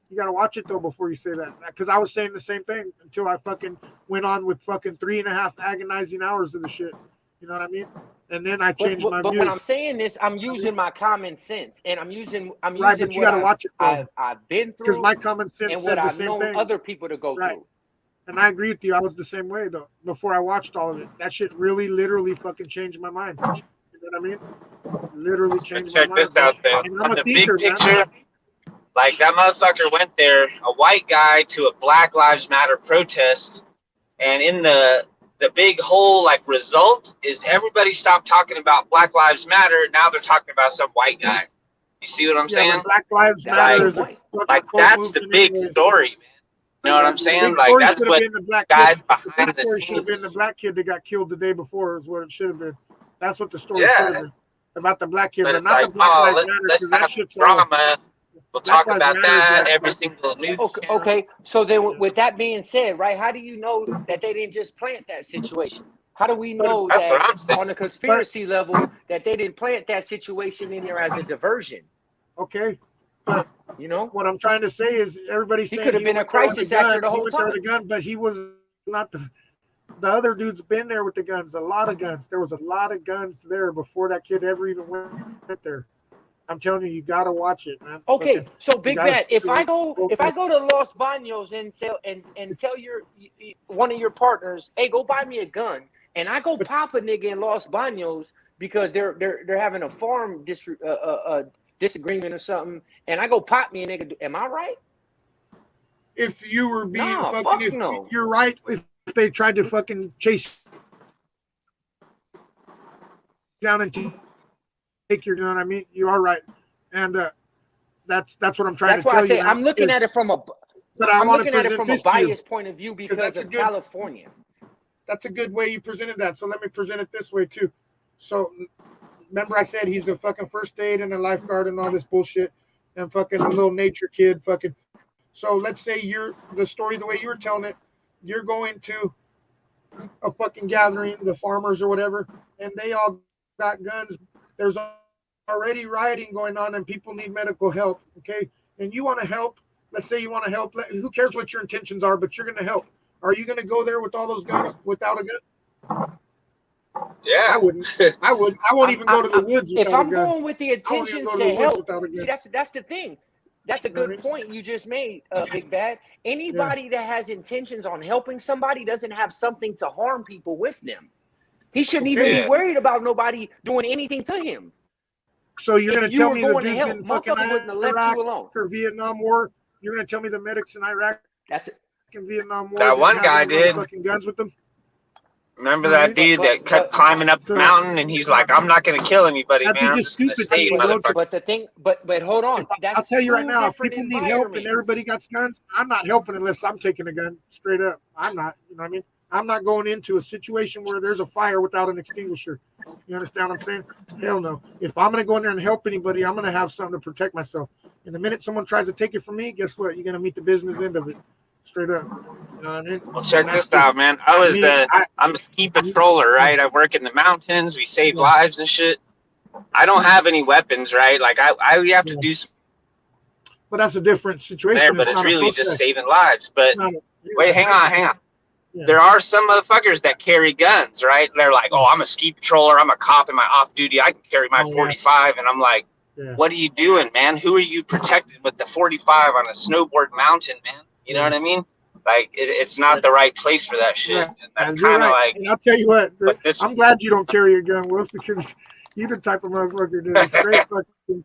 You got to watch it though before you say that, because I was saying the same thing until I fucking went on with fucking 3.5 agonizing hours of the shit. You know what I mean? And then I changed my views. But when I'm saying this, I'm using my common sense, and I'm using right, but you got to watch it though. I've been through, because my common sense and said what the I've same known thing. other people to go through. And I agree with you. I was the same way though. Before I watched all of it, that shit really, literally, fucking changed my mind. You know what I mean? Literally changed my Check mind. this out, though. And I'm On a the big thinker, picture, man. like that motherfucker went there, a white guy, to a Black Lives Matter protest, and in the big whole like result is everybody stopped talking about Black Lives Matter. Now they're talking about some white guy. You see what I'm Yeah, saying? but Black Lives That's Matter the is a point. fucking Like cult that's the movement big anyways. story, man. You know what I'm The saying? big Like story that's should have what been the black guys kid. The behind big the story should have scenes. been the black kid that got killed the day before is what it should have been. That's what the story Yeah. should have been. About the black kid, But but it's not the like, Black oh, Lives let's Matter, because that have shit's all drama. We'll Black talk Lives about Matter is that like every single news Okay, channel. okay. So then, with that being said, right? How do you know that they didn't just plant that situation? How do we know That's what that I'm saying. on a conspiracy level that they didn't plant that situation in there as a diversion? okay. But You know, what I'm trying to say is everybody's he saying could have been a went there with crisis the gun. actor the He whole went there with time. a gun, but he was not the other dude's been there with the guns, a lot of guns. There was a lot of guns there before that kid ever even went there. I'm telling you, you gotta watch it, man. Okay, Fucking- so Big gotta Bad, see if the- I go to Los Baños and tell one of your partners, hey, go buy me a gun, and I go pop a nigga in Los Baños because they're having a farm disagreement or something, and I go pop me a nigga, am I right? if you were being No, fucking, fuck if no. you're right, if they tried to fucking chase down and take your, you know what I mean? You are right, and that's what I'm trying That's to why tell I say you. I'm looking at it from a But I I'm want to looking at it present from a this to you. biased point of view because that's a of good- California. That's a good way you presented that. So let me present it this way too. So remember I said he's a fucking first aid and a lifeguard and all this bullshit and fucking a little nature kid fucking. So let's say you're the story the way you were telling it, you're going to a fucking gathering, the farmers or whatever, and they all got guns. There's already rioting going on and people need medical help, okay? And you want to help. Let's say you want to help. Who cares what your intentions are, but you're going to help. Are you going to go there with all those guns without a gun? Yeah. I wouldn't. I wouldn't. I won't even go to the woods If without I'm a gun. going with the I won't even intentions go to to the woods help, without a gun. see, that's the thing. That's a You know what I good mean? point you just made, Big Bad. Anybody that has intentions on helping somebody doesn't have something to harm people with them. He shouldn't even Yeah. be worried about nobody doing anything to him. So you're If going to you tell were me the going to dudes help, in fucking motherfuckers wouldn't have left Iraq you alone. or Vietnam War? You're going to tell me the medics in Iraq That's it. and Vietnam War? That didn't one have guy any little did. fucking guns with them. Remember Right. that dude that kept But- climbing up the So- mountain and he's like, I'm not going to kill anybody, That'd man. be I'm just just going to stupid, stay, people, motherfucker. But the thing, but hold on. That's I'll tell you right two now, if different people need help and environments. everybody got guns, I'm not helping unless I'm taking a gun. Straight up, I'm not. You know what I mean? I'm not going into a situation where there's a fire without an extinguisher. You understand what I'm saying? Hell no. If I'm going to go in there and help anybody, I'm going to have something to protect myself. And the minute someone tries to take it from me, guess what? You're going to meet the business end of it. Straight up. You know what I mean? Well, check And that's this out, just- man. I'm I- a ski patroller, right? I work in the mountains. We save Yeah. lives and shit. I don't have any weapons, right? Like we have to Yeah. do some But that's a different situation. there, but it's not a really just protest. saving lives. But It's not a- wait, hang on. Yeah. There are some motherfuckers that carry guns, right? They're like, oh, I'm a ski patroller. I'm a cop in my off duty. I can carry my Oh, yeah. 45. And I'm like, Yeah. what are you doing, man? Who are you protecting with the 45 on a snowboard mountain, man? You know what I mean? Like, it's not the right place for that shit. Right. And that's And you're kind of right. like, And I'll tell you what, but this, I'm glad you don't carry a gun, Wolf, because you're the type of motherfucker that straight fucking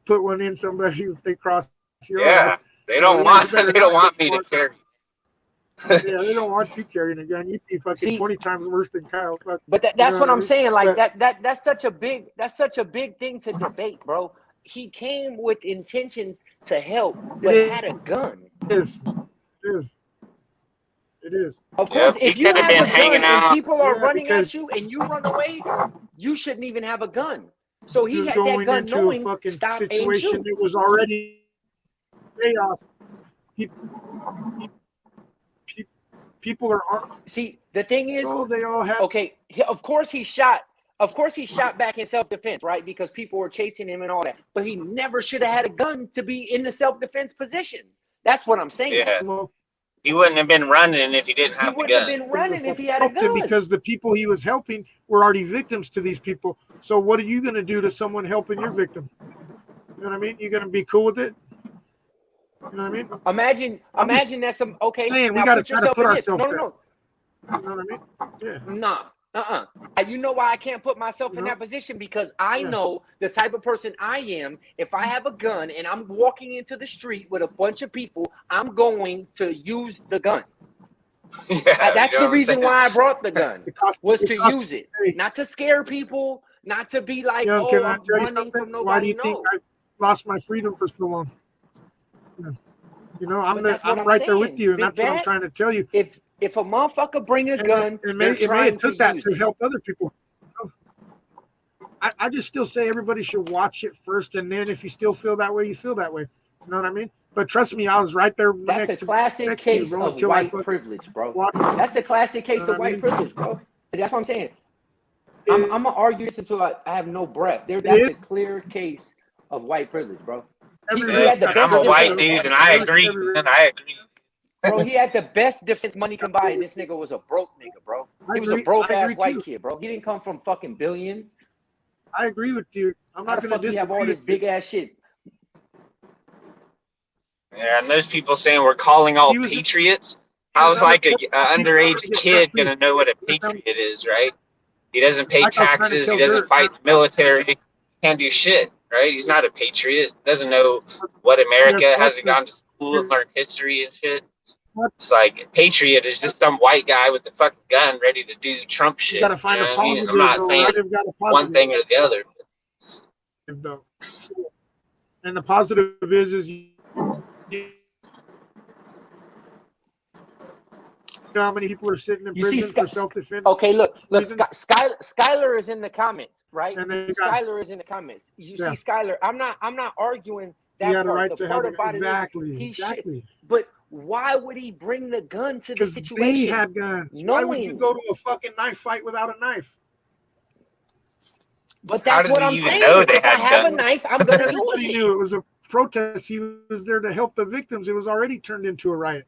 put one in somebody if they cross your yeah, they don't Yeah, want, you better they don't not want me to export- carry. eyes. Yeah, they don't want you carrying a gun. You'd be fucking See- 20 times worse than Kyle. Fuck. But that's You know what what I I'm mean? saying. Like But- that's such a big thing to debate, bro. He came with intentions to help, but It had a gun. It is. It is. It is. Of course, Yep, he if you could've have been a gun hanging and out. people are Yeah, running because- at you and you run away, you shouldn't even have a gun. So he You're had that going gun into knowing a fucking stop and situation shoot. that was already chaos. People are, See, the thing is, oh, they all have. okay, of course he shot back in self-defense, right? Because people were chasing him and all that. But he never should have had a gun to be in the self-defense position. That's what I'm saying. Yeah, Well, he wouldn't have been running if he didn't He have the wouldn't have gun. been running if he had a helped him gun. because the people he was helping were already victims to these people. So what are you going to do to someone helping your victim? You know what I mean? You're going to be cool with it? You know what I mean? Imagine that's some okay. Saying we now gotta put try to yourself put in this. No, ourselves no, there. You know what I mean? Yeah. no. Nah. You know why I can't put myself in that position? Because I know the type of person I am. If I have a gun and I'm walking into the street with a bunch of people, I'm going to use the gun. Yeah, That's you know the what I'm reason saying? why I brought the gun, was to Because- use it, not to scare people, not to be like, Young, oh, can I I'm tell you running something? from Why do nobody. you think I lost my freedom for so long? Yeah. You know, But that's what I'm I'm right there saying, with you, and Big that's what I'm Bad. trying to tell you. If a motherfucker bring a And gun, it they're may trying have took to that use to it. help other people. I just still say everybody should watch it first, and then if you still feel that way, you feel that way. You know what I mean? But trust me, I was right there That's a classic next to you, case bro, of until I white fucking privilege, bro. watched it. That's a classic case You know of what I white mean? privilege, bro. That's what I'm saying. I'm gonna argue this until I have no breath. It That's is. a clear case of white privilege, bro. He Every had race the got best I'm a white defense. dude, and I agree, Every man. I agree. Bro, he had the best defense money can buy, and this nigga was a broke nigga, bro. I He was a agree. broke I ass agree white too. kid, bro. He didn't come from fucking billions. I agree with you. I'm How not the going to fuck you have all disagree this with you. big ass shit? Yeah, and those people saying we're calling all He was- patriots. How's like a underage He was- kid gonna know what a patriot is, right? He doesn't pay Like I was trying to taxes. tell He doesn't Dirk. fight in the military. Can't do shit, right? He's not a patriot. Doesn't know what America. Yes, Hasn't gone to school and learned history and shit. It's like a patriot is just some white guy with a fucking gun ready to do Trump shit. You got to find you a know what I mean? positive. I'm not though, saying right? You've got a one positive, thing or the other. though. And the positive is you know how many people are sitting in You see, prison for self-defense? Okay, look, reasons? Skylar is in the comments, right? And then you got- Skylar is in the comments. You Yeah. see, Skylar, I'm not arguing that He had a part. right The to part have about it is exactly, he should. exactly. But why would he bring the gun to the Because situation? they had guns. Why would you Knowing. go to a fucking knife fight without a knife? But How that's did what he I'm even saying. know they If I had have a guns? knife, I'm gonna use Everybody it. knew it was a protest. He was there to help the victims. It was already turned into a riot.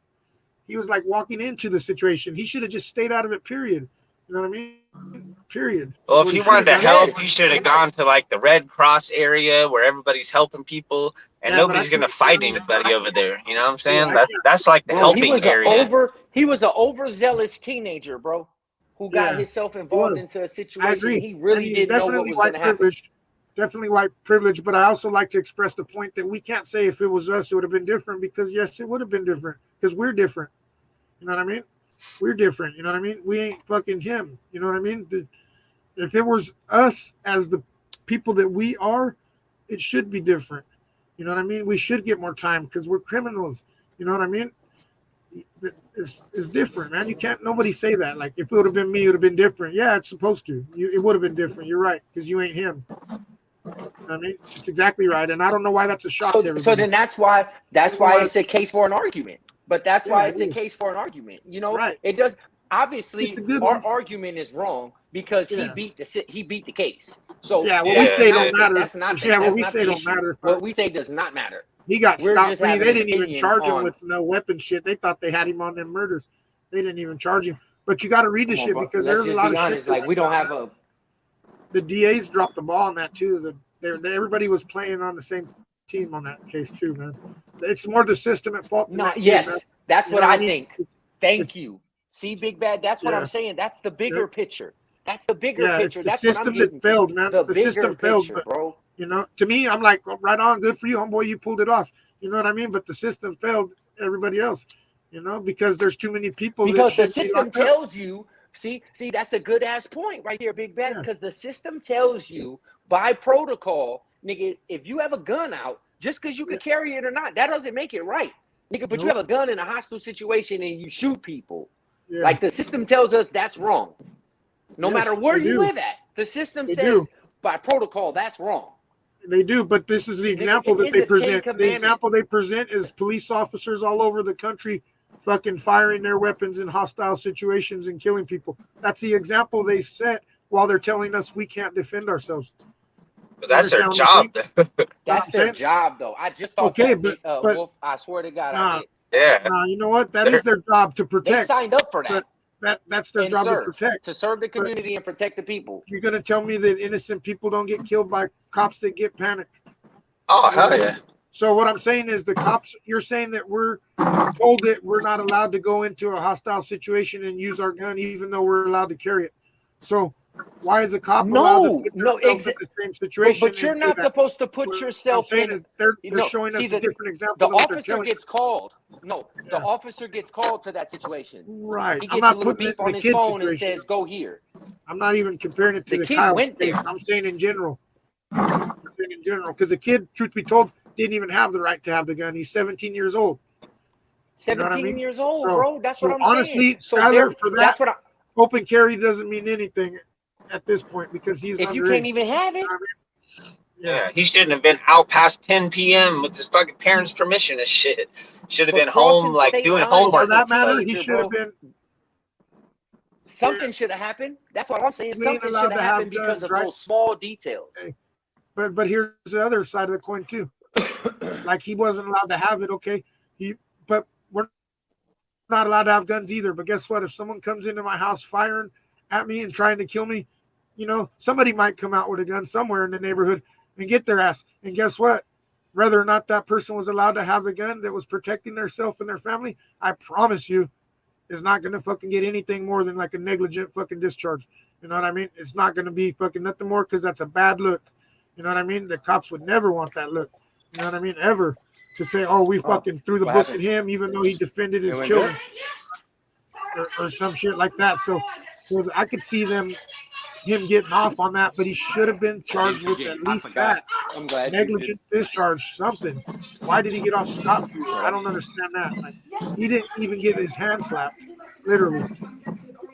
He was like walking into the situation. He should have just stayed out of it, period. You know what I mean? Period. Well, if What he should've wanted to done. help, Yes. he should have gone to like the Red Cross area where everybody's helping people, and Yeah, but nobody's I gonna think- fight anybody over there. You know what I'm saying? I That's like the Bro, helping he was area. an overzealous teenager, bro, who got Yeah, himself involved was. into a I situation agree. he really And he's didn't know what definitely was white going to happen. privilege. Definitely white privilege. But I also like to express the point that we can't say if it was us, it would have been different, because yes, it would have been different because we're different. You know what I mean? We're different. You know what I mean? We ain't fucking him. You know what I mean? If it was us as the people that we are, it should be different. You know what I mean? We should get more time because we're criminals. You know what I mean? It's different, man. You can't. Nobody say that. Like if it would have been me, it would have been different. Yeah, it's supposed to. It would have been different. You're right, because you ain't him. You know what I mean, it's exactly right, and I don't know why that's a shock to everybody. So then that's why it's a case for an argument. But that's why Yeah, it's it a is. case for an argument. You know, Right. it does. Obviously, It's a good our one. argument is wrong because Yeah. he beat the case. So Yeah, what we that's say not- don't matter. That's not. Yeah, what that's we not say the don't issue. matter. What we say does not matter. He got We're stopped just free. having They an didn't even opinion charge him on- with no weapon shit. They thought they had him on them murders. They didn't even charge him. But you got to read the Come on, shit bro. because Let's there's a just lot be of honest. shit. Like we don't have a. The DAs dropped the ball on that too. Everybody was playing on the same team on that case too, man. It's more the system at fault. than No, that kid, yes, man. that's You what know I mean? think. Thank it's- you. See, Big Bad, that's what Yeah. I'm saying. That's the bigger Yeah. picture. That's the bigger Yeah, it's picture. the That's what I'm system getting that failed, man. The The bigger system failed, picture, but bro. you know, to me, I'm like, right on, good for you, homeboy. You pulled it off. You know what I mean? But the system failed everybody else. You know, because there's too many people. Because the that should be system locked up. tells you, see, that's a good ass point right here, Big Bad. Yeah. Because the system tells you by protocol, nigga, if you have a gun out, just because you can carry it or not, that doesn't make it right. Nigga, but you Nope. have a gun in a hostile situation and you shoot people. Yeah. Like the system tells us that's wrong. No Yes, matter where they you do. live at, the system They says do. by protocol that's wrong. They do, but this is the example it's that in they the Ten present. The Commandments. example they present is police officers all over the country fucking firing their weapons in hostile situations and killing people. That's the example they set while they're telling us we can't defend ourselves. But that's their Understand job. what I'm That's I'm their saying? job, though. I just thought Okay, that, but- Wolf. I swear to God, Nah. I did. Yeah. Nah, you know what? That is their job to They protect. signed up for that. That's their and job serve, to protect. to serve the community and protect the people. You're gonna tell me that innocent people don't get killed by cops that get panicked? Oh hell yeah. So what I'm saying is the cops, you're saying that we're told that we're not allowed to go into a hostile situation and use our gun, even though we're allowed to carry it. So why is a cop allowed to put themselves in the same situation? But you're not supposed to put yourself in. They're showing us a different example. The officer gets called. No, the officer gets called to that situation. Right. He gets a little beep on his phone and says, "Go here." I'm not even comparing it to the kid Kyle went there. I'm saying in general. Because the kid, truth be told, didn't even have the right to have the gun. He's 17 years old. 17 years old, bro. That's what I'm honestly, saying. Honestly, for that, that's what open carry doesn't mean anything at this point because he's if you can't even have it. Yeah, he shouldn't have been out past 10 p.m. with his fucking parents' permission and shit. Should have been home, like, doing homework. For that matter, he should have been. Something should have happened. That's what I'm saying. Something should have happened because of those small details. But here's the other side of the coin too. Like he wasn't allowed to have it, okay? But we're not allowed to have guns either. But guess what? If someone comes into my house firing at me and trying to kill me, you know, somebody might come out with a gun somewhere in the neighborhood and get their ass. And guess what? Whether or not that person was allowed to have the gun that was protecting themselves and their family, I promise you, is not going to fucking get anything more than like a negligent fucking discharge. You know what I mean? It's not going to be fucking nothing more because that's a bad look. You know what I mean? The cops would never want that look. You know what I mean? Ever. To say, oh, we fucking threw the book at him even though he defended his children. Or some shit like that. So I could see him getting off on that, but he should have been charged with at least that. I'm glad. Negligent discharge, something. Why did he get off scot-free? I don't understand that. Like, he didn't even get his hand slapped. Literally.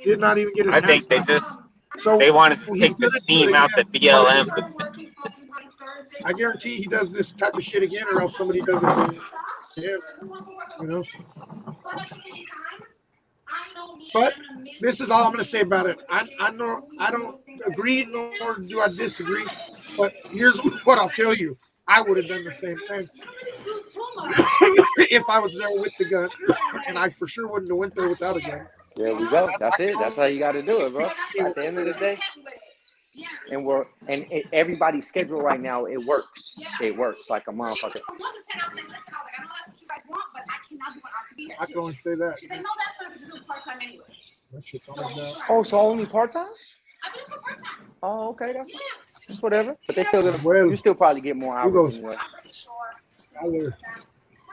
Did not even get his hand slapped. I think they wanted to take the steam out the BLM. I guarantee he does this type of shit again, or else somebody does it to him. You know. But this is all I'm going to say about it. I don't agree nor do I disagree. But here's what I'll tell you: I would have done the same thing if I was there with the gun, and I for sure wouldn't have went there without a gun. There we go. That's it. That's how you got to do it, bro. At the end of the day. And everybody's schedule right now, it works. It works like a motherfucker. I can only say that. She's like, no, that's fine, but you're doing part-time anyway. That shit's all about. Oh, so only part-time? I've been for part-time. Oh, okay. That's whatever. But they still gonna, you still probably get more hours anyway.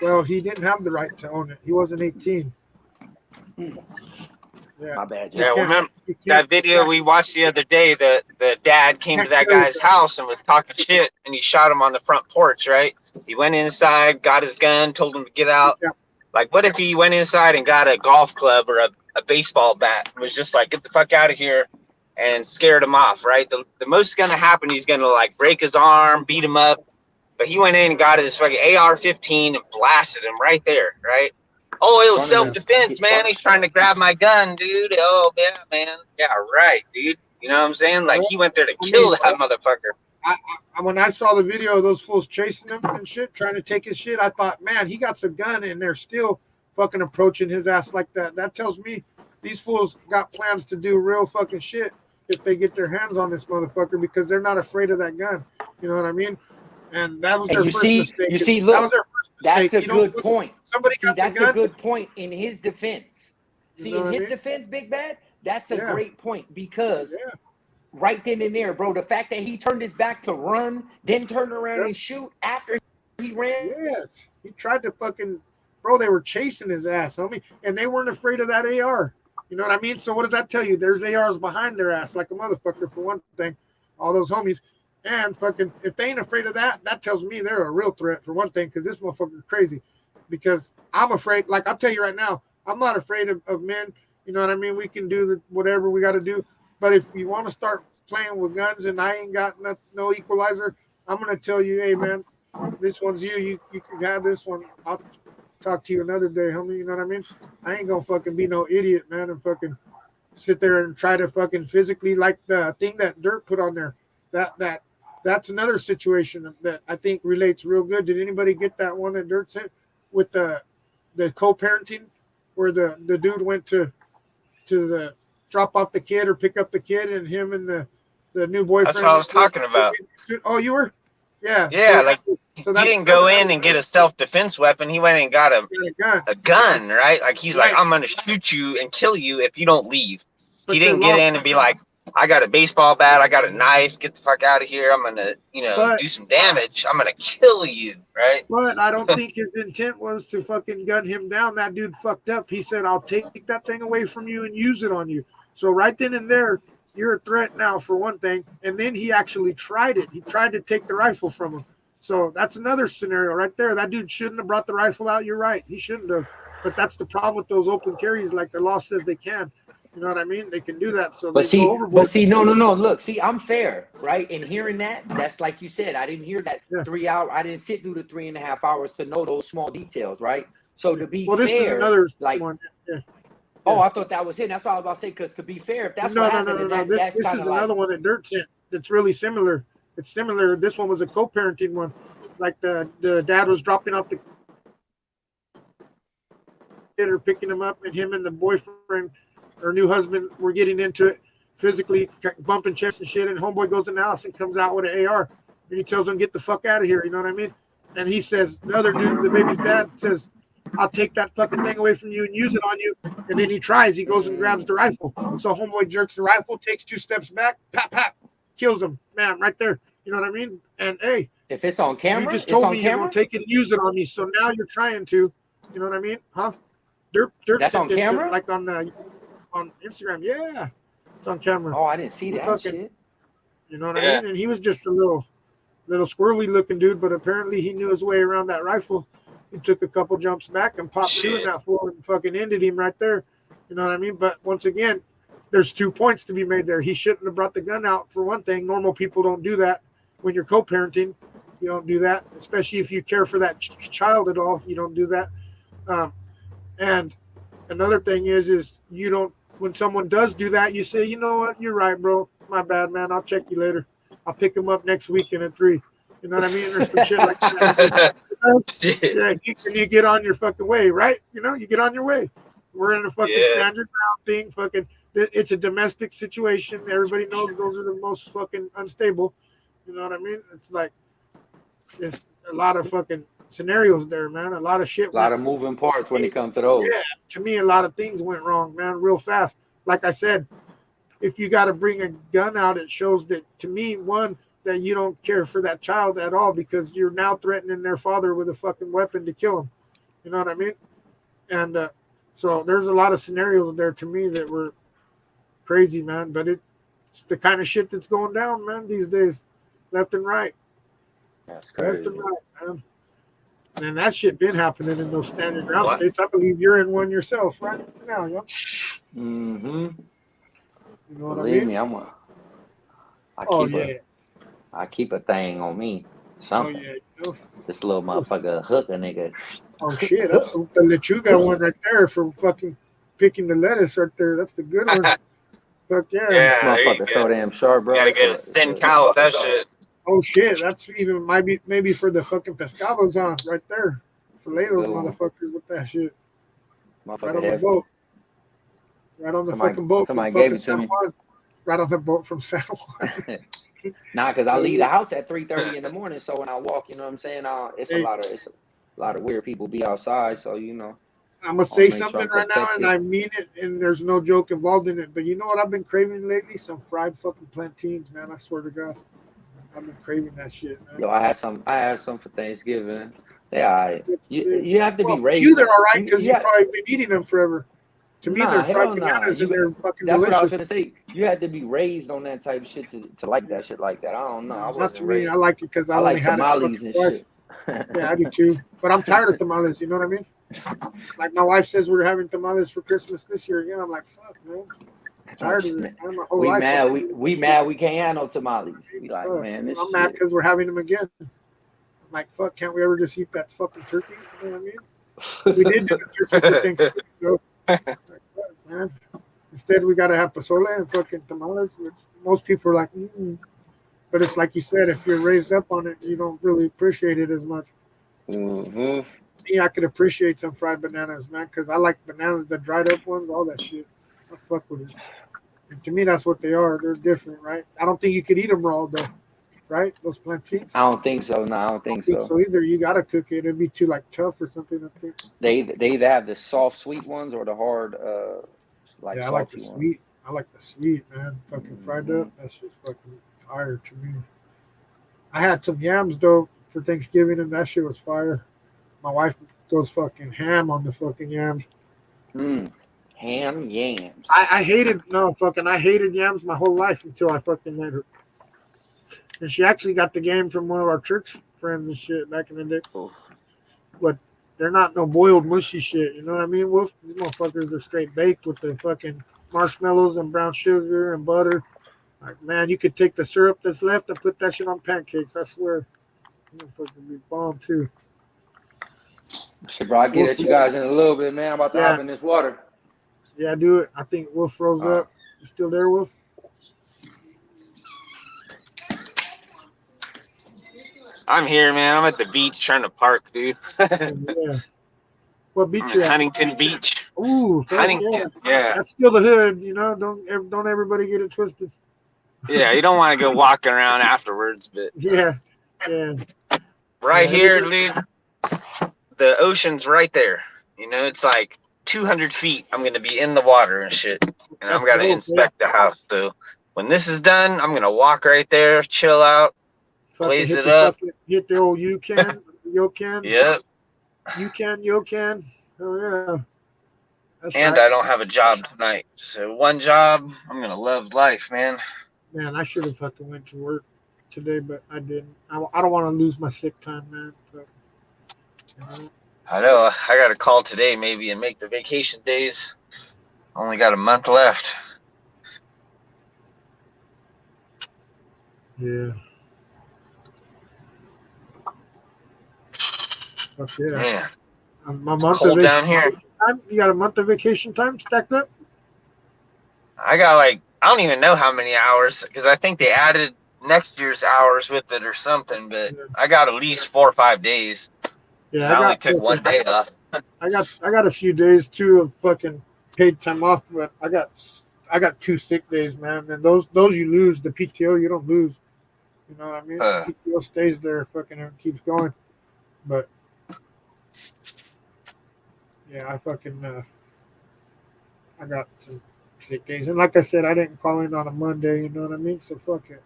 Well, he didn't have the right to own it. He wasn't 18. Yeah. My bad. Yeah, remember that video we watched the other day? The dad came to that guy's house and was talking shit, and he shot him on the front porch, right? He went inside, got his gun, told him to get out. Yeah. Like, what if he went inside and got a golf club or a baseball bat and was just like, get the fuck out of here, and scared him off, right? The most going to happen, he's going to, like, break his arm, beat him up. But he went in and got his fucking AR-15 and blasted him right there, right? Oh, it was self-defense, man. He's trying to grab my gun, dude. Oh, yeah, man. Yeah, right, dude. You know what I'm saying? Like, he went there to kill that motherfucker. When I saw the video of those fools chasing him and shit, trying to take his shit, I thought, man, he got some gun and they're still fucking approaching his ass like that. That tells me these fools got plans to do real fucking shit if they get their hands on this motherfucker because they're not afraid of that gun. You know what I mean? And that was their first mistake. You see, look, that's a good point. That's a good point in his defense. See, in his defense, Big Bad, that's a great point because right then and there, bro, the fact that he turned his back to run, then turned around and shoot after he ran. Yes, he tried to fucking, bro, they were chasing his ass, homie, and they weren't afraid of that AR. You know what I mean? So what does that tell you? There's ARs behind their ass like a motherfucker for one thing, all those homies. And fucking, if they ain't afraid of that, that tells me they're a real threat for one thing, because this motherfucker is crazy. Because I'm afraid, like I'll tell you right now, I'm not afraid of men. You know what I mean? We can do whatever we got to do. But if you want to start playing with guns and I ain't got no equalizer, I'm going to tell you, hey, man, this one's you. You can have this one. I'll talk to you another day, homie. You know what I mean? I ain't going to fucking be no idiot, man, and fucking sit there and try to fucking physically, like the thing that Dirt put on there. That's another situation that I think relates real good. Did anybody get that one that Dirt sent with the co-parenting where the dude went to the drop off the kid or pick up the kid and him and the new boyfriend? That's what I was talking about. Oh, you were? Yeah. Yeah, like so he didn't go in and get a self-defense weapon. He went and got a gun, right? Like he's like, I'm gonna shoot you and kill you if you don't leave. He didn't get in and be like, I got a baseball bat, I got a knife, get the fuck out of here. I'm gonna, do some damage. I'm gonna kill you, right? But I don't think his intent was to fucking gun him down. That dude fucked up. He said, I'll take that thing away from you and use it on you. So right then and there, you're a threat now for one thing. And then he actually tried it. He tried to take the rifle from him. So that's another scenario right there. That dude shouldn't have brought the rifle out. You're right. He shouldn't have. But that's the problem with those open carries, like the law says they can. You know what I mean? They can do that. So But see, no. Look, see, I'm fair, right? And hearing that's like you said, I didn't hear that 3 hour. I didn't sit through the 3.5 hours to know those small details, right? So to be fair, this is another like, one. Yeah. Oh, I thought that was it. That's what I was about to say. Because to be fair, if that's what happened, This is another one that Dirt sent that's really similar. It's similar. This one was a co-parenting one. Like the dad was dropping off the kid or picking him up, and him and the boyfriend or new husband were getting into it physically, bumping chests and shit. And homeboy goes in the house and comes out with an AR, and he tells him, "Get the fuck out of here." You know what I mean? And he says, the other dude, the baby's dad, says, "I'll take that fucking thing away from you and use it on you." And then he tries. He goes and grabs the rifle. So homeboy jerks the rifle, takes 2 steps back, pap, pap, kills him. Man, right there. You know what I mean? And hey, if it's on camera, you just told me you're gonna take it and use it on me. So now you're trying to. You know what I mean? Huh? Dirt that's on camera? Like on Instagram. Yeah, it's on camera. Oh, I didn't see that shit. You know what I mean? And he was just a little squirrely looking dude, but apparently he knew his way around that rifle. He took a couple jumps back and popped 2 in that fool and fucking ended him right there. You know what I mean? But once again, there's 2 points to be made there. He shouldn't have brought the gun out, for one thing. Normal people don't do that. When you're co-parenting, you don't do that, especially if you care for that child at all. You don't do that. And another thing is you don't, when someone does do that, you say, you know what, you're right, bro. My bad, man. I'll check you later. I'll pick him up next weekend at 3. You know what I mean? Or some shit like that. You get on your fucking way, right? You know, you get on your way. We're in a fucking standard ground thing. Fucking, it's a domestic situation. Everybody knows those are the most fucking unstable. You know what I mean? It's like, it's a lot of fucking scenarios there, man. A lot of shit. A lot of moving parts when it comes to those. Yeah, to me, a lot of things went wrong, man, real fast. Like I said, if you got to bring a gun out, it shows that, to me, one, that you don't care for that child at all, because you're now threatening their father with a fucking weapon to kill him. You know what I mean? And so there's a lot of scenarios there to me that were crazy, man. But it's the kind of shit that's going down, man, these days, left and right. That's crazy. Left and right, man. And that shit been happening in those standard ground states. I believe you're in one yourself right now, yo. Mm-hmm. You know what Believe I mean? me, I keep a thing on me. Something. Oh, yeah. You know? This little motherfucker hook a nigga. Oh, shit. That's the Lechuga one right there for fucking picking the lettuce right there. That's the good one. Fuck yeah. This motherfucker so damn sharp, bro. You gotta get a thin cow with that shit. Oh, shit. That's even maybe for the fucking pescados on right there. Fillet those motherfuckers with that shit. Right on the boat. Right on the fucking boat. Somebody gave it to me. Right on the boat from San Juan. Nah, because I leave the house at 3:30 in the morning. So when I walk, you know what I'm saying? It's a lot of weird people be outside. So, you know. I'm going to say something right now, and I mean it, and there's no joke involved in it. But you know what I've been craving lately? Some fried fucking plantains, man. I swear to God. I've been craving that shit, man. Yo, I had some for Thanksgiving. Yeah, you have to be raised. They're all right, because you've probably been eating them forever. To me, they're fried bananas, and they're fucking that's delicious. What I was gonna say. You had to be raised on that type of shit to like that shit like that. I don't know. Not to me. I like it because I like tamales and shit. Yeah, I do too. But I'm tired of tamales. You know what I mean? Like my wife says, we're having tamales for Christmas this year again. I'm like, fuck, man. I'm tired of it. My whole life. We mad. We can't have no tamales. We like, man, this I'm mad because we're having them again. I'm like, fuck, can't we ever just eat that fucking turkey? You know what I mean? We did do the turkey for Thanksgiving, though. Man. Instead, we got to have pozole and fucking tamales, which most people are like, But it's like you said, if you're raised up on it, you don't really appreciate it as much. Mm-hmm. Me, I could appreciate some fried bananas, man, because I like bananas, the dried up ones, all that shit. I fuck with it. And to me, that's what they are. They're different, right? I don't think you could eat them raw, though. right? Those plantains. I don't think so. No, I don't think think so. so either. You gotta cook it. It'd be too like tough or something. I think. They either have the soft sweet ones or the hard like Yeah, I like the salty ones. sweet. I like the sweet, man. Fucking fried Mhm. up. That's just fucking fire to me. I had some yams though for Thanksgiving, and that shit was fire. My wife goes fucking ham on the fucking yams. Ham yams. I hated I hated yams my whole life until I fucking met her. And she actually got the game from one of our church friends and shit back in the day. Oof. But they're not no boiled mushy shit, you know what I mean? Wolf, these motherfuckers are straight baked with the fucking marshmallows and brown sugar and butter. Like, man, you could take the syrup that's left and put that shit on pancakes. I swear. Motherfucker be bomb too. Shit, bro, I'll get at you guys in a little bit, man. I'm about to hop in this water. Yeah, do it. I think Wolf froze up. You still there, Wolf? I'm here, man. I'm at the beach trying to park, dude. Yeah. What beach I'm you at at? Huntington Beach. Ooh, fuck Huntington, yeah. That's still the hood, you know. Don't everybody get it twisted. Yeah, you don't want to go walking around afterwards, but Yeah. right Yeah, here, dude, the ocean's right there. You know, it's like 200 feet. I'm going to be in the water and shit. And I'm That's going to dope, inspect the house. So when this is done, I'm going to walk right there, chill out, Fucking blaze hit it the up. hit the old you can. Yep. You can. Oh yeah. That's And right. I don't have a job tonight. So one job, I'm going to love life, man. Man, I should have fucking went to work today, but I didn't. I don't want to lose my sick time, man. But, you know, I know. I got to call today maybe and make the vacation days. Only got a month left. yeah. Fuck yeah. Man, My month cold of down here. time. You got a month of vacation time stacked up? I got like, I don't even know how many hours because I think they added next year's hours with it or something, but Yeah. I got at least 4 or 5 days. Yeah, I only took one day off. I got a few days too of fucking paid time off, but I got 2 sick days, man. And those you lose. The PTO you don't lose. You know what I mean? PTO stays there, fucking and keeps going. But yeah, I got some sick days, and like I said, I didn't call in on a Monday. You know what I mean? So fuck it.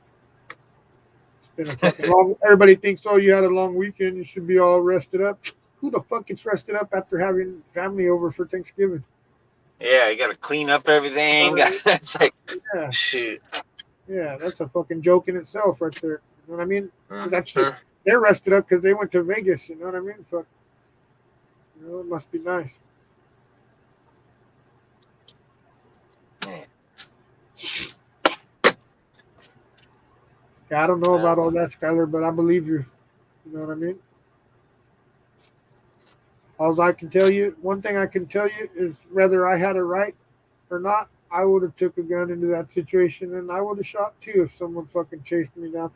It's been a fucking long. Everybody thinks, oh, you had a long weekend, you should be all rested up. Who the fuck gets rested up after having family over for Thanksgiving? Yeah, you got to clean up everything. It's like, Yeah, shoot. yeah, that's a fucking joke in itself, right there. You know what I mean? Mhm. That's just they're rested up because they went to Vegas. You know what I mean? Fuck. You know, it must be nice. Man. Yeah, I don't know about all that, Skylar, but I believe you. You know what I mean? All I can tell you, one thing I can tell you is whether I had it right or not, I would have took a gun into that situation and I would have shot too if someone fucking chased me down.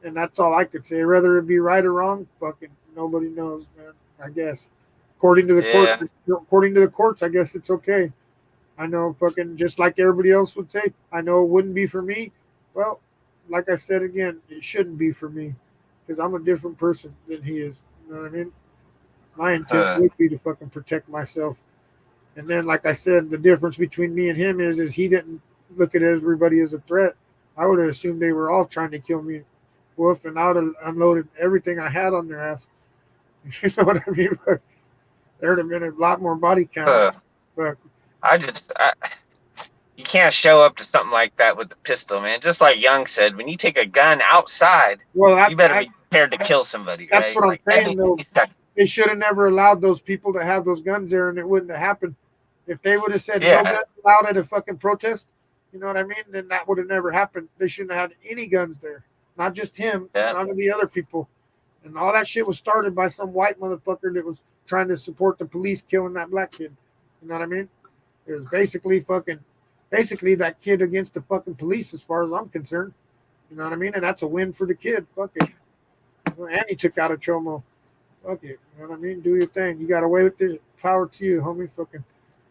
And that's all I could say. Whether it be right or wrong, fucking nobody knows, man. I guess. According to the courts, I guess it's okay. I know fucking just like everybody else would say, I know it wouldn't be for me. Well, like I said again, it shouldn't be for me because I'm a different person than he is. You know what I mean? My intent would be to fucking protect myself. And then, like I said, the difference between me and him is he didn't look at everybody as a threat. I would have assumed they were all trying to kill me, Wolf, and I would have unloaded everything I had on their ass. You know what I mean? But there would have been a lot more body count. But You can't show up to something like that with the pistol, man. Just like Young said, when you take a gun outside, you better be prepared to kill somebody, that's right? what I'm saying, though. They should have never allowed those people to have those guns there, and it wouldn't have happened. If they would have said no guns allowed at a fucking protest, you know what I mean? Then that would have never happened. They shouldn't have had any guns there. Not just him, none of the other people. And all that shit was started by some white motherfucker that was trying to support the police killing that black kid. You know what I mean? It was basically that kid against the fucking police as far as I'm concerned. You know what I mean? And that's a win for the kid. Fuck it. And he took out a Chomo. Fuck it. You know what I mean? Do your thing. You got away with this. Power to you, homie. Fucking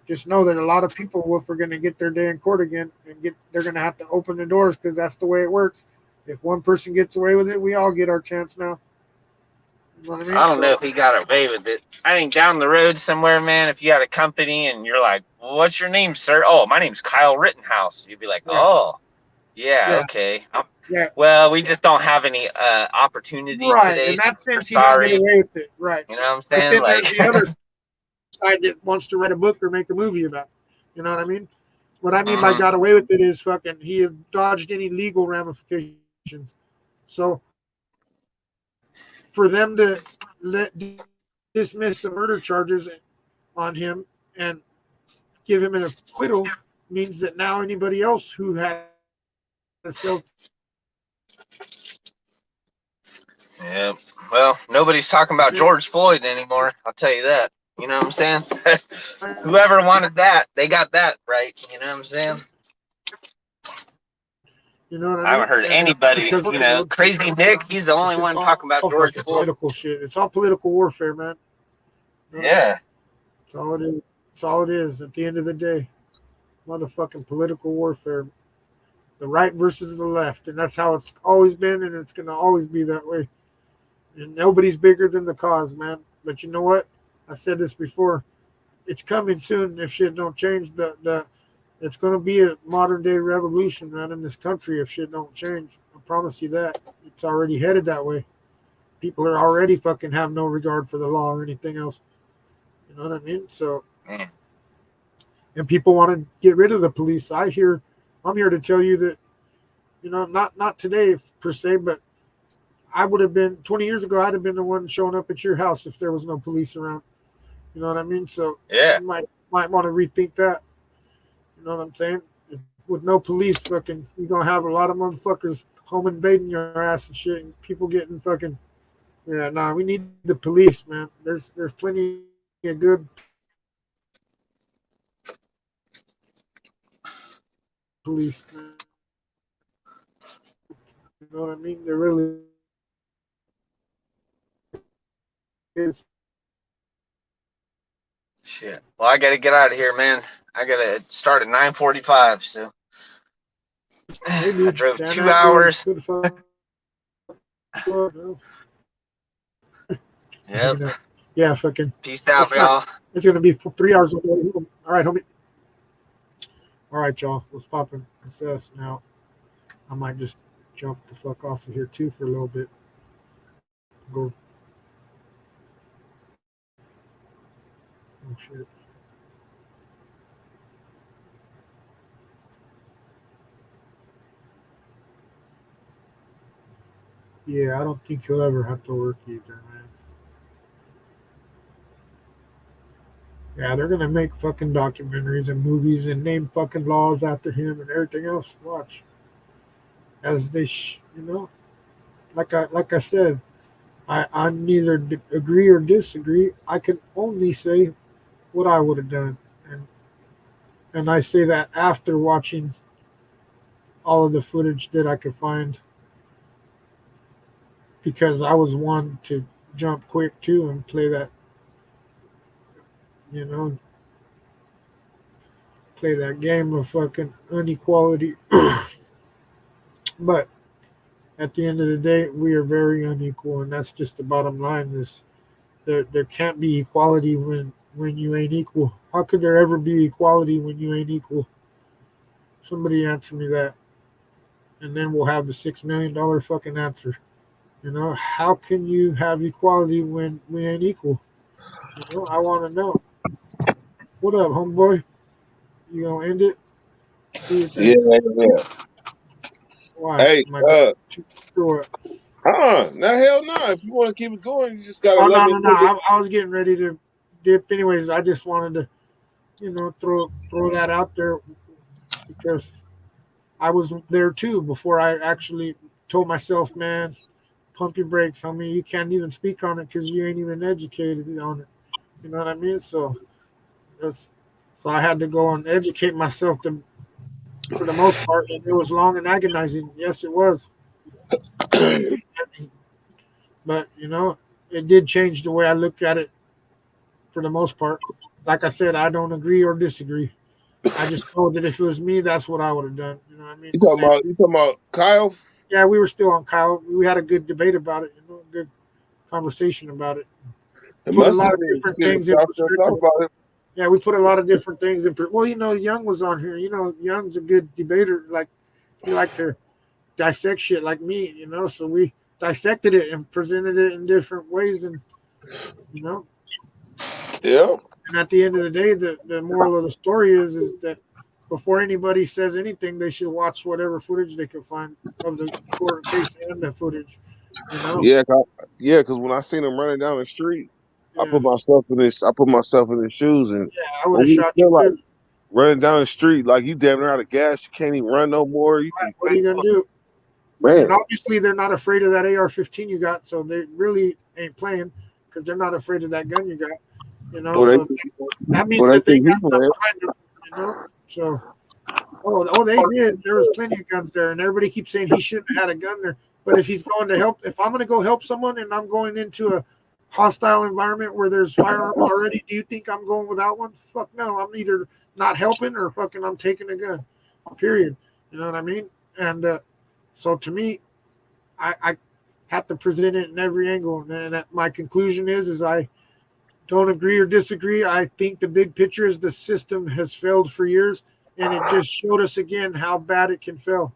just know that a lot of people, Wolf, are going to get their day in court again and they're going to have to open the doors because that's the way it works. If one person gets away with it, we all get our chance now. You know what I mean? I don't know if he got away with it. I think down the road somewhere, man, if you had a company and you're like, well, what's your name, sir? Oh, my name's Kyle Rittenhouse. You'd be like, oh, yeah. Okay. Yeah. Well, we just don't have any opportunities Right. today. In that So sense, he sorry. didn't get away with it. Right. You know what I'm But saying? then Like, there's the other side that wants to write a book or make a movie about it. You know what I mean? What I mean by got away with it is fucking he had dodged any legal ramifications. So for them to dismiss the murder charges on him and give him an acquittal means that now anybody else who had a self. yeah. Well, nobody's talking about George Floyd anymore. I'll tell you that. You know what I'm saying? Whoever wanted that, they got that right. You know what I'm saying? You know what I mean? I haven't heard anybody, Because, you know, Crazy Nick, he's the only one talking about George Floyd. Political shit. It's all political warfare, man. Yeah. That's all it is. That's all it is at the end of the day. Motherfucking political warfare. The right versus the left. And that's how it's always been, and it's going to always be that way. And nobody's bigger than the cause, man. But you know what? I said this before. It's coming soon if shit don't change. It's going to be a modern day revolution, man, in this country if shit don't change. I promise you that. It's already headed that way. People are already fucking have no regard for the law or anything else. You know what I mean? So, and people want to get rid of the police. I'm here to tell you that, you know, not today per se, but I would have been 20 years ago. I'd have been the one showing up at your house if there was no police around. You know what I mean? So yeah, you might want to rethink that. You know what I'm saying? With no police, fucking, you're gonna have a lot of motherfuckers home invading your ass and shit, and people getting fucking. Yeah, nah, we need the police, man. There's plenty of good police, man. You know what I mean? There really is. Shit. Well, I got to get out of here, man. I got to start at 9:45, so Hey, I dude, drove Dan 2 Aykroyd, hours. good fuck. Yep. Yeah, fucking. Peace out, It's y'all. It's gonna be 3 hours. All right, homie. All right, y'all. Let's pop in SS now. I might just jump the fuck off of here too for a little bit. Go. Oh shit. Yeah, I don't think he'll ever have to work either, man. Yeah, they're gonna make fucking documentaries and movies and name fucking laws after him and everything else. Watch, as they, you know, like I said, I neither agree or disagree. I can only say what I would have done, and I say that after watching all of the footage that I could find, because I was one to jump quick too and play that, you know, play that game of fucking inequality. But at the end of the day, we are very unequal, and that's just the bottom line. Is there can't be equality when you ain't equal. How could there ever be equality when you ain't equal? Somebody answer me that, and then we'll have the $6 million fucking answer. You know, how can you have equality when we ain't equal? You know, I want to know. What up, homeboy? You gonna end it? Yeah. Why? Hey, Sure. now hell no. If you want to keep it going, you just gotta let me. No. I was getting ready to dip. Anyways, I just wanted to, you know, throw that out there because I was there too before I actually told myself, man, pump your brakes. I mean, you can't even speak on it because you ain't even educated on it. You know what I mean? So I had to go and educate myself for the most part. And it was long and agonizing. Yes, it was. But, you know, it did change the way I look at it for the most part. Like I said, I don't agree or disagree. I just know that if it was me, that's what I would have done. You know what I mean? You talking about Kyle? Yeah, we were still on Kyle. We had a good debate about it, a good conversation about it. It Put a must lot have of been different shit. things in Y'all still talk perspective. about it. Yeah, we put a lot of different things in. Well, Young was on here. Young's a good debater. Like he liked to dissect shit like me. So we dissected it and presented it in different ways, and you know. Yeah. And at the end of the day, the moral of the story is that before anybody says anything, they should watch whatever footage they can find of the court case and the footage. Yeah, because when I seen him running down the street, I Yeah, put myself in his shoes, and I would when have we shot you feel like too. running down the street, like you damn near out of gas, you can't even run no more. You can, What are you gonna do? man. And obviously, they're not afraid of that AR-15 you got, so they really ain't playing because they're not afraid of that gun you got. Or they, So that means or they that they think he got stuff playing. behind them. So, they did. There was plenty of guns there, and everybody keeps saying he shouldn't have had a gun there. But if he's going to help, if I'm going to go help someone and I'm going into a hostile environment where there's firearms already, do you think I'm going without one? Fuck no. I'm either not helping or fucking I'm taking a gun. Period. You know what I mean? And so to me, I have to present it in every angle. And my conclusion is I don't agree or disagree. I think the big picture is the system has failed for years, and it just showed us again how bad it can fail.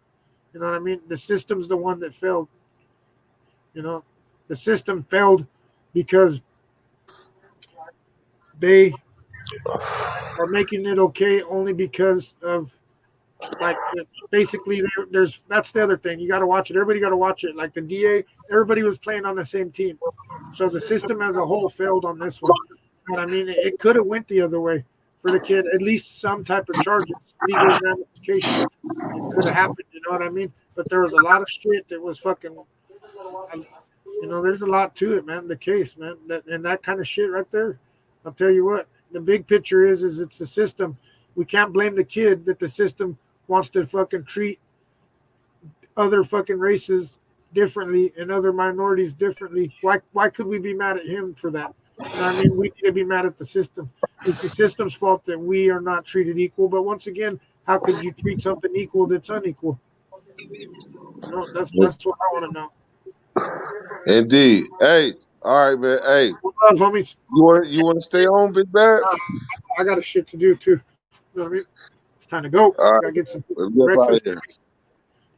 You know what I mean? The system's the one that failed. The system failed because they are making it okay only because of basically that's the other thing. You got to watch it. Everybody got to watch it. Like the DA, everybody was playing on the same team. So the system as a whole failed on this one. You know what I mean? It could have went the other way for the kid. At least some type of charges, legal ramifications. It could have happened. You know what I mean? But there was a lot of shit that was fucking. There's a lot to it, man. The case, man, that kind of shit right there. I'll tell you what. The big picture is it's the system. We can't blame the kid that the system wants to fucking treat other fucking races differently and other minorities differently. Why could we be mad at him for that? You know what I mean? We need to be mad at the system. It's the system's fault that we are not treated equal. But once again, how could you treat something equal that's unequal? That's what I want to know. Indeed. Hey, all right, man. Hey, Love, homies. you want to stay on, Big Bad? I got a shit to do too. You know what I mean? It's time to go. All right. Gotta get some Let's get up out of breakfast. here.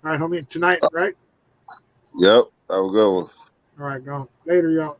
All right, homie. Tonight, right? Yep. Have a good one. All right, go. Later, y'all.